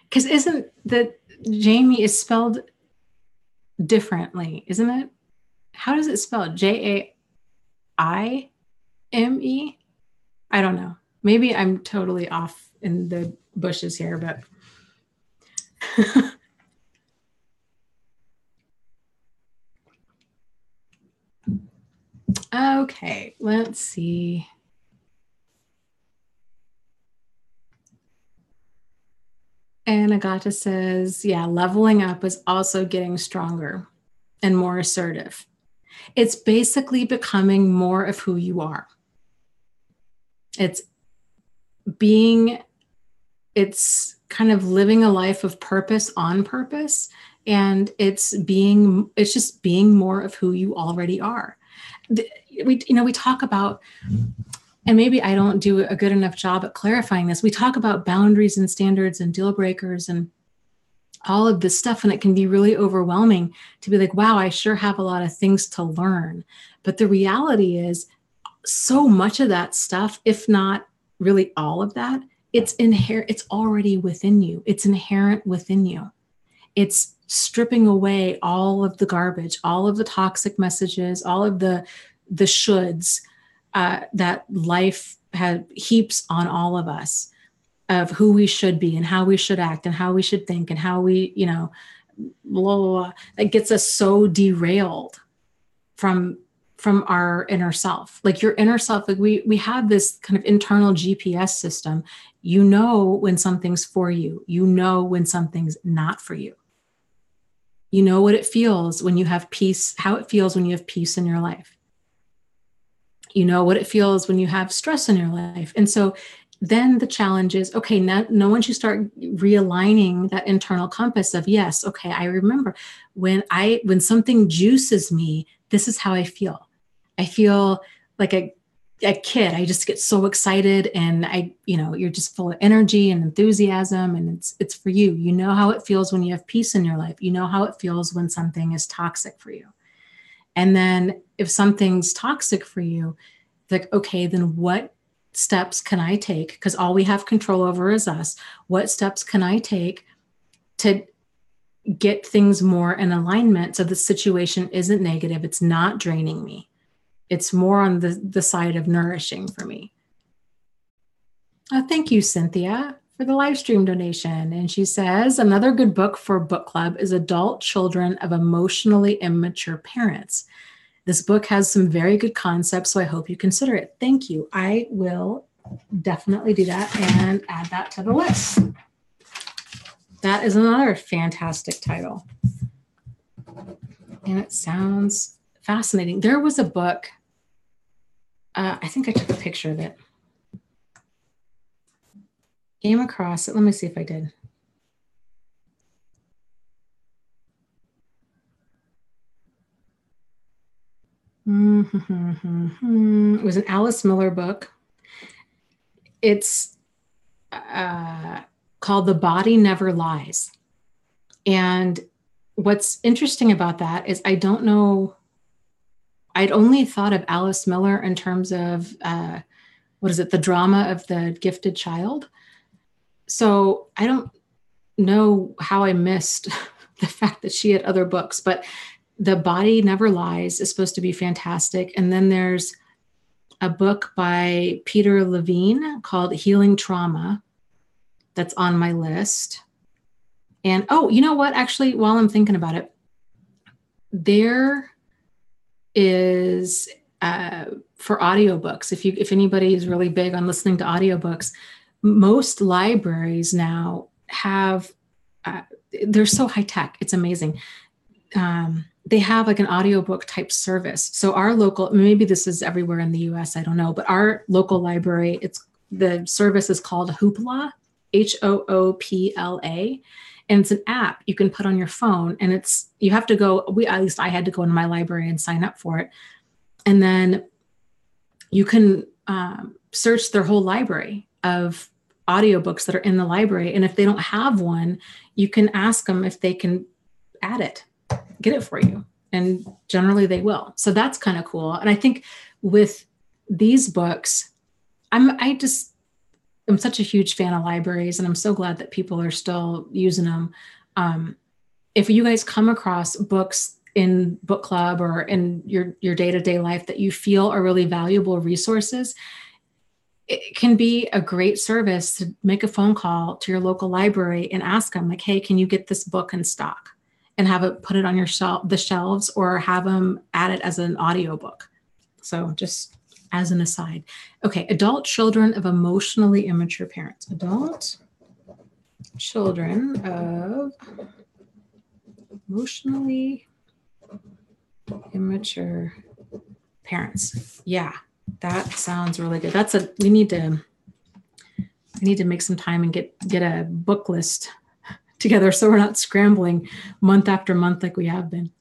because isn't that Jamie is spelled differently, isn't it? How does it spell? Jaime? I don't know. Maybe I'm totally off in the bushes here, but okay, let's see. And Agata says, yeah, leveling up is also getting stronger and more assertive. It's basically becoming more of who you are. It's kind of living a life of purpose on purpose. And it's just being more of who you already are. We talk about, and maybe I don't do a good enough job at clarifying this. We talk about boundaries and standards and deal breakers and all of this stuff. And it can be really overwhelming to be like, wow, I sure have a lot of things to learn. But the reality is, so much of that stuff, if not really all of that, it's already within you. It's inherent within you. It's stripping away all of the garbage, all of the toxic messages, all of the shoulds that life heaps on all of us, of who we should be and how we should act and how we should think and how we, blah, blah, blah. That gets us so derailed from our inner self. Like your inner self, like we have this kind of internal GPS system. You know when something's for you. You know when something's not for you. You know what it feels when you have peace, how it feels when you have peace in your life. You know what it feels when you have stress in your life. And so then the challenge is, okay, now once you start realigning that internal compass of, yes, okay, I remember when something juices me, this is how I feel. I feel like a kid. I just get so excited, and you're just full of energy and enthusiasm, and it's for you. You know how it feels when you have peace in your life. You know how it feels when something is toxic for you. And then if something's toxic for you, like, okay, then what steps can I take? Because all we have control over is us. What steps can I take to get things more in alignment so the situation isn't negative? It's not draining me. It's more on the side of nourishing for me. Thank you, Cynthia, for the live stream donation. And she says, another good book for book club is Adult Children of Emotionally Immature Parents. This book has some very good concepts, so I hope you consider it. Thank you. I will definitely do that and add that to the list. That is another fantastic title. And it sounds fascinating. There was a book, I think I took a picture of it. Came across it. Let me see if I did. It was an Alice Miller book. It's called The Body Never Lies. And what's interesting about that is I don't know, I'd only thought of Alice Miller in terms of, the drama of the gifted child. So I don't know how I missed the fact that she had other books, but The Body Never Lies is supposed to be fantastic. And then there's a book by Peter Levine called Healing Trauma that's on my list. And, oh, you know what? Actually, while I'm thinking about it, there is, for audiobooks, if anybody is really big on listening to audiobooks, most libraries now have, they're so high tech. It's amazing. They have like an audiobook type service. So our local, maybe this is everywhere in the US, I don't know, but our local library, the service is called Hoopla, Hoopla. And it's an app you can put on your phone, and you have to go, at least I had to go into my library and sign up for it. And then you can search their whole library of audiobooks that are in the library. And if they don't have one, you can ask them if they can add it, get it for you. And generally they will. So that's kind of cool. And I think with these books, I'm such a huge fan of libraries, and I'm so glad that people are still using them. If you guys come across books in book club or in your day-to-day life that you feel are really valuable resources, it can be a great service to make a phone call to your local library and ask them, like, hey, can you get this book in stock? And have it put it on the shelves, or have them add it as an audiobook. So just as an aside. Okay, Adult Children of Emotionally Immature Parents. Adult Children of Emotionally Immature Parents. Yeah, that sounds really good. I need to make some time and get a book list together so we're not scrambling month after month like we have been.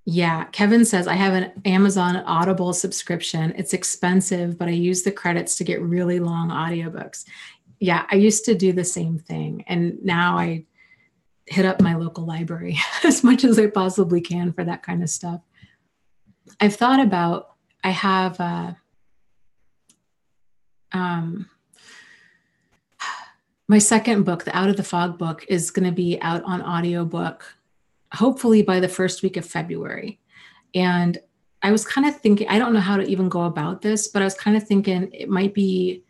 Yeah, Kevin says, I have an Amazon Audible subscription. It's expensive, but I use the credits to get really long audiobooks. Yeah, I used to do the same thing. And now I hit up my local library as much as I possibly can for that kind of stuff. I've thought about, I have my second book, the Out of the Fog book, is going to be out on audiobook hopefully by the first week of February. And I was kind of thinking, I don't know how to even go about this, but I was kind of thinking it might be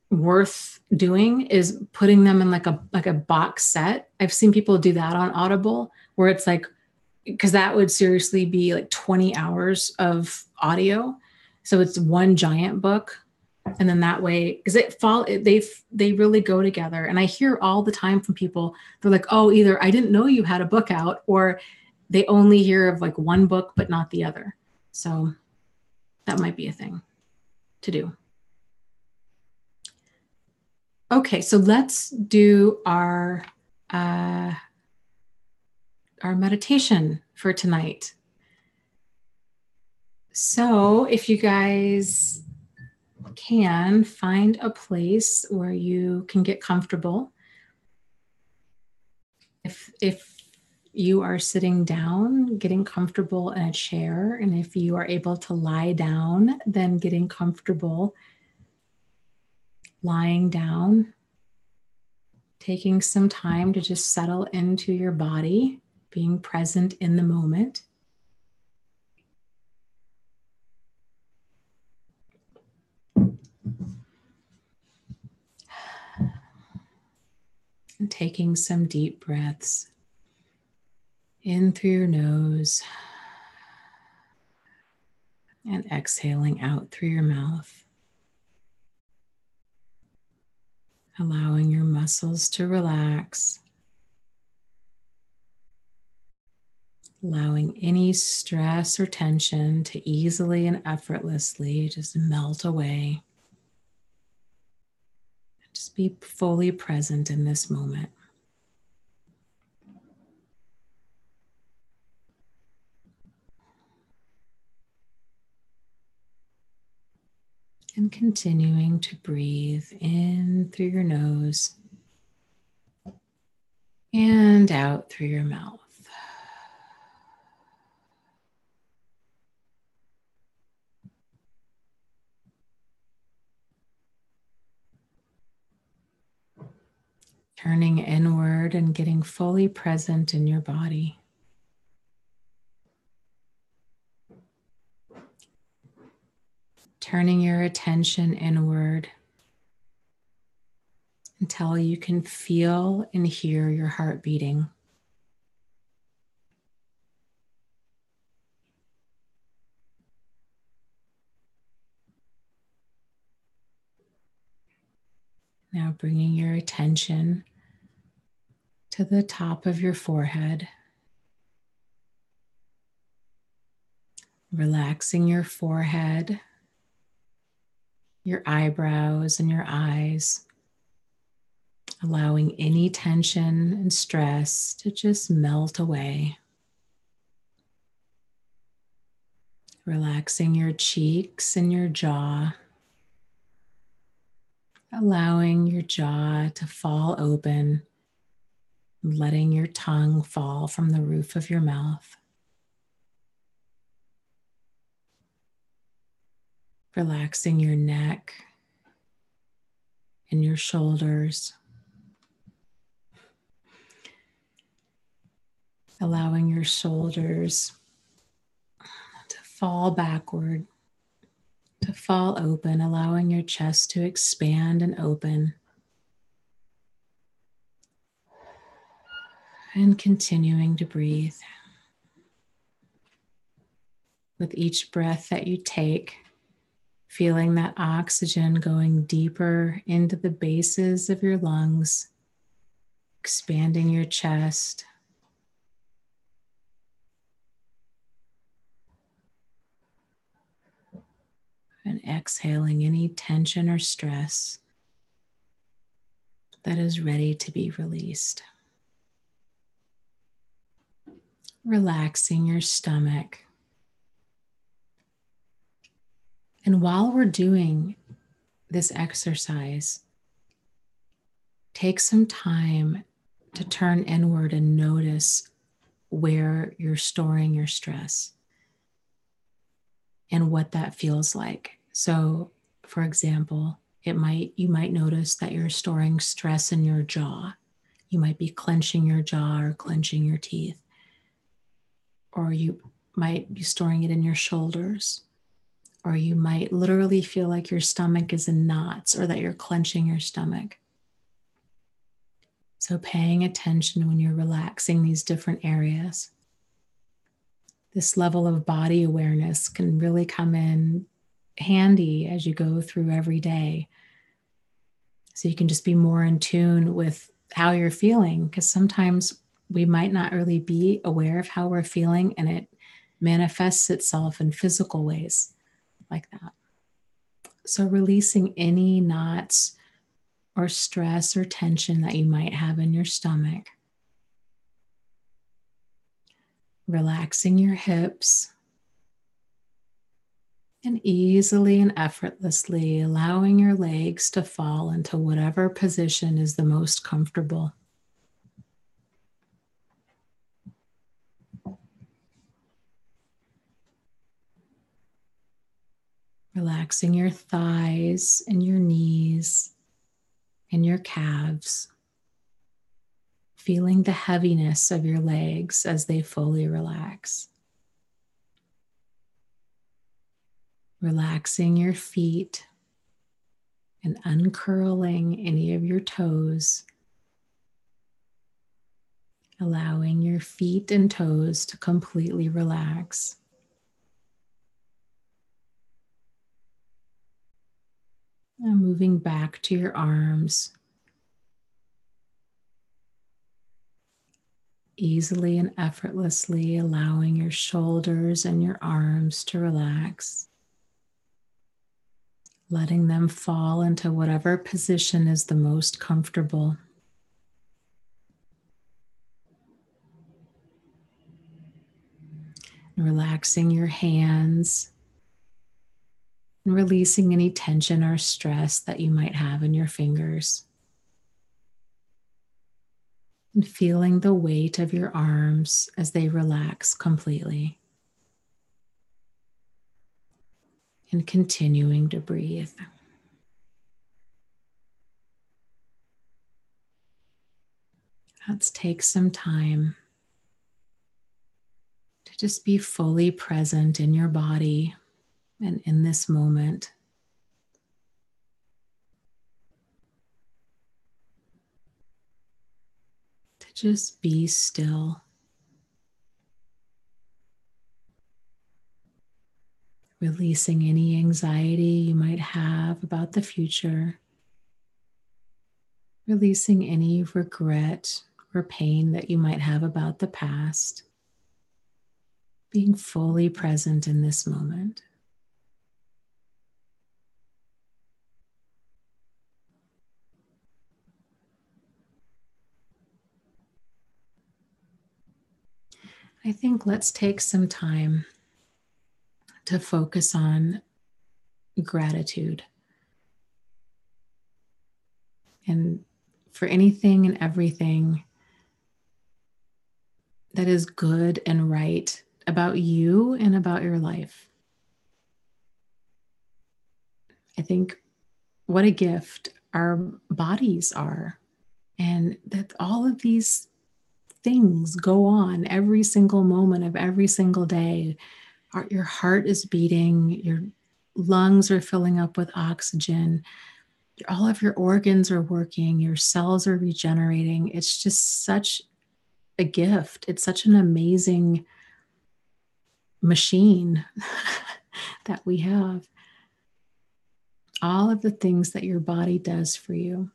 worth doing is putting them in like a box set. I've seen people do that on Audible, where it's like, because that would seriously be like 20 hours of audio. So it's one giant book. And then that way, because they really go together. And I hear all the time from people, they're like, oh, either I didn't know you had a book out, or they only hear of like one book, but not the other. So that might be a thing to do. Okay, so let's do our our meditation for tonight. So if you guys can find a place where you can get comfortable. If you are sitting down, getting comfortable in a chair, and if you are able to lie down, then getting comfortable lying down, taking some time to just settle into your body, being present in the moment. And taking some deep breaths in through your nose and exhaling out through your mouth. Allowing your muscles to relax. Allowing any stress or tension to easily and effortlessly just melt away. Just be fully present in this moment. And continuing to breathe in through your nose and out through your mouth. Turning inward and getting fully present in your body. Turning your attention inward until you can feel and hear your heart beating. Now bringing your attention to the top of your forehead. Relaxing your forehead, your eyebrows, and your eyes. Allowing any tension and stress to just melt away. Relaxing your cheeks and your jaw. Allowing your jaw to fall open. Letting your tongue fall from the roof of your mouth. Relaxing your neck and your shoulders. Allowing your shoulders to fall backward, to fall open, allowing your chest to expand and open. And continuing to breathe. With each breath that you take, feeling that oxygen going deeper into the bases of your lungs, expanding your chest. And exhaling any tension or stress that is ready to be released. Relaxing your stomach. And while we're doing this exercise, take some time to turn inward and notice where you're storing your stress and what that feels like. So, for example, you might notice that you're storing stress in your jaw. You might be clenching your jaw or clenching your teeth. Or you might be storing it in your shoulders. Or you might literally feel like your stomach is in knots or that you're clenching your stomach. So paying attention when you're relaxing these different areas. This level of body awareness can really come in handy as you go through every day. So you can just be more in tune with how you're feeling, because sometimes we might not really be aware of how we're feeling, and it manifests itself in physical ways like that. So releasing any knots or stress or tension that you might have in your stomach. Relaxing your hips and easily and effortlessly allowing your legs to fall into whatever position is the most comfortable. Relaxing your thighs and your knees and your calves. Feeling the heaviness of your legs as they fully relax. Relaxing your feet and uncurling any of your toes. Allowing your feet and toes to completely relax. And moving back to your arms. Easily and effortlessly allowing your shoulders and your arms to relax. Letting them fall into whatever position is the most comfortable. And relaxing your hands and releasing any tension or stress that you might have in your fingers. And feeling the weight of your arms as they relax completely. And continuing to breathe. Let's take some time to just be fully present in your body and in this moment. To just be still. Releasing any anxiety you might have about the future. Releasing any regret or pain that you might have about the past. Being fully present in this moment. I think let's take some time to focus on gratitude. And for anything and everything that is good and right about you and about your life. I think what a gift our bodies are, and that all of these things go on every single moment of every single day. Your heart is beating, your lungs are filling up with oxygen, all of your organs are working, your cells are regenerating. It's just such a gift. It's such an amazing machine that we have. All of the things that your body does for you.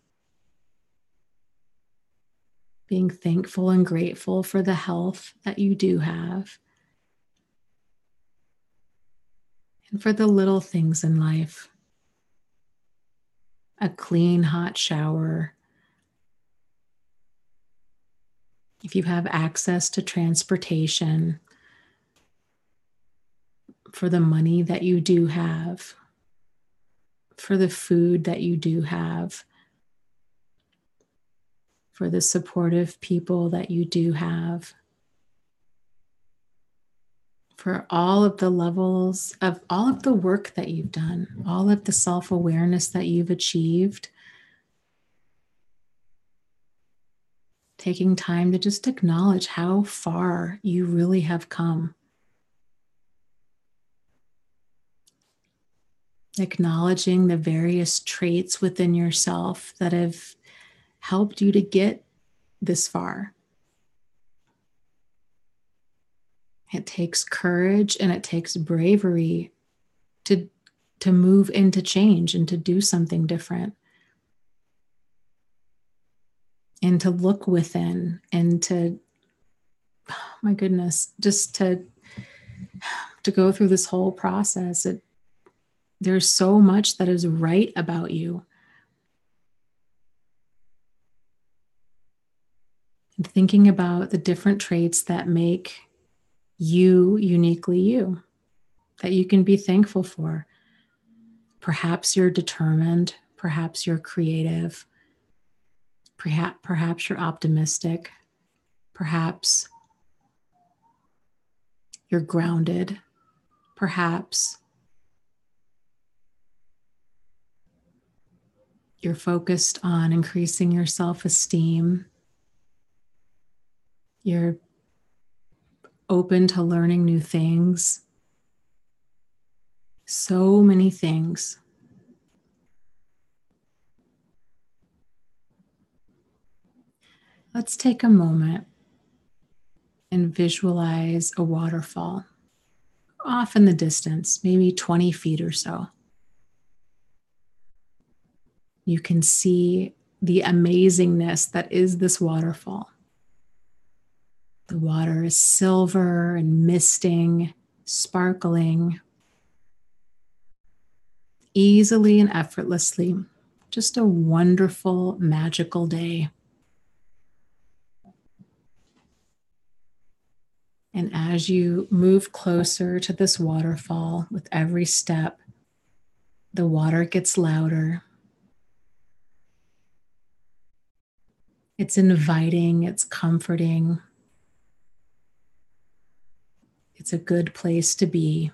Being thankful and grateful for the health that you do have. And for the little things in life. A clean, hot shower. If you have access to transportation. For the money that you do have. For the food that you do have. For the supportive people that you do have. For all of the levels of all of the work that you've done, all of the self-awareness that you've achieved. Taking time to just acknowledge how far you really have come. Acknowledging the various traits within yourself that have helped you to get this far. It takes courage and it takes bravery to move into change and to do something different. And to look within and to, oh my goodness, just to go through this whole process. There's so much that is right about you. And thinking about the different traits that make You, uniquely you, that you can be thankful for. Perhaps you're determined, perhaps you're creative, perhaps you're optimistic, perhaps you're grounded, perhaps you're focused on increasing your self-esteem. You're open to learning new things. So many things. Let's take a moment and visualize a waterfall off in the distance, maybe 20 feet or so. You can see the amazingness that is this waterfall. The water is silver and misting, sparkling, easily and effortlessly. Just a wonderful, magical day. And as you move closer to this waterfall with every step, the water gets louder. It's inviting, it's comforting. It's a good place to be.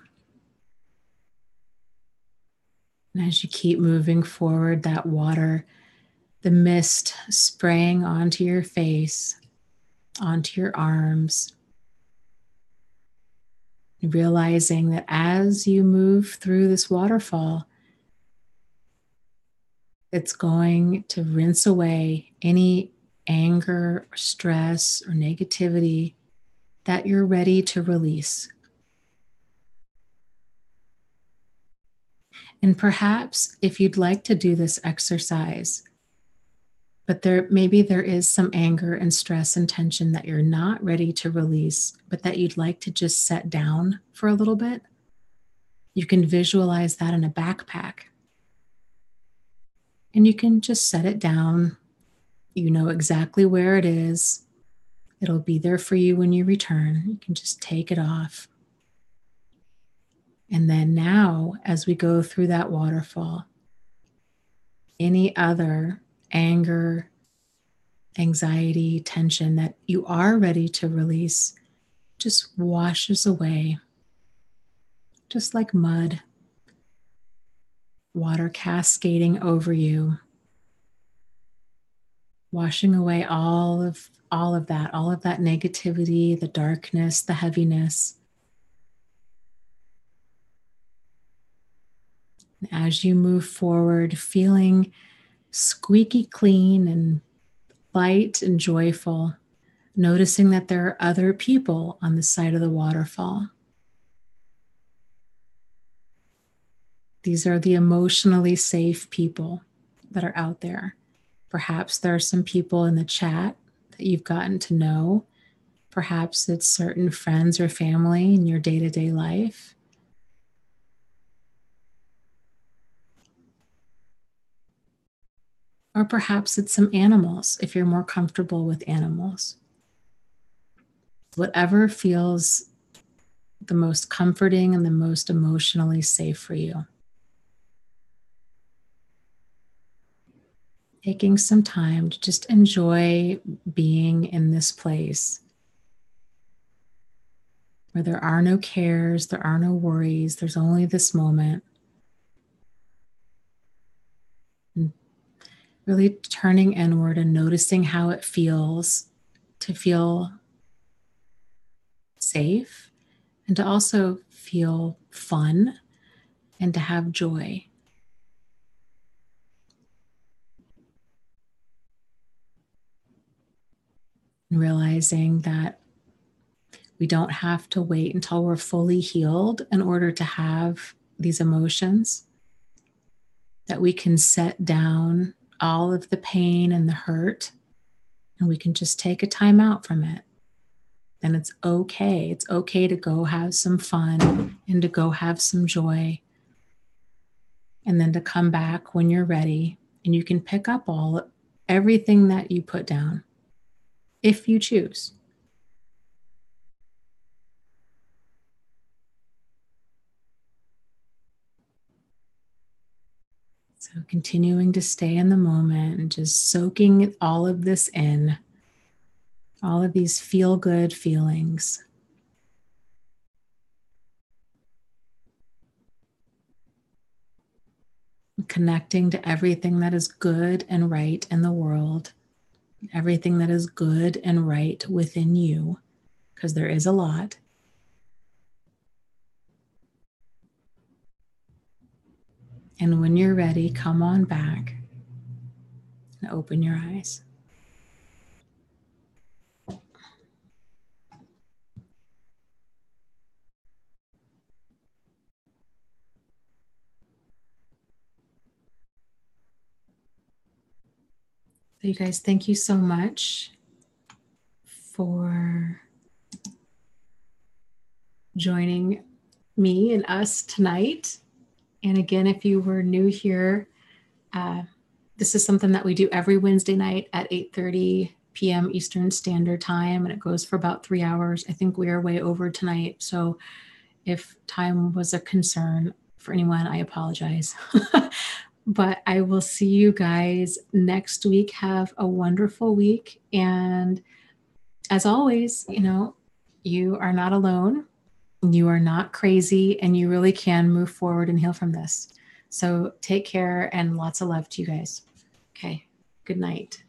And as you keep moving forward, that water, the mist spraying onto your face, onto your arms, realizing that as you move through this waterfall, it's going to rinse away any anger or stress or negativity that you're ready to release. And perhaps if you'd like to do this exercise, but maybe there is some anger and stress and tension that you're not ready to release, but that you'd like to just set down for a little bit, you can visualize that in a backpack. And you can just set it down. You know exactly where it is. It'll be there for you when you return. You can just take it off. And then now, as we go through that waterfall, any other anger, anxiety, tension that you are ready to release just washes away, just like mud, water cascading over you, washing away all of that negativity, the darkness, the heaviness. And as you move forward, feeling squeaky clean and light and joyful, noticing that there are other people on the side of the waterfall. These are the emotionally safe people that are out there. Perhaps there are some people in the chat that you've gotten to know. Perhaps it's certain friends or family in your day-to-day life. Or perhaps it's some animals, if you're more comfortable with animals. Whatever feels the most comforting and the most emotionally safe for you. Taking some time to just enjoy being in this place where there are no cares, there are no worries, there's only this moment. And really turning inward and noticing how it feels to feel safe and to also feel fun and to have joy. And realizing that we don't have to wait until we're fully healed in order to have these emotions, that we can set down all of the pain and the hurt, and we can just take a time out from it. And it's okay. It's okay to go have some fun and to go have some joy. And then to come back when you're ready, and you can pick up everything that you put down, if you choose. So continuing to stay in the moment and just soaking all of this in, all of these feel-good feelings. Connecting to everything that is good and right in the world, everything that is good and right within you, because there is a lot. And when you're ready, come on back and open your eyes. So you guys, thank you so much for joining me and us tonight. And again, if you were new here, this is something that we do every Wednesday night at 8:30 p.m. Eastern Standard Time, and it goes for about 3 hours. I think we are way over tonight, so if time was a concern for anyone, I apologize. But I will see you guys next week. Have a wonderful week. And as always, you are not alone. You are not crazy, and you really can move forward and heal from this. So take care and lots of love to you guys. Okay. Good night.